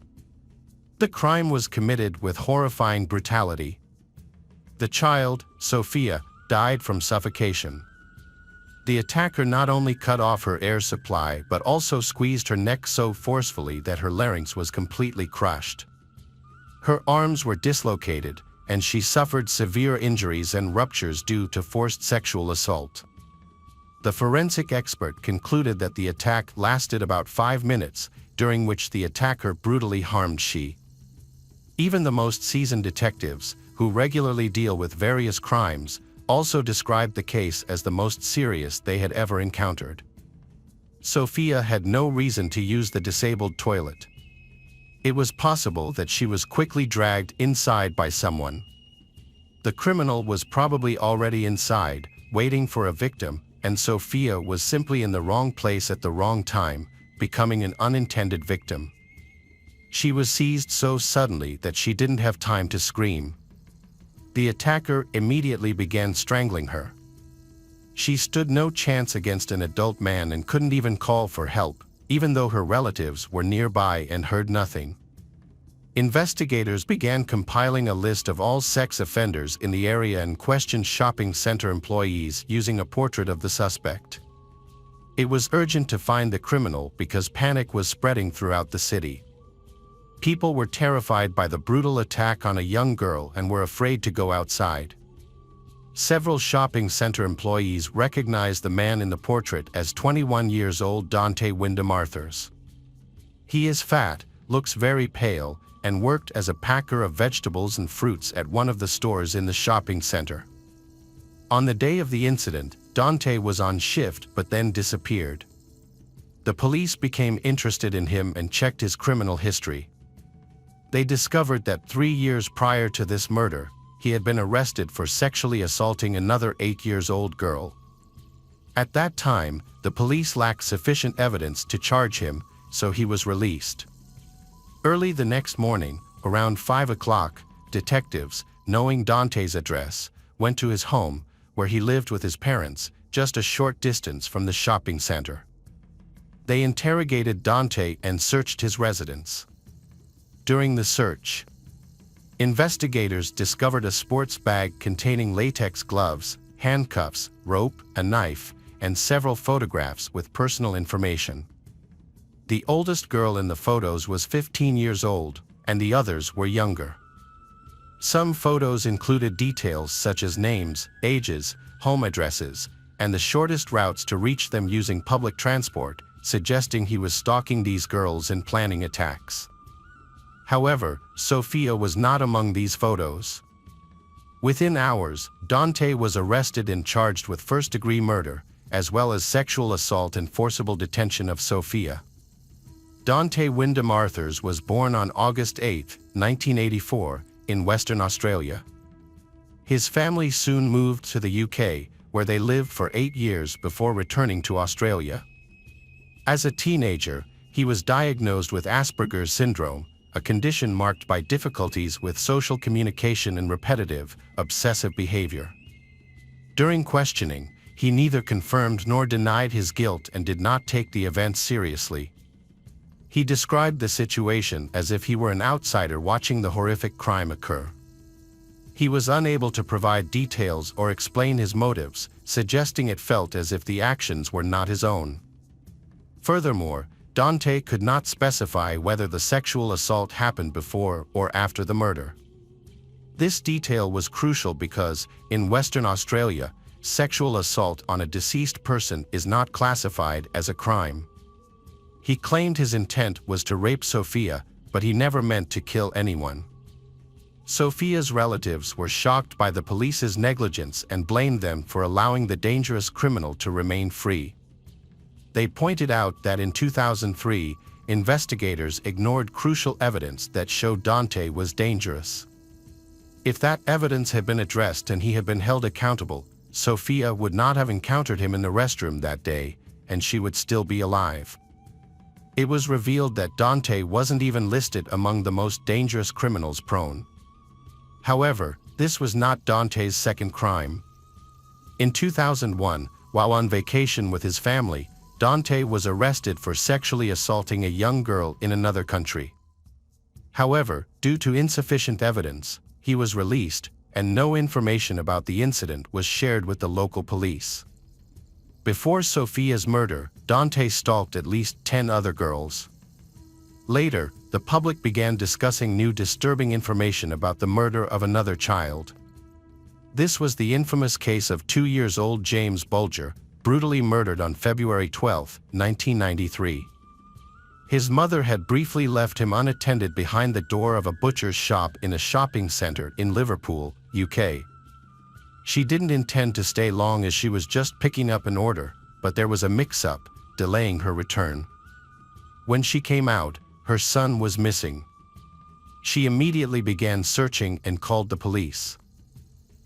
The crime was committed with horrifying brutality. The child, Sophia, died from suffocation. The attacker not only cut off her air supply but also squeezed her neck so forcefully that her larynx was completely crushed. Her arms were dislocated, and she suffered severe injuries and ruptures due to forced sexual assault. The forensic expert concluded that the attack lasted about 5 minutes, during which the attacker brutally harmed she. Even the most seasoned detectives, who regularly deal with various crimes, also described the case as the most serious they had ever encountered. Sophia had no reason to use the disabled toilet. It was possible that she was quickly dragged inside by someone. The criminal was probably already inside, waiting for a victim, and Sophia was simply in the wrong place at the wrong time, becoming an unintended victim. She was seized so suddenly that she didn't have time to scream. The attacker immediately began strangling her. She stood no chance against an adult man and couldn't even call for help, even though her relatives were nearby and heard nothing. Investigators began compiling a list of all sex offenders in the area and questioned shopping center employees using a portrait of the suspect. It was urgent to find the criminal because panic was spreading throughout the city. People were terrified by the brutal attack on a young girl and were afraid to go outside. Several shopping center employees recognized the man in the portrait as 21 years old Dante Wyndham Arthurs. He is fat, looks very pale, and worked as a packer of vegetables and fruits at one of the stores in the shopping center. On the day of the incident, Dante was on shift but then disappeared. The police became interested in him and checked his criminal history. They discovered that 3 years prior to this murder, he had been arrested for sexually assaulting another 8-year-old girl. At that time, the police lacked sufficient evidence to charge him, so he was released. Early the next morning, around 5 o'clock, detectives, knowing Dante's address, went to his home, where he lived with his parents, just a short distance from the shopping center. They interrogated Dante and searched his residence. During the search, investigators discovered a sports bag containing latex gloves, handcuffs, rope, a knife, and several photographs with personal information. The oldest girl in the photos was 15 years old, and the others were younger. Some photos included details such as names, ages, home addresses, and the shortest routes to reach them using public transport, suggesting he was stalking these girls and planning attacks. However, Sophia was not among these photos. Within hours, Dante was arrested and charged with first-degree murder, as well as sexual assault and forcible detention of Sophia. Dante Wyndham Arthurs was born on August 8, 1984, in Western Australia. His family soon moved to the UK, where they lived for 8 years before returning to Australia. As a teenager, he was diagnosed with Asperger's syndrome, a condition marked by difficulties with social communication and repetitive, obsessive behavior. During questioning, he neither confirmed nor denied his guilt and did not take the events seriously. He described the situation as if he were an outsider watching the horrific crime occur. He was unable to provide details or explain his motives, suggesting it felt as if the actions were not his own. Furthermore, Dante could not specify whether the sexual assault happened before or after the murder. This detail was crucial because, in Western Australia, sexual assault on a deceased person is not classified as a crime. He claimed his intent was to rape Sophia, but he never meant to kill anyone. Sophia's relatives were shocked by the police's negligence and blamed them for allowing the dangerous criminal to remain free. They pointed out that in 2003, investigators ignored crucial evidence that showed Dante was dangerous. If that evidence had been addressed and he had been held accountable, Sophia would not have encountered him in the restroom that day, and she would still be alive. It was revealed that Dante wasn't even listed among the most dangerous criminals prone. However, this was not Dante's second crime. In 2001, while on vacation with his family, Dante was arrested for sexually assaulting a young girl in another country. However, due to insufficient evidence, he was released, and no information about the incident was shared with the local police. Before Sophia's murder, Dante stalked at least 10 other girls. Later, the public began discussing new disturbing information about the murder of another child. This was the infamous case of 2-year-old James Bulger, brutally murdered on February 12, 1993. His mother had briefly left him unattended behind the door of a butcher's shop in a shopping center in Liverpool, UK. She didn't intend to stay long as she was just picking up an order, but there was a mix-up, delaying her return. When she came out, her son was missing. She immediately began searching and called the police.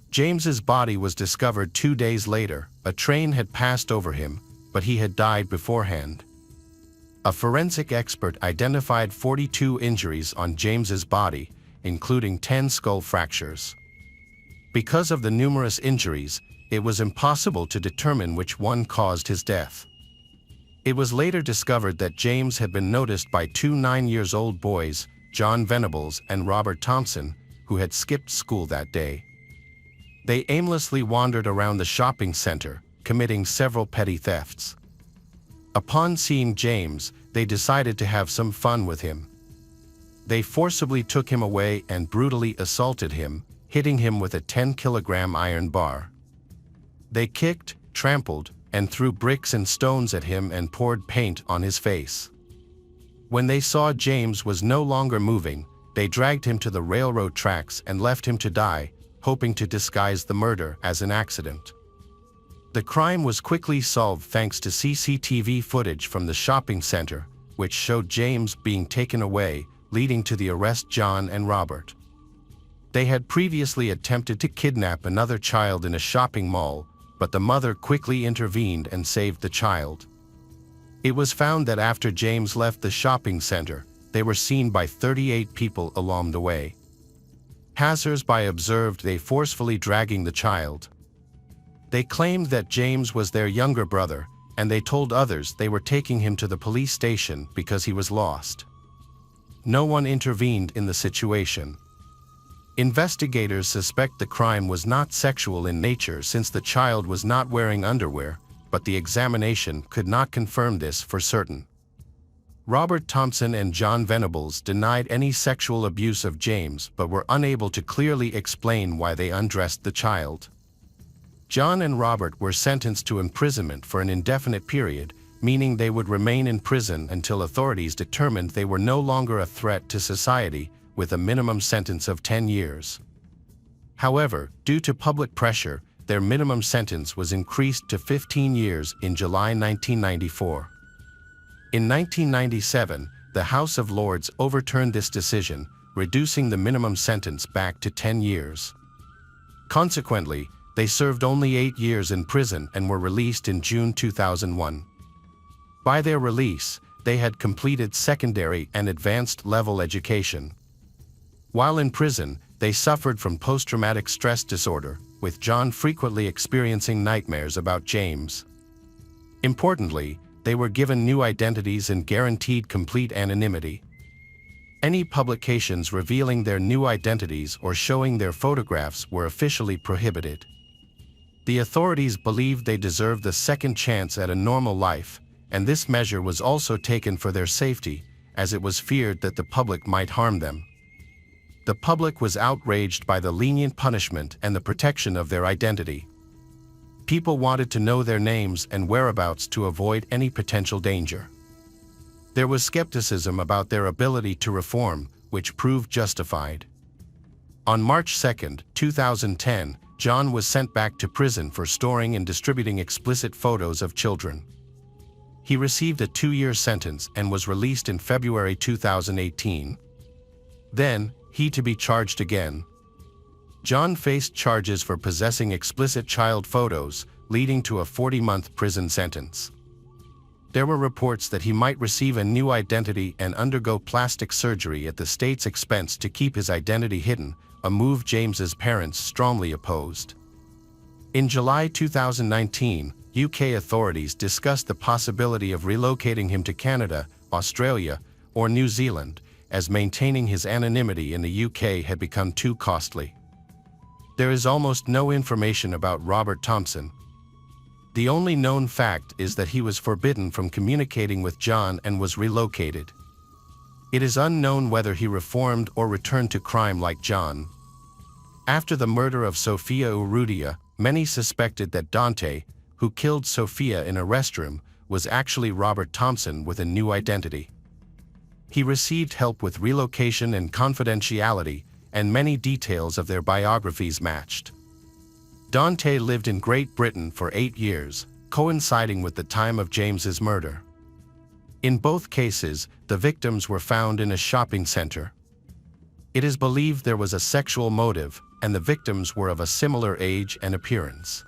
James's body was discovered 2 days later, A train had passed over him, but he had died beforehand. A forensic expert identified 42 injuries on James's body, including 10 skull fractures. Because of the numerous injuries, it was impossible to determine which one caused his death. It was later discovered that James had been noticed by two 9-year-old boys, John Venables and Robert Thompson, who had skipped school that day. They aimlessly wandered around the shopping center, committing several petty thefts. Upon seeing James, they decided to have some fun with him. They forcibly took him away and brutally assaulted him, hitting him with a 10-kilogram iron bar. They kicked, trampled, and threw bricks and stones at him and poured paint on his face. When they saw James was no longer moving, they dragged him to the railroad tracks and left him to die, hoping to disguise the murder as an accident. The crime was quickly solved thanks to CCTV footage from the shopping center, which showed James being taken away, leading to the arrest of John and Robert. They had previously attempted to kidnap another child in a shopping mall, but the mother quickly intervened and saved the child. It was found that after James left the shopping center, they were seen by 38 people along the way. Passers-by observed they forcefully dragging the child. They claimed that James was their younger brother, and they told others they were taking him to the police station because he was lost. No one intervened in the situation. Investigators suspect the crime was not sexual in nature since the child was not wearing underwear, but the examination could not confirm this for certain. Robert Thompson and John Venables denied any sexual abuse of James but were unable to clearly explain why they undressed the child. John and Robert were sentenced to imprisonment for an indefinite period, meaning they would remain in prison until authorities determined they were no longer a threat to society, with a minimum sentence of 10 years. However, due to public pressure, their minimum sentence was increased to 15 years in July 1994. In 1997, the House of Lords overturned this decision, reducing the minimum sentence back to 10 years. Consequently, they served only 8 years in prison and were released in June 2001. By their release, they had completed secondary and advanced level education. While in prison, they suffered from post-traumatic stress disorder, with John frequently experiencing nightmares about James. Importantly, they were given new identities and guaranteed complete anonymity. Any publications revealing their new identities or showing their photographs were officially prohibited. The authorities believed they deserved a second chance at a normal life, and this measure was also taken for their safety, as it was feared that the public might harm them. The public was outraged by the lenient punishment and the protection of their identity. People wanted to know their names and whereabouts to avoid any potential danger. There was skepticism about their ability to reform, which proved justified. On March 2, 2010, John was sent back to prison for storing and distributing explicit photos of children. He received a 2-year sentence and was released in February 2018. Then, he to be charged again. John faced charges for possessing explicit child photos, leading to a 40-month prison sentence. There were reports that he might receive a new identity and undergo plastic surgery at the state's expense to keep his identity hidden, a move James's parents strongly opposed. In July 2019, UK authorities discussed the possibility of relocating him to Canada, Australia, or New Zealand, as maintaining his anonymity in the UK had become too costly. There is almost no information about Robert Thompson. The only known fact is that he was forbidden from communicating with John and was relocated. It is unknown whether he reformed or returned to crime like John. After the murder of Sofia Urrutia, many suspected that Dante, who killed Sofia in a restroom, was actually Robert Thompson with a new identity. He received help with relocation and confidentiality, and many details of their biographies matched. Dante lived in Great Britain for 8 years, coinciding with the time of James's murder. In both cases, the victims were found in a shopping center. It is believed there was a sexual motive, and the victims were of a similar age and appearance.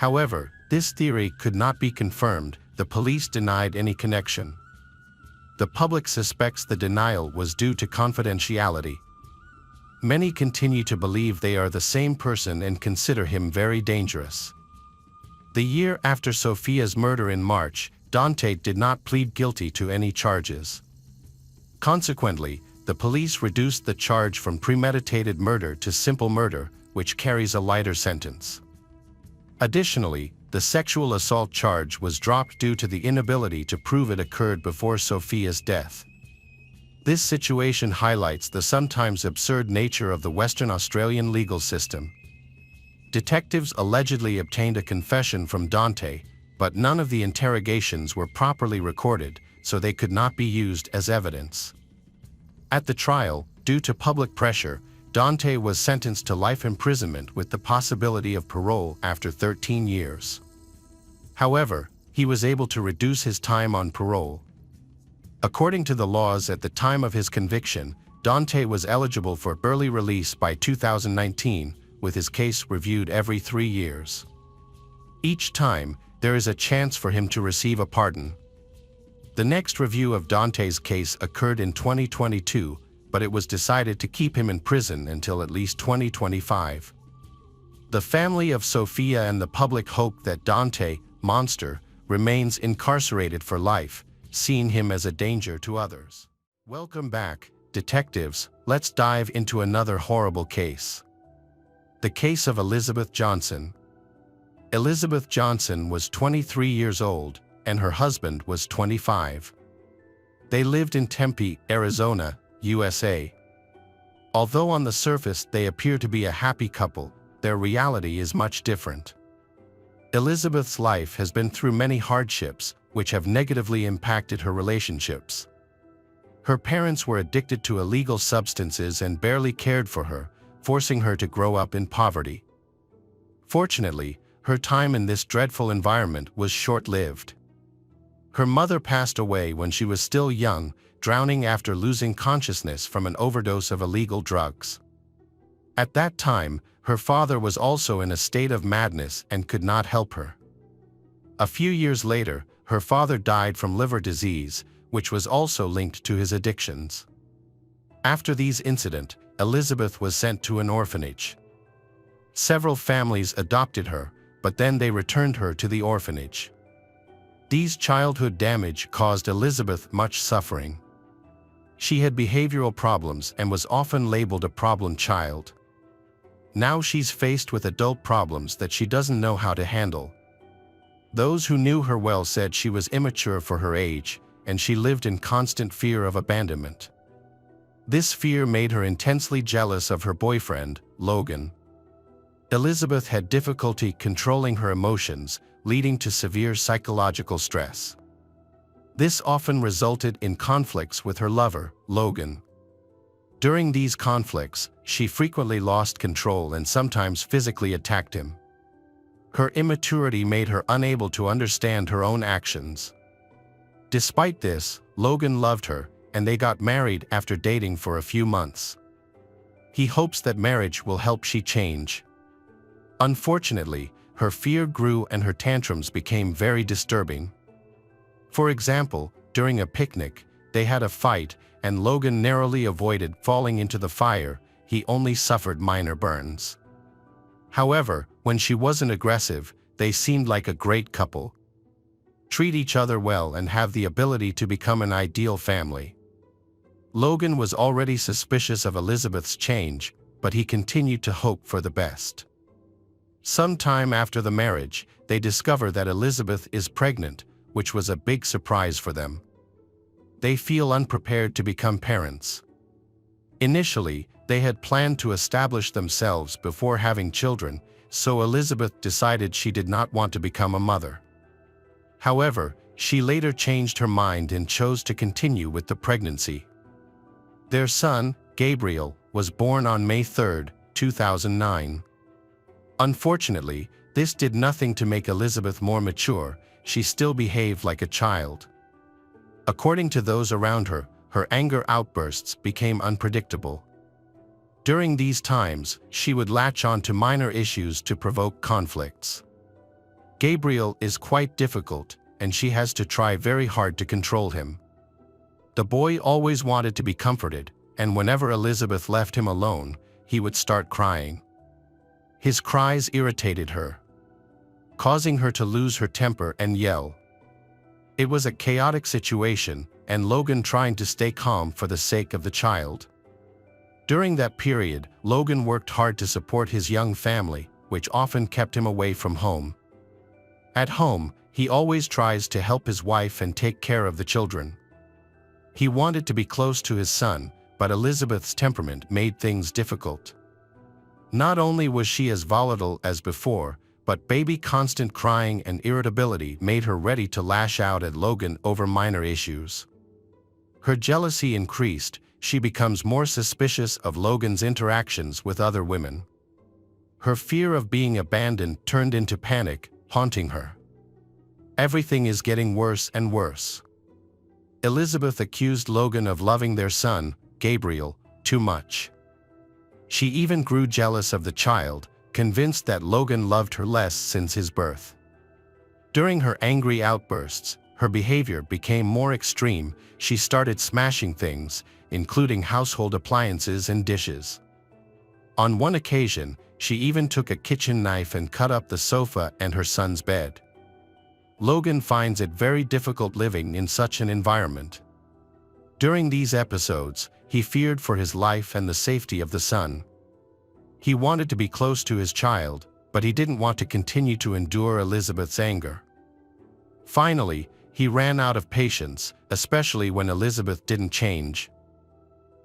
However, this theory could not be confirmed. The police denied any connection. The public suspects the denial was due to confidentiality. Many continue to believe they are the same person and consider him very dangerous. The year after Sophia's murder in March, Dante did not plead guilty to any charges. Consequently, the police reduced the charge from premeditated murder to simple murder, which carries a lighter sentence. Additionally, the sexual assault charge was dropped due to the inability to prove it occurred before Sophia's death. This situation highlights the sometimes absurd nature of the Western Australian legal system. Detectives allegedly obtained a confession from Dante, but none of the interrogations were properly recorded, so they could not be used as evidence. At the trial, due to public pressure, Dante was sentenced to life imprisonment with the possibility of parole after 13 years. However, he was able to reduce his time on parole. According to the laws at the time of his conviction, Dante was eligible for early release by 2019, with his case reviewed every 3 years. Each time, there is a chance for him to receive a pardon. The next review of Dante's case occurred in 2022, but it was decided to keep him in prison until at least 2025. The family of Sophia and the public hope that Dante, monster, remains incarcerated for life, seeing him as a danger to others. Welcome back, detectives. Let's dive into another horrible case. The case of Elizabeth Johnson. Elizabeth Johnson was 23 years old, and her husband was 25. They lived in Tempe, Arizona, USA. Although on the surface they appear to be a happy couple, their reality is much different. Elizabeth's life has been through many hardships, which have negatively impacted her relationships. Her parents were addicted to illegal substances and barely cared for her, forcing her to grow up in poverty. Fortunately, her time in this dreadful environment was short-lived. Her mother passed away when she was still young, drowning after losing consciousness from an overdose of illegal drugs. At that time, her father was also in a state of madness and could not help her. A few years later, her father died from liver disease, which was also linked to his addictions. After these incidents, Elizabeth was sent to an orphanage. Several families adopted her, but then they returned her to the orphanage. These childhood damage caused Elizabeth much suffering. She had behavioral problems and was often labeled a problem child. Now she's faced with adult problems that she doesn't know how to handle. Those who knew her well said she was immature for her age, and she lived in constant fear of abandonment. This fear made her intensely jealous of her boyfriend, Logan. Elizabeth had difficulty controlling her emotions, leading to severe psychological stress. This often resulted in conflicts with her lover, Logan. During these conflicts, she frequently lost control and sometimes physically attacked him. Her immaturity made her unable to understand her own actions. Despite this, Logan loved her, and they got married after dating for a few months. He hopes that marriage will help she change. Unfortunately, her fear grew and her tantrums became very disturbing. For example, during a picnic, they had a fight, and Logan narrowly avoided falling into the fire. He only suffered minor burns. However, when she wasn't aggressive, they seemed like a great couple. Treat each other well and have the ability to become an ideal family. Logan was already suspicious of Elizabeth's change, but he continued to hope for the best. Sometime after the marriage, they discover that Elizabeth is pregnant, which was a big surprise for them. They feel unprepared to become parents. Initially, they had planned to establish themselves before having children, so Elizabeth decided she did not want to become a mother. However, she later changed her mind and chose to continue with the pregnancy. Their son, Gabriel, was born on May 3, 2009. Unfortunately, this did nothing to make Elizabeth more mature. She still behaved like a child. According to those around her, her anger outbursts became unpredictable. During these times, she would latch on to minor issues to provoke conflicts. Gabriel is quite difficult, and she has to try very hard to control him. The boy always wanted to be comforted, and whenever Elizabeth left him alone, he would start crying. His cries irritated her, causing her to lose her temper and yell. It was a chaotic situation, and Logan trying to stay calm for the sake of the child. During that period, Logan worked hard to support his young family, which often kept him away from home. At home, he always tries to help his wife and take care of the children. He wanted to be close to his son, but Elizabeth's temperament made things difficult. Not only was she as volatile as before, but baby's constant crying and irritability made her ready to lash out at Logan over minor issues. Her jealousy increased. She becomes more suspicious of Logan's interactions with other women. Her fear of being abandoned turned into panic, haunting her. Everything is getting worse and worse. Elizabeth accused Logan of loving their son, Gabriel, too much. She even grew jealous of the child, convinced that Logan loved her less since his birth. During her angry outbursts, her behavior became more extreme. She started smashing things, including household appliances and dishes. On one occasion, she even took a kitchen knife and cut up the sofa and her son's bed. Logan finds it very difficult living in such an environment. During these episodes, he feared for his life and the safety of the son. He wanted to be close to his child, but he didn't want to continue to endure Elizabeth's anger. Finally, he ran out of patience, especially when Elizabeth didn't change.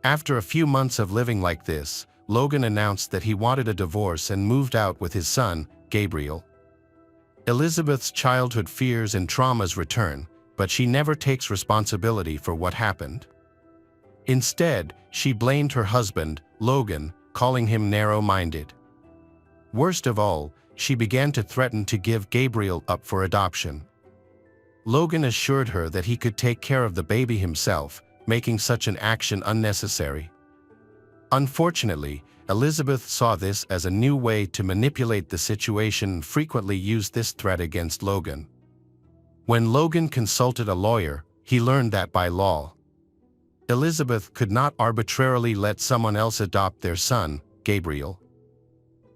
After a few months of living like this, Logan announced that he wanted a divorce and moved out with his son, Gabriel. Elizabeth's childhood fears and traumas return, but she never takes responsibility for what happened. Instead, she blamed her husband, Logan, calling him narrow-minded. Worst of all, she began to threaten to give Gabriel up for adoption. Logan assured her that he could take care of the baby himself, making such an action unnecessary. Unfortunately, Elizabeth saw this as a new way to manipulate the situation and frequently used this threat against Logan. When Logan consulted a lawyer, he learned that by law, Elizabeth could not arbitrarily let someone else adopt their son, Gabriel.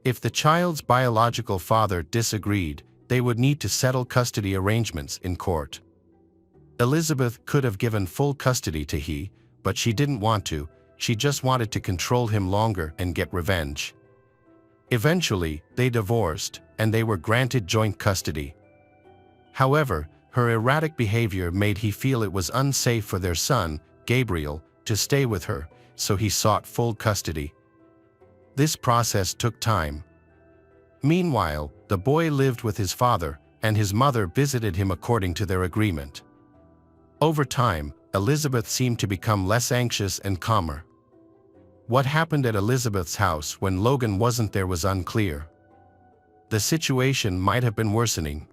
If the child's biological father disagreed, they would need to settle custody arrangements in court. Elizabeth could have given full custody to he, but she didn't want to. She just wanted to control him longer and get revenge. Eventually, they divorced, and they were granted joint custody. However, her erratic behavior made he feel it was unsafe for their son, Gabriel, to stay with her, so he sought full custody. This process took time. Meanwhile, the boy lived with his father, and his mother visited him according to their agreement. Over time, Elizabeth seemed to become less anxious and calmer. What happened at Elizabeth's house when Logan wasn't there was unclear. The situation might have been worsening.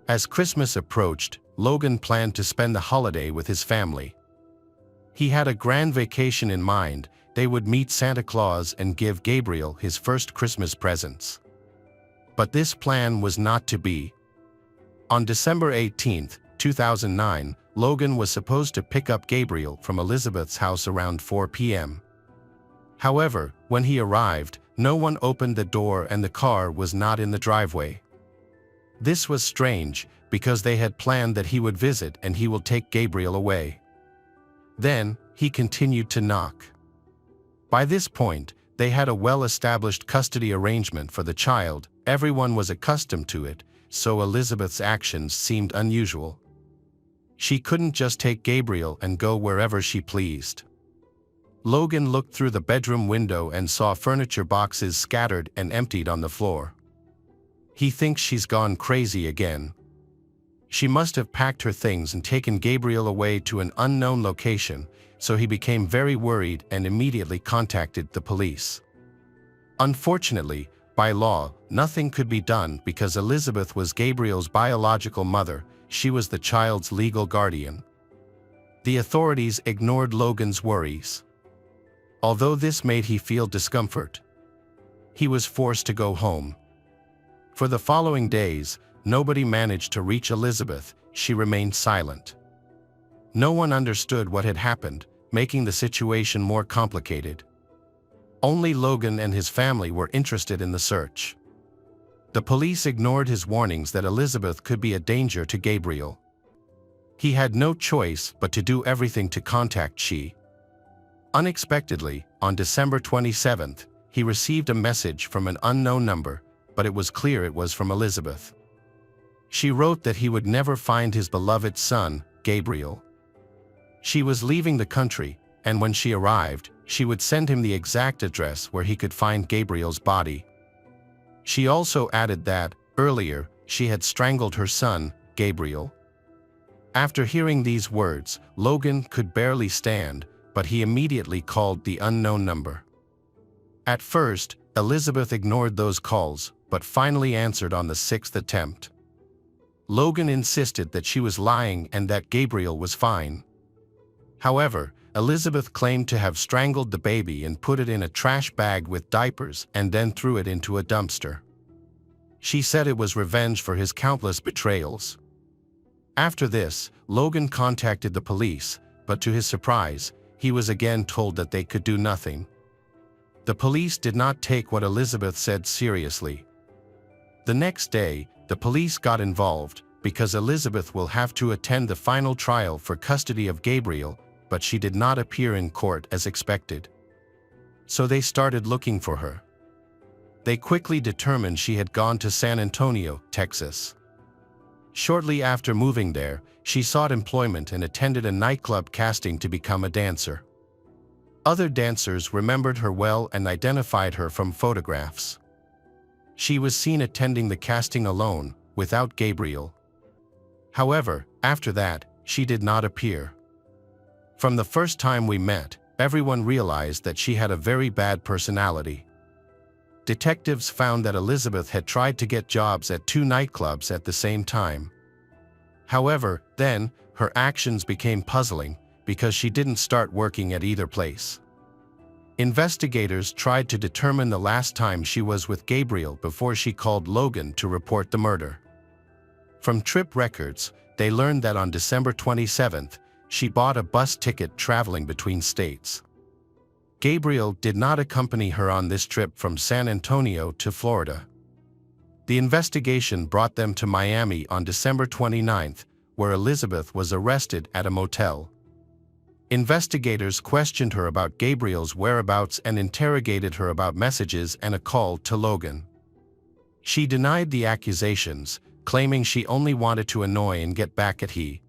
As Christmas approached, Logan planned to spend the holiday with his family. He had a grand vacation in mind. They would meet Santa Claus and give Gabriel his first Christmas presents. But this plan was not to be. On December 18, 2009, Logan was supposed to pick up Gabriel from Elizabeth's house around 4 p.m. However, when he arrived, no one opened the door and the car was not in the driveway. This was strange, because they had planned that he would visit and he will take Gabriel away. Then, he continued to knock. By this point, they had a well-established custody arrangement for the child. Everyone was accustomed to it, so Elizabeth's actions seemed unusual. She couldn't just take Gabriel and go wherever she pleased. Logan looked through the bedroom window and saw furniture boxes scattered and emptied on the floor. He thinks she's gone crazy again. She must have packed her things and taken Gabriel away to an unknown location, so he became very worried and immediately contacted the police. Unfortunately, by law, nothing could be done because Elizabeth was Gabriel's biological mother. She was the child's legal guardian. The authorities ignored Logan's worries. Although this made he feel discomfort, he was forced to go home. For the following days, nobody managed to reach Elizabeth. She remained silent. No one understood what had happened, making the situation more complicated. Only Logan and his family were interested in the search. The police ignored his warnings that Elizabeth could be a danger to Gabriel. He had no choice but to do everything to contact she. Unexpectedly, on December 27th, he received a message from an unknown number, but it was clear it was from Elizabeth. She wrote that he would never find his beloved son, Gabriel. She was leaving the country, and when she arrived, she would send him the exact address where he could find Gabriel's body. She also added that, earlier, she had strangled her son, Gabriel. After hearing these words, Logan could barely stand, but he immediately called the unknown number. At first, Elizabeth ignored those calls, but finally answered on the 6th attempt. Logan insisted that she was lying and that Gabriel was fine. However, Elizabeth claimed to have strangled the baby and put it in a trash bag with diapers and then threw it into a dumpster. She said it was revenge for his countless betrayals. After this, Logan contacted the police, but to his surprise, he was again told that they could do nothing. The police did not take what Elizabeth said seriously. The next day, the police got involved because Elizabeth will have to attend the final trial for custody of Gabriel, but she did not appear in court as expected. So they started looking for her. They quickly determined she had gone to San Antonio, Texas. Shortly after moving there, she sought employment and attended a nightclub casting to become a dancer. Other dancers remembered her well and identified her from photographs. She was seen attending the casting alone, without Gabriel. However, after that, she did not appear. From the first time we met, everyone realized that she had a very bad personality. Detectives found that Elizabeth had tried to get jobs at 2 nightclubs at the same time. However, then, her actions became puzzling because she didn't start working at either place. Investigators tried to determine the last time she was with Gabriel before she called Logan to report the murder. From trip records, they learned that on December 27th, she bought a bus ticket traveling between states. Gabriel did not accompany her on this trip from San Antonio to Florida. The investigation brought them to Miami on December 29th, where Elizabeth was arrested at a motel. Investigators questioned her about Gabriel's whereabouts and interrogated her about messages and a call to Logan. She denied the accusations, claiming she only wanted to annoy and get back at he.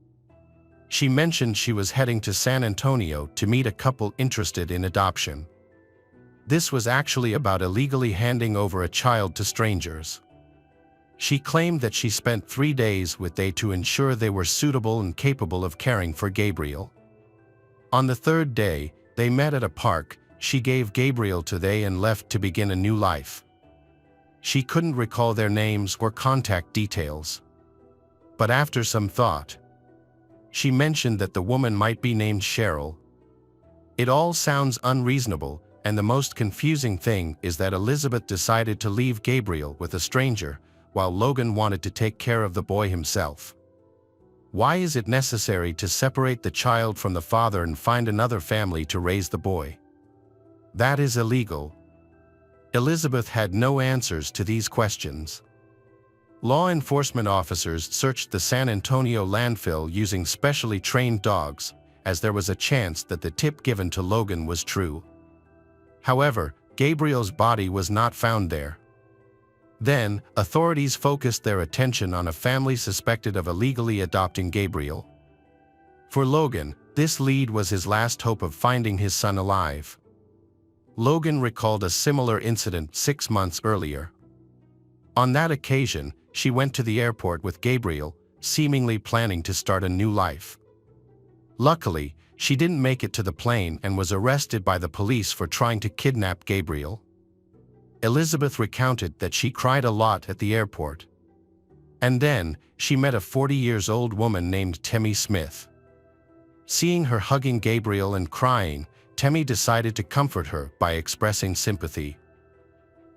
She mentioned she was heading to San Antonio to meet a couple interested in adoption. This was actually about illegally handing over a child to strangers. She claimed that she spent 3 days with they to ensure they were suitable and capable of caring for Gabriel. On the 3rd day, they met at a park. She gave Gabriel to they and left to begin a new life. She couldn't recall their names or contact details. But after some thought, she mentioned that the woman might be named Cheryl. It all sounds unreasonable, and the most confusing thing is that Elizabeth decided to leave Gabriel with a stranger, while Logan wanted to take care of the boy himself. Why is it necessary to separate the child from the father and find another family to raise the boy? That is illegal. Elizabeth had no answers to these questions. Law enforcement officers searched the San Antonio landfill using specially trained dogs, as there was a chance that the tip given to Logan was true. However, Gabriel's body was not found there. Then, authorities focused their attention on a family suspected of illegally adopting Gabriel. For Logan, this lead was his last hope of finding his son alive. Logan recalled a similar incident 6 months earlier. On that occasion, she went to the airport with Gabriel, seemingly planning to start a new life. Luckily, she didn't make it to the plane and was arrested by the police for trying to kidnap Gabriel. Elizabeth recounted that she cried a lot at the airport. And then, she met a 40-year-old woman named Tammy Smith. Seeing her hugging Gabriel and crying, Tammy decided to comfort her by expressing sympathy.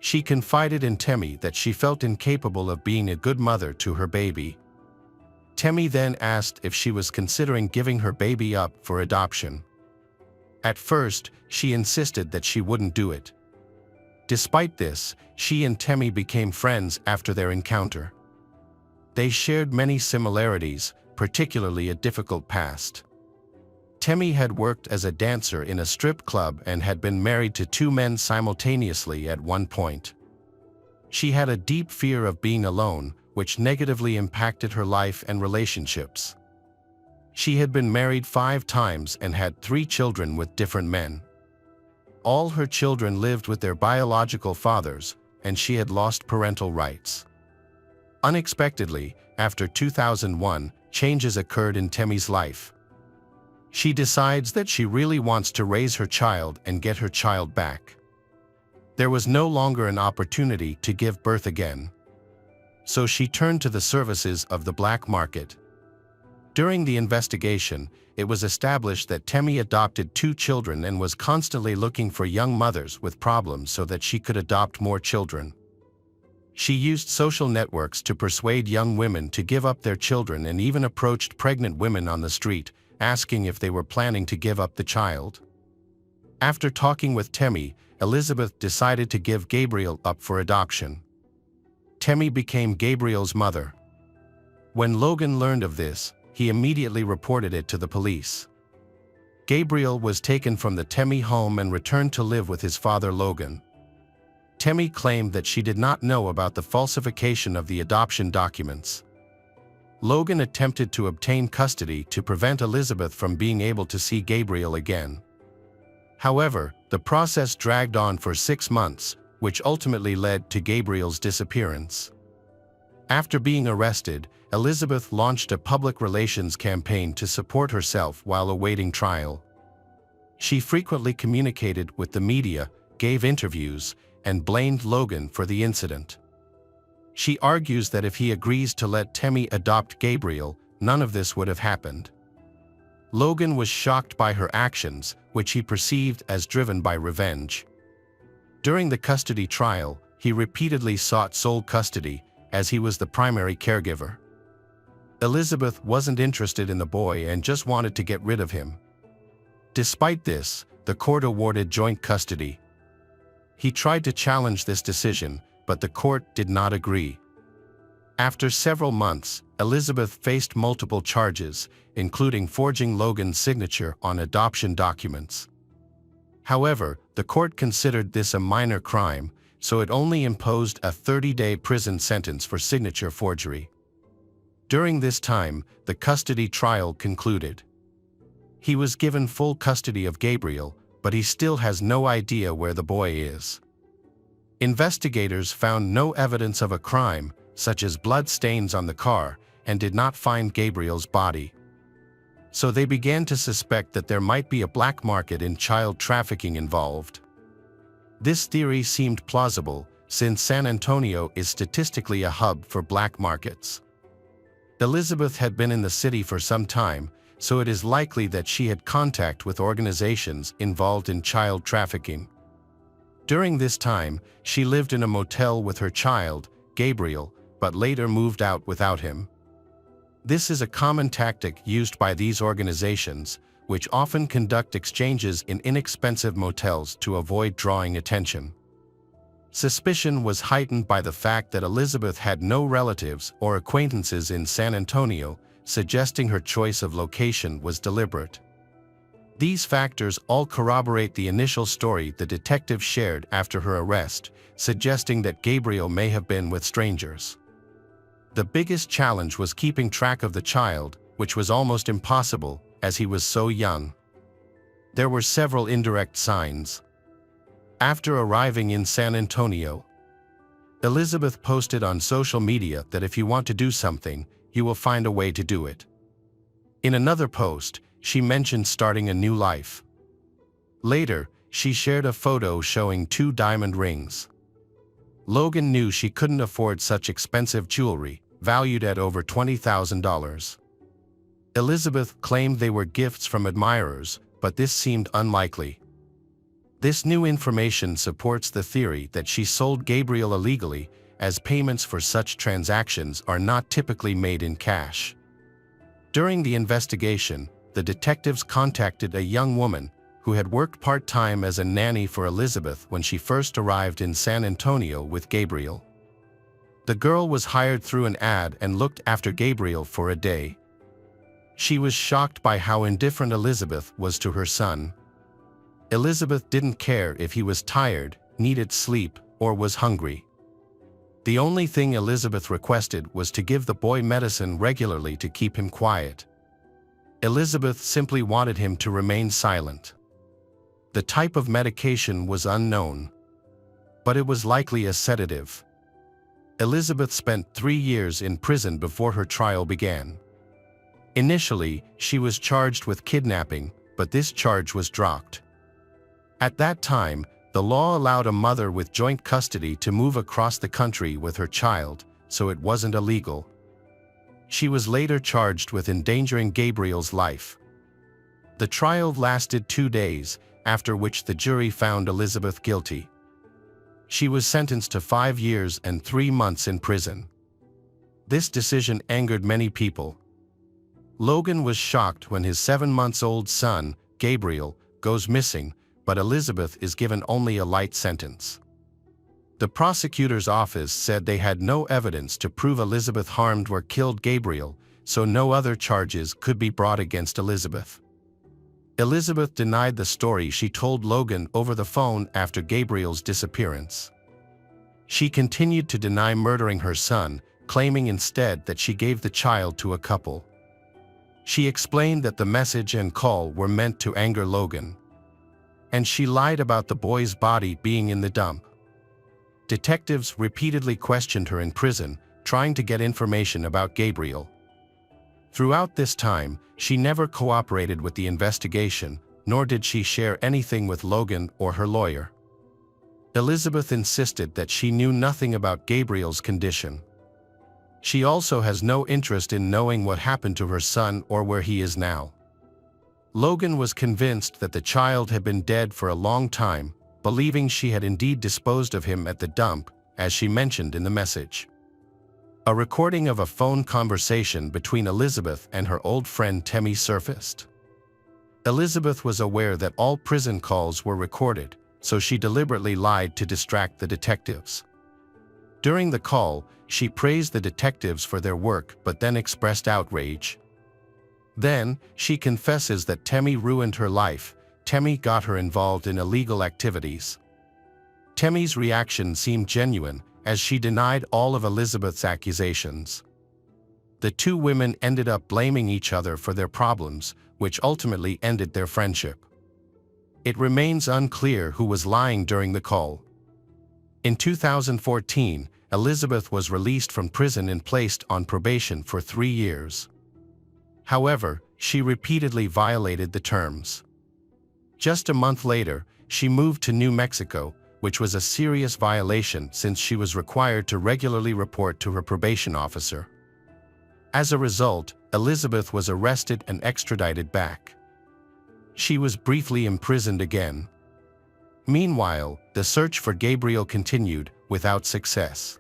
She confided in Temmie that she felt incapable of being a good mother to her baby. Temmie then asked if she was considering giving her baby up for adoption. At first, she insisted that she wouldn't do it. Despite this, she and Temmie became friends after their encounter. They shared many similarities, particularly a difficult past. Temmie had worked as a dancer in a strip club and had been married to 2 men simultaneously at one point. She had a deep fear of being alone, which negatively impacted her life and relationships. She had been married 5 times and had 3 children with different men. All her children lived with their biological fathers, and she had lost parental rights. Unexpectedly, after 2001, changes occurred in Temmie's life. She decides that she really wants to raise her child and get her child back. There was no longer an opportunity to give birth again. So she turned to the services of the black market. During the investigation, it was established that Temmie adopted 2 children and was constantly looking for young mothers with problems so that she could adopt more children. She used social networks to persuade young women to give up their children and even approached pregnant women on the street, asking if they were planning to give up the child. After talking with Temmie, Elizabeth decided to give Gabriel up for adoption. Temmie became Gabriel's mother. When Logan learned of this, he immediately reported it to the police. Gabriel was taken from the Temmie home and returned to live with his father Logan. Temmie claimed that she did not know about the falsification of the adoption documents. Logan attempted to obtain custody to prevent Elizabeth from being able to see Gabriel again. However, the process dragged on for 6 months, which ultimately led to Gabriel's disappearance. After being arrested, Elizabeth launched a public relations campaign to support herself while awaiting trial. She frequently communicated with the media, gave interviews, and blamed Logan for the incident. She argues that if he agrees to let Temmie adopt Gabriel, none of this would have happened. Logan was shocked by her actions, which he perceived as driven by revenge. During the custody trial, he repeatedly sought sole custody, as he was the primary caregiver. Elizabeth wasn't interested in the boy and just wanted to get rid of him. Despite this, the court awarded joint custody. He tried to challenge this decision, but the court did not agree. After several months, Elizabeth faced multiple charges, including forging Logan's signature on adoption documents. However, the court considered this a minor crime, so it only imposed a 30-day prison sentence for signature forgery. During this time, the custody trial concluded. He was given full custody of Gabriel, but he still has no idea where the boy is. Investigators found no evidence of a crime, such as blood stains on the car, and did not find Gabriel's body. So they began to suspect that there might be a black market in child trafficking involved. This theory seemed plausible, since San Antonio is statistically a hub for black markets. Elizabeth had been in the city for some time, so it is likely that she had contact with organizations involved in child trafficking. During this time, she lived in a motel with her child, Gabriel, but later moved out without him. This is a common tactic used by these organizations, which often conduct exchanges in inexpensive motels to avoid drawing attention. Suspicion was heightened by the fact that Elizabeth had no relatives or acquaintances in San Antonio, suggesting her choice of location was deliberate. These factors all corroborate the initial story the detective shared after her arrest, suggesting that Gabriel may have been with strangers. The biggest challenge was keeping track of the child, which was almost impossible, as he was so young. There were several indirect signs. After arriving in San Antonio, Elizabeth posted on social media that if you want to do something, you will find a way to do it. In another post, she mentioned starting a new life. Later, she shared a photo showing 2 diamond rings. Logan knew she couldn't afford such expensive jewelry, valued at over $20,000. Elizabeth claimed they were gifts from admirers, but this seemed unlikely. This new information supports the theory that she sold Gabriel illegally, as payments for such transactions are not typically made in cash. During the investigation, the detectives contacted a young woman who had worked part-time as a nanny for Elizabeth when she first arrived in San Antonio with Gabriel. The girl was hired through an ad and looked after Gabriel for a day. She was shocked by how indifferent Elizabeth was to her son. Elizabeth didn't care if he was tired, needed sleep, or was hungry. The only thing Elizabeth requested was to give the boy medicine regularly to keep him quiet. Elizabeth simply wanted him to remain silent. The type of medication was unknown, but it was likely a sedative. Elizabeth spent 3 years in prison before her trial began. Initially, she was charged with kidnapping, but this charge was dropped. At that time, the law allowed a mother with joint custody to move across the country with her child, so it wasn't illegal. She was later charged with endangering Gabriel's life. The trial lasted 2 days, after which the jury found Elizabeth guilty. She was sentenced to 5 years and 3 months in prison. This decision angered many people. Logan was shocked when his 7-month-old son, Gabriel, goes missing, but Elizabeth is given only a light sentence. The prosecutor's office said they had no evidence to prove Elizabeth harmed or killed Gabriel, so no other charges could be brought against Elizabeth. Elizabeth denied the story she told Logan over the phone after Gabriel's disappearance. She continued to deny murdering her son, claiming instead that she gave the child to a couple. She explained that the message and call were meant to anger Logan. And she lied about the boy's body being in the dump. Detectives repeatedly questioned her in prison, trying to get information about Gabriel. Throughout this time, she never cooperated with the investigation, nor did she share anything with Logan or her lawyer. Elizabeth insisted that she knew nothing about Gabriel's condition. She also has no interest in knowing what happened to her son or where he is now. Logan was convinced that the child had been dead for a long time, believing she had indeed disposed of him at the dump, as she mentioned in the message. A recording of a phone conversation between Elizabeth and her old friend Temmie surfaced. Elizabeth was aware that all prison calls were recorded, so she deliberately lied to distract the detectives. During the call, she praised the detectives for their work but then expressed outrage. Then, she confesses that Temmie ruined her life. Temmie got her involved in illegal activities. Temmie's reaction seemed genuine, as she denied all of Elizabeth's accusations. The two women ended up blaming each other for their problems, which ultimately ended their friendship. It remains unclear who was lying during the call. In 2014, Elizabeth was released from prison and placed on probation for 3 years. However, she repeatedly violated the terms. Just a month later, she moved to New Mexico, which was a serious violation since she was required to regularly report to her probation officer. As a result, Elizabeth was arrested and extradited back. She was briefly imprisoned again. Meanwhile, the search for Gabriel continued, without success.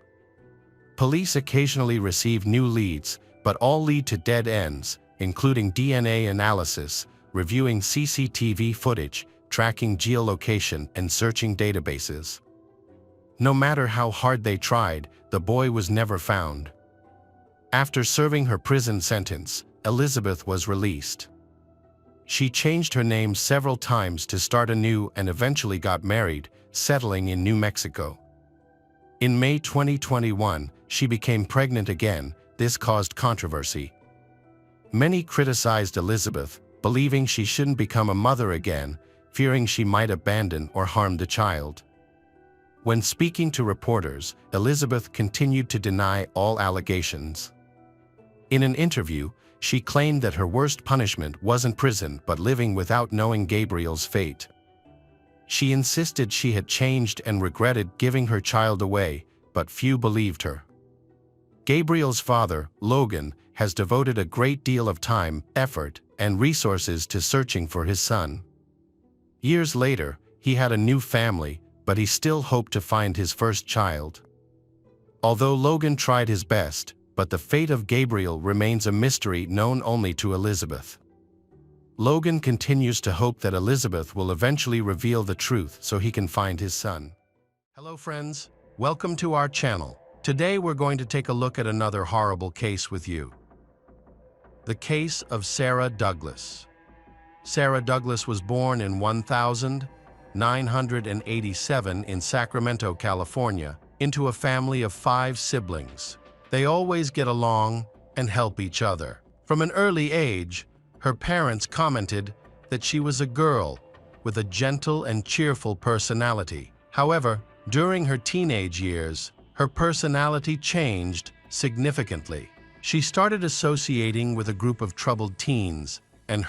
Police occasionally receive new leads, but all lead to dead ends, including DNA analysis, reviewing CCTV footage, tracking geolocation, and searching databases. No matter how hard they tried, the boy was never found. After serving her prison sentence, Elizabeth was released. She changed her name several times to start anew and eventually got married, settling in New Mexico. In May 2021, she became pregnant again. This caused controversy. Many criticized Elizabeth, believing she shouldn't become a mother again, fearing she might abandon or harm the child. When speaking to reporters, Elizabeth continued to deny all allegations. In an interview, she claimed that her worst punishment wasn't prison but living without knowing Gabriel's fate. She insisted she had changed and regretted giving her child away, but few believed her. Gabriel's father, Logan, has devoted a great deal of time, effort, and resources to searching for his son. Years later, He had a new family, but he still hoped to find his first child. Although Logan tried his best, but the fate of Gabriel remains a mystery known only to Elizabeth. Logan continues to hope that Elizabeth will eventually reveal the truth so he can find his son. Hello friends, welcome to our channel. Today we're going to take a look at another horrible case with you. The case of Sarah Douglas. Sarah Douglas was born in 1987 in Sacramento, California, into a family of 5 siblings. They always get along and help each other. From an early age, her parents commented that she was a girl with a gentle and cheerful personality. However, during her teenage years, her personality changed significantly. She started associating with a group of troubled teens and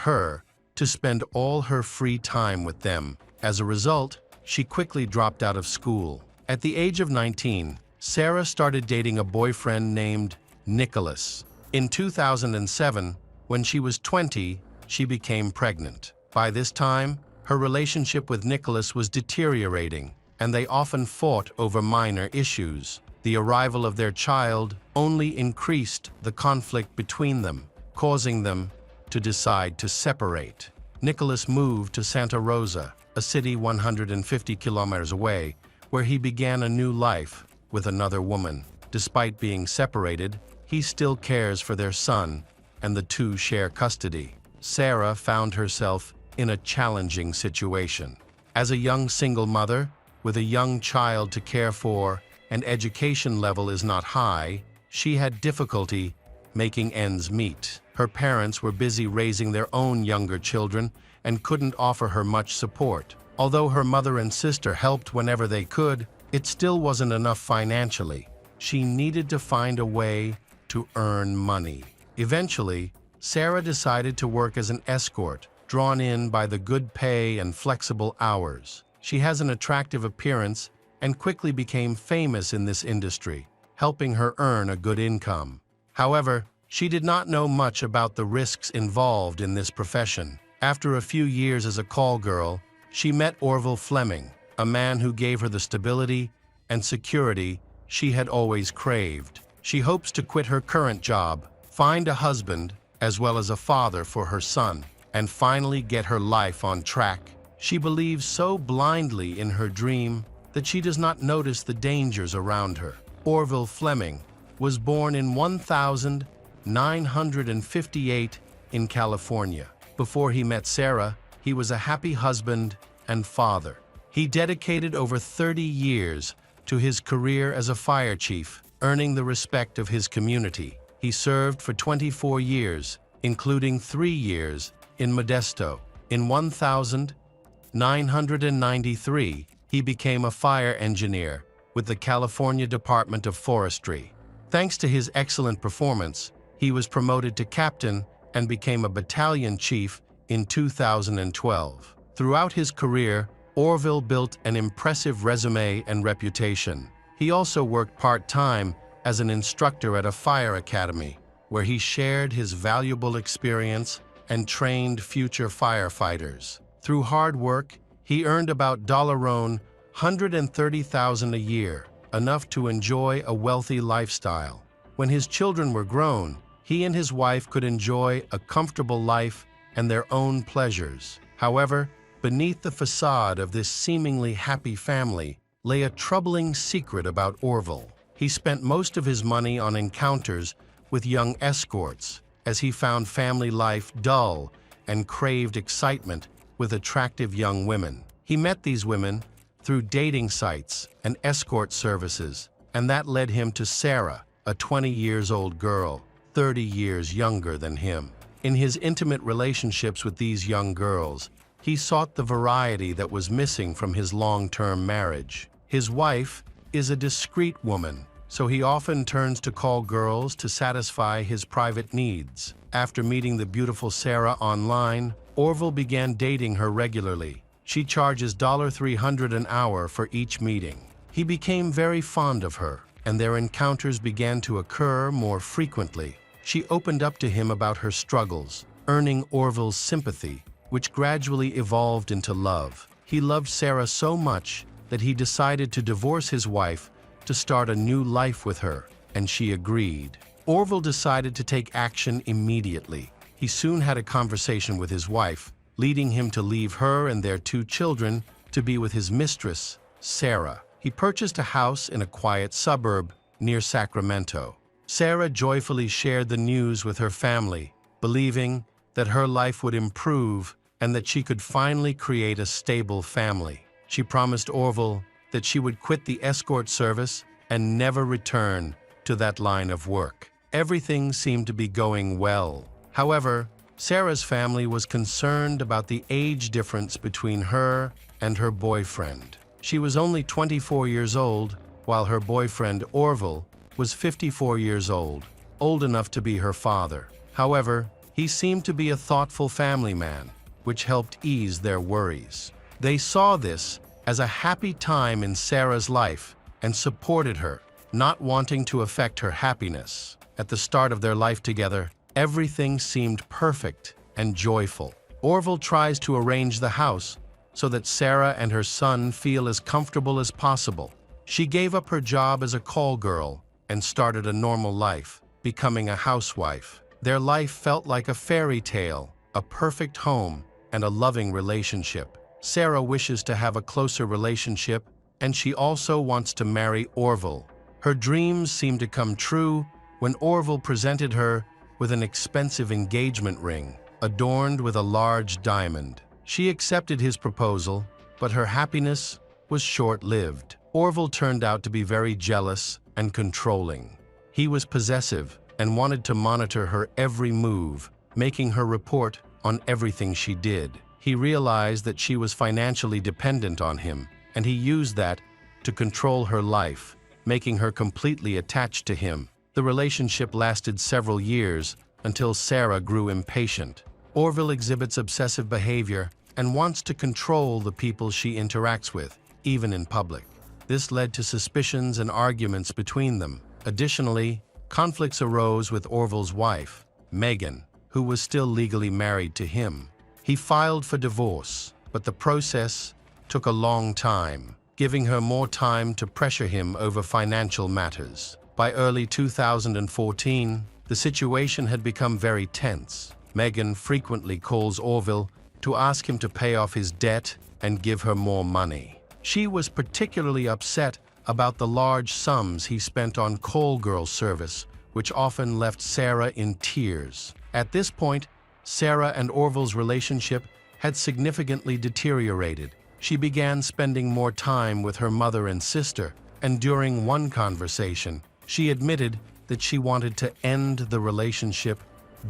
to spend all her free time with them. As a result, she quickly dropped out of school. At the age of 19, Sarah started dating a boyfriend named Nicholas. In 2007, when she was 20, she became pregnant. By this time, her relationship with Nicholas was deteriorating, and they often fought over minor issues. The arrival of their child only increased the conflict between them, causing them to decide to separate. Nicholas moved to Santa Rosa, a city 150 kilometers away, where he began a new life with another woman. Despite being separated, he still cares for their son, and the two share custody. Sarah found herself in a challenging situation. As a young single mother, with a young child to care for, and education level is not high, she had difficulty making ends meet. Her parents were busy raising their own younger children and couldn't offer her much support. Although her mother and sister helped whenever they could, it still wasn't enough financially. She needed to find a way to earn money. Eventually, Sarah decided to work as an escort, drawn in by the good pay and flexible hours. She has an attractive appearance and quickly became famous in this industry, helping her earn a good income. However, she did not know much about the risks involved in this profession. After a few years as a call girl, she met Orville Fleming, a man who gave her the stability and security she had always craved. She hopes to quit her current job, find a husband, as well as a father for her son, and finally get her life on track. She believes so blindly in her dream that she does not notice the dangers around her. Orville Fleming was born in 1958 in California. Before he met Sarah, he was a happy husband and father. He dedicated over 30 years to his career as a fire chief, earning the respect of his community. He served for 24 years, including 3 years in Modesto. In 1993, he became a fire engineer with the California Department of Forestry. Thanks to his excellent performance, he was promoted to captain and became a battalion chief in 2012. Throughout his career, Orville built an impressive resume and reputation. He also worked part-time as an instructor at a fire academy, where he shared his valuable experience and trained future firefighters. Through hard work, he earned about $130,000 a year, enough to enjoy a wealthy lifestyle. When his children were grown, he and his wife could enjoy a comfortable life and their own pleasures. However, beneath the facade of this seemingly happy family lay a troubling secret about Orville. He spent most of his money on encounters with young escorts, as he found family life dull and craved excitement with attractive young women. He met these women through dating sites and escort services, and that led him to Sarah, a 20-year-old girl, 30 years younger than him. In his intimate relationships with these young girls, he sought the variety that was missing from his long-term marriage. His wife is a discreet woman, so he often turns to call girls to satisfy his private needs. After meeting the beautiful Sarah online, Orville began dating her regularly. She charges $300 an hour for each meeting. He became very fond of her, and their encounters began to occur more frequently. She opened up to him about her struggles, earning Orville's sympathy, which gradually evolved into love. He loved Sarah so much that he decided to divorce his wife to start a new life with her, and she agreed. Orville decided to take action immediately. He soon had a conversation with his wife, leading him to leave her and their 2 children to be with his mistress, Sarah. He purchased a house in a quiet suburb near Sacramento. Sarah joyfully shared the news with her family, believing that her life would improve and that she could finally create a stable family. She promised Orville that she would quit the escort service and never return to that line of work. Everything seemed to be going well. However, Sarah's family was concerned about the age difference between her and her boyfriend. She was only 24 years old, while her boyfriend Orville was 54 years old enough to be her father. However, he seemed to be a thoughtful family man, which helped ease their worries. They saw this as a happy time in Sarah's life and supported her, not wanting to affect her happiness. At the start of their life together, everything seemed perfect and joyful. Orville tries to arrange the house so that Sarah and her son feel as comfortable as possible. She gave up her job as a call girl and started a normal life, becoming a housewife. Their life felt like a fairy tale, a perfect home, and a loving relationship. Sarah wishes to have a closer relationship, and she also wants to marry Orville. Her dreams seem to come true when Orville presented her with an expensive engagement ring, adorned with a large diamond. She accepted his proposal, but her happiness was short-lived. Orville turned out to be very jealous and controlling. He was possessive and wanted to monitor her every move, making her report on everything she did. He realized that she was financially dependent on him, and he used that to control her life, making her completely attached to him. The relationship lasted several years until Sarah grew impatient. Orville exhibits obsessive behavior and wants to control the people she interacts with, even in public. This led to suspicions and arguments between them. Additionally, conflicts arose with Orville's wife, Megan, who was still legally married to him. He filed for divorce, but the process took a long time, giving her more time to pressure him over financial matters. By early 2014, the situation had become very tense. Megan frequently calls Orville to ask him to pay off his debt and give her more money. She was particularly upset about the large sums he spent on call girl service, which often left Sarah in tears. At this point, Sarah and Orville's relationship had significantly deteriorated. She began spending more time with her mother and sister, and during one conversation, she admitted that she wanted to end the relationship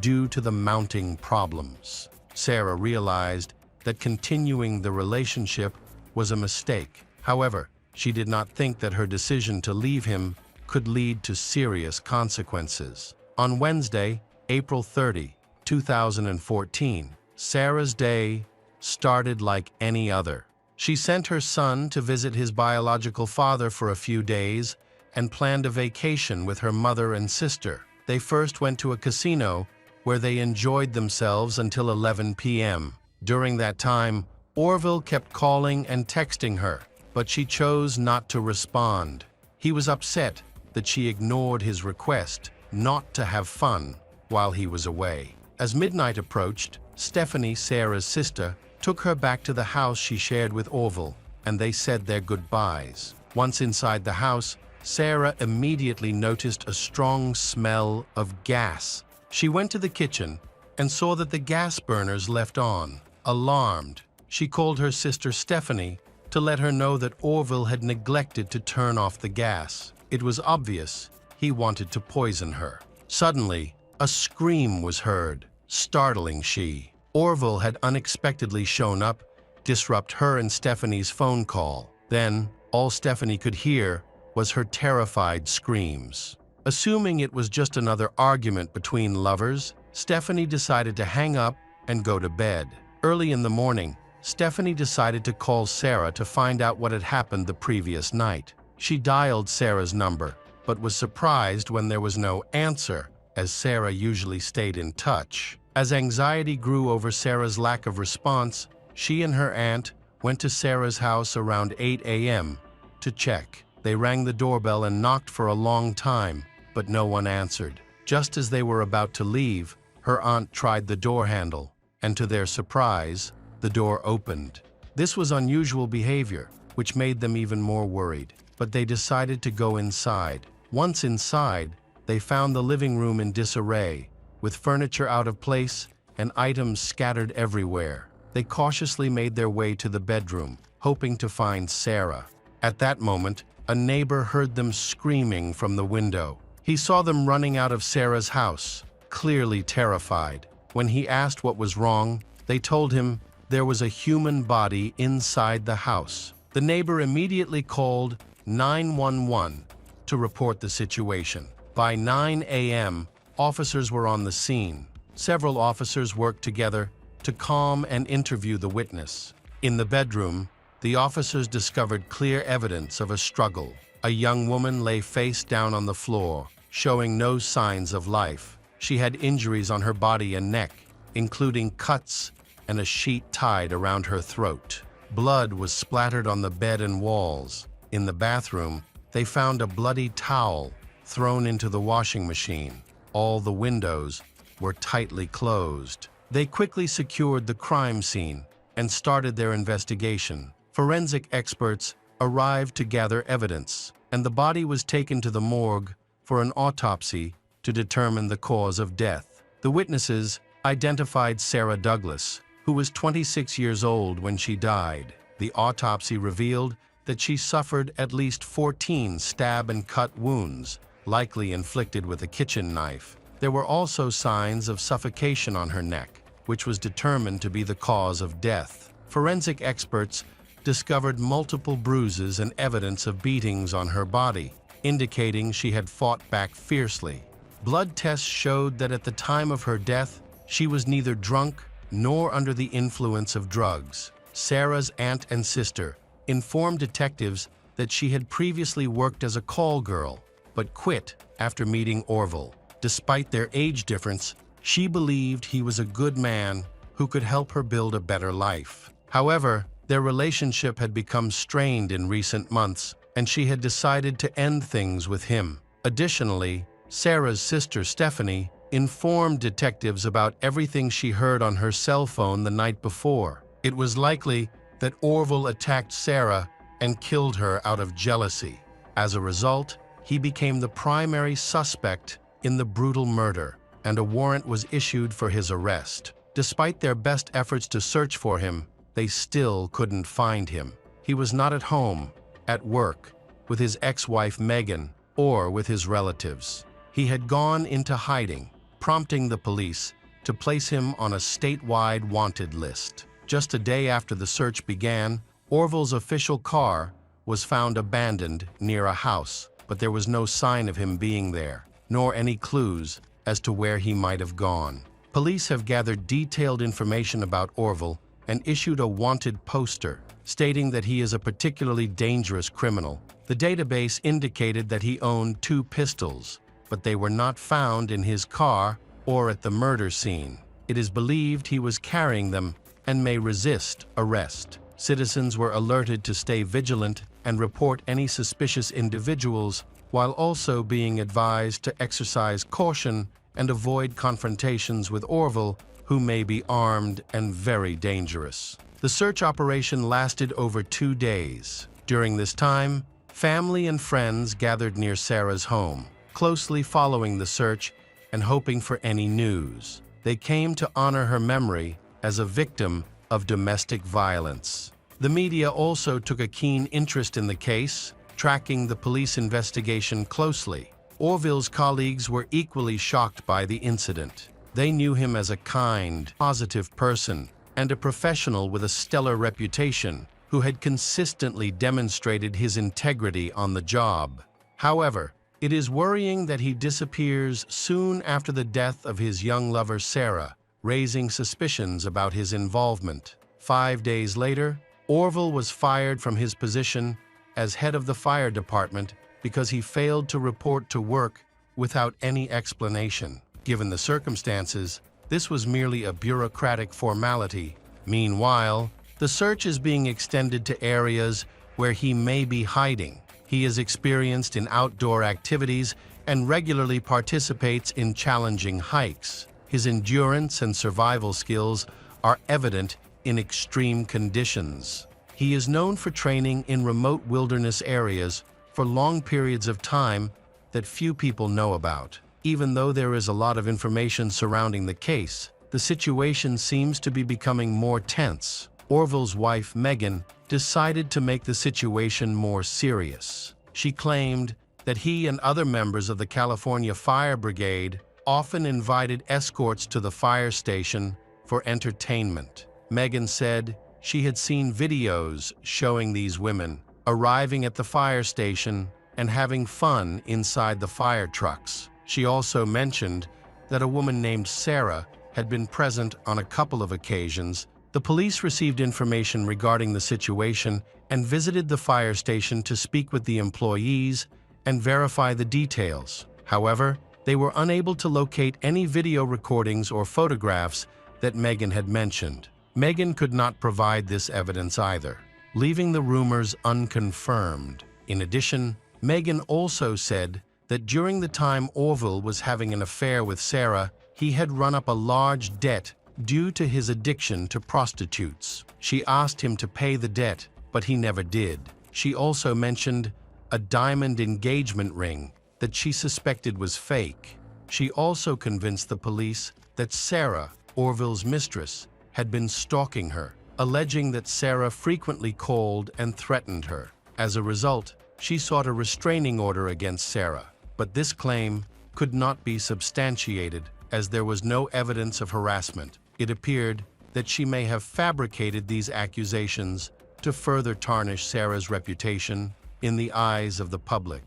due to the mounting problems. Sarah realized that continuing the relationship was a mistake. However, she did not think that her decision to leave him could lead to serious consequences. On Wednesday, April 30, 2014, Sarah's day started like any other. She sent her son to visit his biological father for a few days and planned a vacation with her mother and sister. They first went to a casino where they enjoyed themselves until 11 p.m. During that time, Orville kept calling and texting her, but she chose not to respond. He was upset that she ignored his request not to have fun while he was away. As midnight approached, Stephanie, Sarah's sister, took her back to the house she shared with Orville, and they said their goodbyes. Once inside the house, Sarah immediately noticed a strong smell of gas. She went to the kitchen and saw that the gas burners left on. Alarmed, she called her sister Stephanie to let her know that Orville had neglected to turn off the gas. It was obvious he wanted to poison her. Suddenly, a scream was heard, startling she. Orville had unexpectedly shown up, disrupt her and Stephanie's phone call. Then, all Stephanie could hear was her terrified screams. Assuming it was just another argument between lovers, Stephanie decided to hang up and go to bed. Early in the morning, Stephanie decided to call Sarah to find out what had happened the previous night. She dialed Sarah's number, but was surprised when there was no answer, as Sarah usually stayed in touch. As anxiety grew over Sarah's lack of response, she and her aunt went to Sarah's house around 8 a.m. to check. They rang the doorbell and knocked for a long time, but no one answered. Just as they were about to leave, her aunt tried the door handle, and to their surprise, the door opened. This was unusual behavior, which made them even more worried, but they decided to go inside. Once inside, they found the living room in disarray, with furniture out of place and items scattered everywhere. They cautiously made their way to the bedroom, hoping to find Sarah. At that moment, a neighbor heard them screaming from the window. He saw them running out of Sarah's house, clearly terrified. When he asked what was wrong, they told him there was a human body inside the house. The neighbor immediately called 911 to report the situation. By 9 a.m., officers were on the scene. Several officers worked together to calm and interview the witness. In the bedroom, the officers discovered clear evidence of a struggle. A young woman lay face down on the floor, showing no signs of life. She had injuries on her body and neck, including cuts and a sheet tied around her throat. Blood was splattered on the bed and walls. In the bathroom, they found a bloody towel thrown into the washing machine. All the windows were tightly closed. They quickly secured the crime scene and started their investigation. Forensic experts arrived to gather evidence, and the body was taken to the morgue for an autopsy to determine the cause of death. The witnesses identified Sarah Douglas, who was 26 years old when she died. The autopsy revealed that she suffered at least 14 stab and cut wounds, likely inflicted with a kitchen knife. There were also signs of suffocation on her neck, which was determined to be the cause of death. Forensic experts discovered multiple bruises and evidence of beatings on her body, indicating she had fought back fiercely. Blood tests showed that at the time of her death, she was neither drunk nor under the influence of drugs. Sarah's aunt and sister informed detectives that she had previously worked as a call girl, but quit after meeting Orville. Despite their age difference, she believed he was a good man who could help her build a better life. However, their relationship had become strained in recent months, and she had decided to end things with him. Additionally, Sarah's sister Stephanie informed detectives about everything she heard on her cell phone the night before. It was likely that Orville attacked Sarah and killed her out of jealousy. As a result, he became the primary suspect in the brutal murder, and a warrant was issued for his arrest. Despite their best efforts to search for him, they still couldn't find him. He was not at home, at work, with his ex-wife Megan, or with his relatives. He had gone into hiding, prompting the police to place him on a statewide wanted list. Just a day after the search began, Orville's official car was found abandoned near a house, but there was no sign of him being there, nor any clues as to where he might have gone. Police have gathered detailed information about Orville and issued a wanted poster, stating that he is a particularly dangerous criminal. The database indicated that he owned 2 pistols, but they were not found in his car or at the murder scene. It is believed he was carrying them and may resist arrest. Citizens were alerted to stay vigilant and report any suspicious individuals, while also being advised to exercise caution and avoid confrontations with Orville, who may be armed and very dangerous. The search operation lasted over 2 days. During this time, family and friends gathered near Sarah's home, closely following the search and hoping for any news. They came to honor her memory as a victim of domestic violence. The media also took a keen interest in the case, tracking the police investigation closely. Orville's colleagues were equally shocked by the incident. They knew him as a kind, positive person and a professional with a stellar reputation who had consistently demonstrated his integrity on the job. However, it is worrying that he disappears soon after the death of his young lover Sarah, raising suspicions about his involvement. 5 days later, Orville was fired from his position as head of the fire department because he failed to report to work without any explanation. Given the circumstances, this was merely a bureaucratic formality. Meanwhile, The search is being extended to areas where he may be hiding. He is experienced in outdoor activities and regularly participates in challenging hikes. His endurance and survival skills are evident in extreme conditions. He is known for training in remote wilderness areas for long periods of time that few people know about. Even though there is a lot of information surrounding the case, the situation seems to be becoming more tense. Orville's wife, Megan, decided to make the situation more serious. She claimed that he and other members of the California Fire Brigade often invited escorts to the fire station for entertainment. Megan said she had seen videos showing these women arriving at the fire station and having fun inside the fire trucks. She also mentioned that a woman named Sarah had been present on a couple of occasions. The police received information regarding the situation and visited the fire station to speak with the employees and verify the details. However, they were unable to locate any video recordings or photographs that Megan had mentioned. Megan could not provide this evidence either, leaving the rumors unconfirmed. In addition, Megan also said that during the time Orville was having an affair with Sarah, he had run up a large debt due to his addiction to prostitutes. She asked him to pay the debt, but he never did. She also mentioned a diamond engagement ring that she suspected was fake. She also convinced the police that Sarah, Orville's mistress, had been stalking her, alleging that Sarah frequently called and threatened her. As a result, she sought a restraining order against Sarah, but this claim could not be substantiated as there was no evidence of harassment. It appeared that she may have fabricated these accusations to further tarnish Sarah's reputation in the eyes of the public.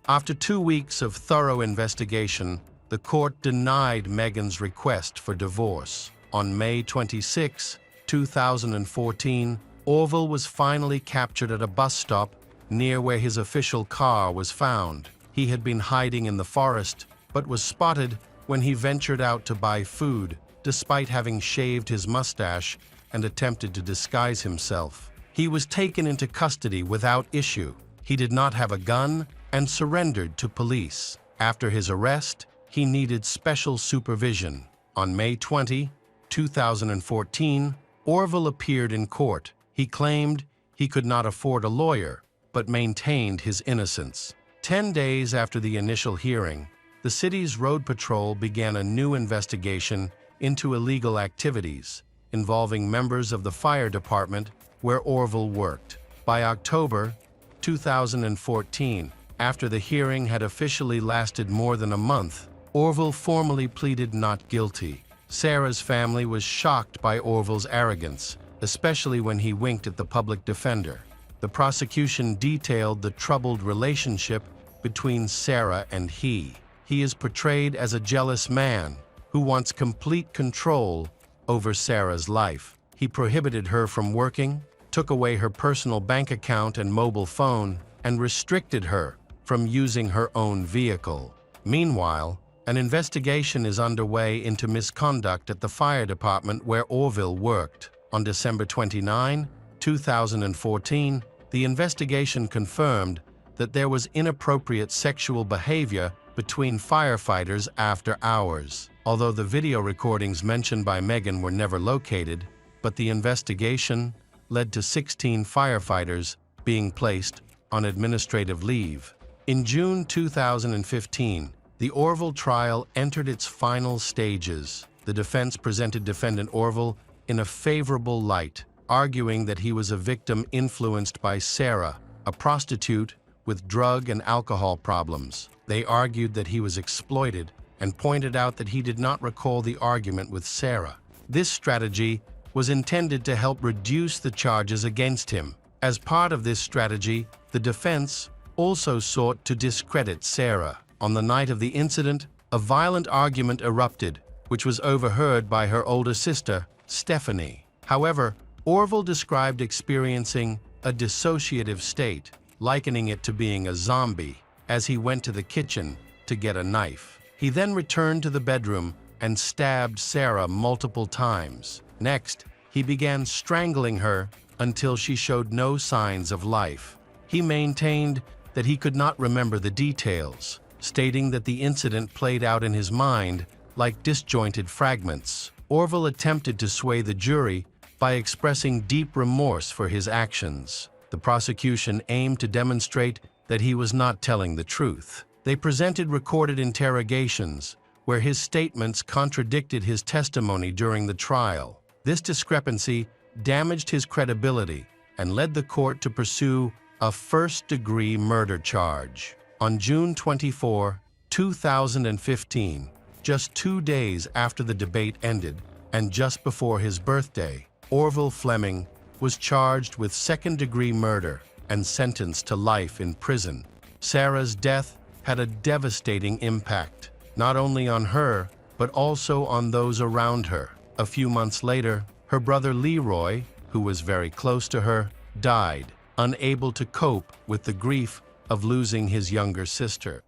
After 2 weeks of thorough investigation, the court denied Megan's request for divorce. On May 26, 2014, Orville was finally captured at a bus stop near where his official car was found. He had been hiding in the forest, but was spotted when he ventured out to buy food, despite having shaved his mustache and attempted to disguise himself. He was taken into custody without issue. He did not have a gun and surrendered to police. After his arrest, he needed special supervision. On May 20, 2014, Orville appeared in court. He claimed he could not afford a lawyer, but maintained his innocence. 10 days after the initial hearing, the city's road patrol began a new investigation into illegal activities involving members of the fire department where Orville worked. By October 2014, after the hearing had officially lasted more than a month, Orville formally pleaded not guilty. Sarah's family was shocked by Orville's arrogance, especially when he winked at the public defender. The prosecution detailed the troubled relationship between Sarah and he. He is portrayed as a jealous man who wants complete control over Sarah's life. He prohibited her from working, took away her personal bank account and mobile phone, and restricted her from using her own vehicle. Meanwhile, an investigation is underway into misconduct at the fire department where Orville worked. On December 29, 2014, the investigation confirmed that there was inappropriate sexual behavior between firefighters after hours. Although the video recordings mentioned by Megan were never located, but the investigation led to 16 firefighters being placed on administrative leave. In June 2015, the Orville trial entered its final stages. The defense presented defendant Orville in a favorable light, arguing that he was a victim influenced by Sarah, a prostitute with drug and alcohol problems. They argued that he was exploited and pointed out that he did not recall the argument with Sarah. This strategy was intended to help reduce the charges against him. As part of this strategy, the defense also sought to discredit Sarah. On the night of the incident, a violent argument erupted, which was overheard by her older sister, Stephanie. However, Orville described experiencing a dissociative state, likening it to being a zombie, as he went to the kitchen to get a knife. He then returned to the bedroom and stabbed Sarah multiple times. Next, he began strangling her until she showed no signs of life. He maintained that he could not remember the details, stating that the incident played out in his mind like disjointed fragments. Orville attempted to sway the jury by expressing deep remorse for his actions. The prosecution aimed to demonstrate that he was not telling the truth. They presented recorded interrogations where his statements contradicted his testimony during the trial. This discrepancy damaged his credibility and led the court to pursue a first-degree murder charge. On June 24, 2015, just 2 days after the debate ended and just before his birthday, Orville Fleming was charged with second-degree murder and sentenced to life in prison. Sarah's death had a devastating impact, not only on her, but also on those around her. A few months later, her brother Leroy, who was very close to her, died, unable to cope with the grief of losing his younger sister.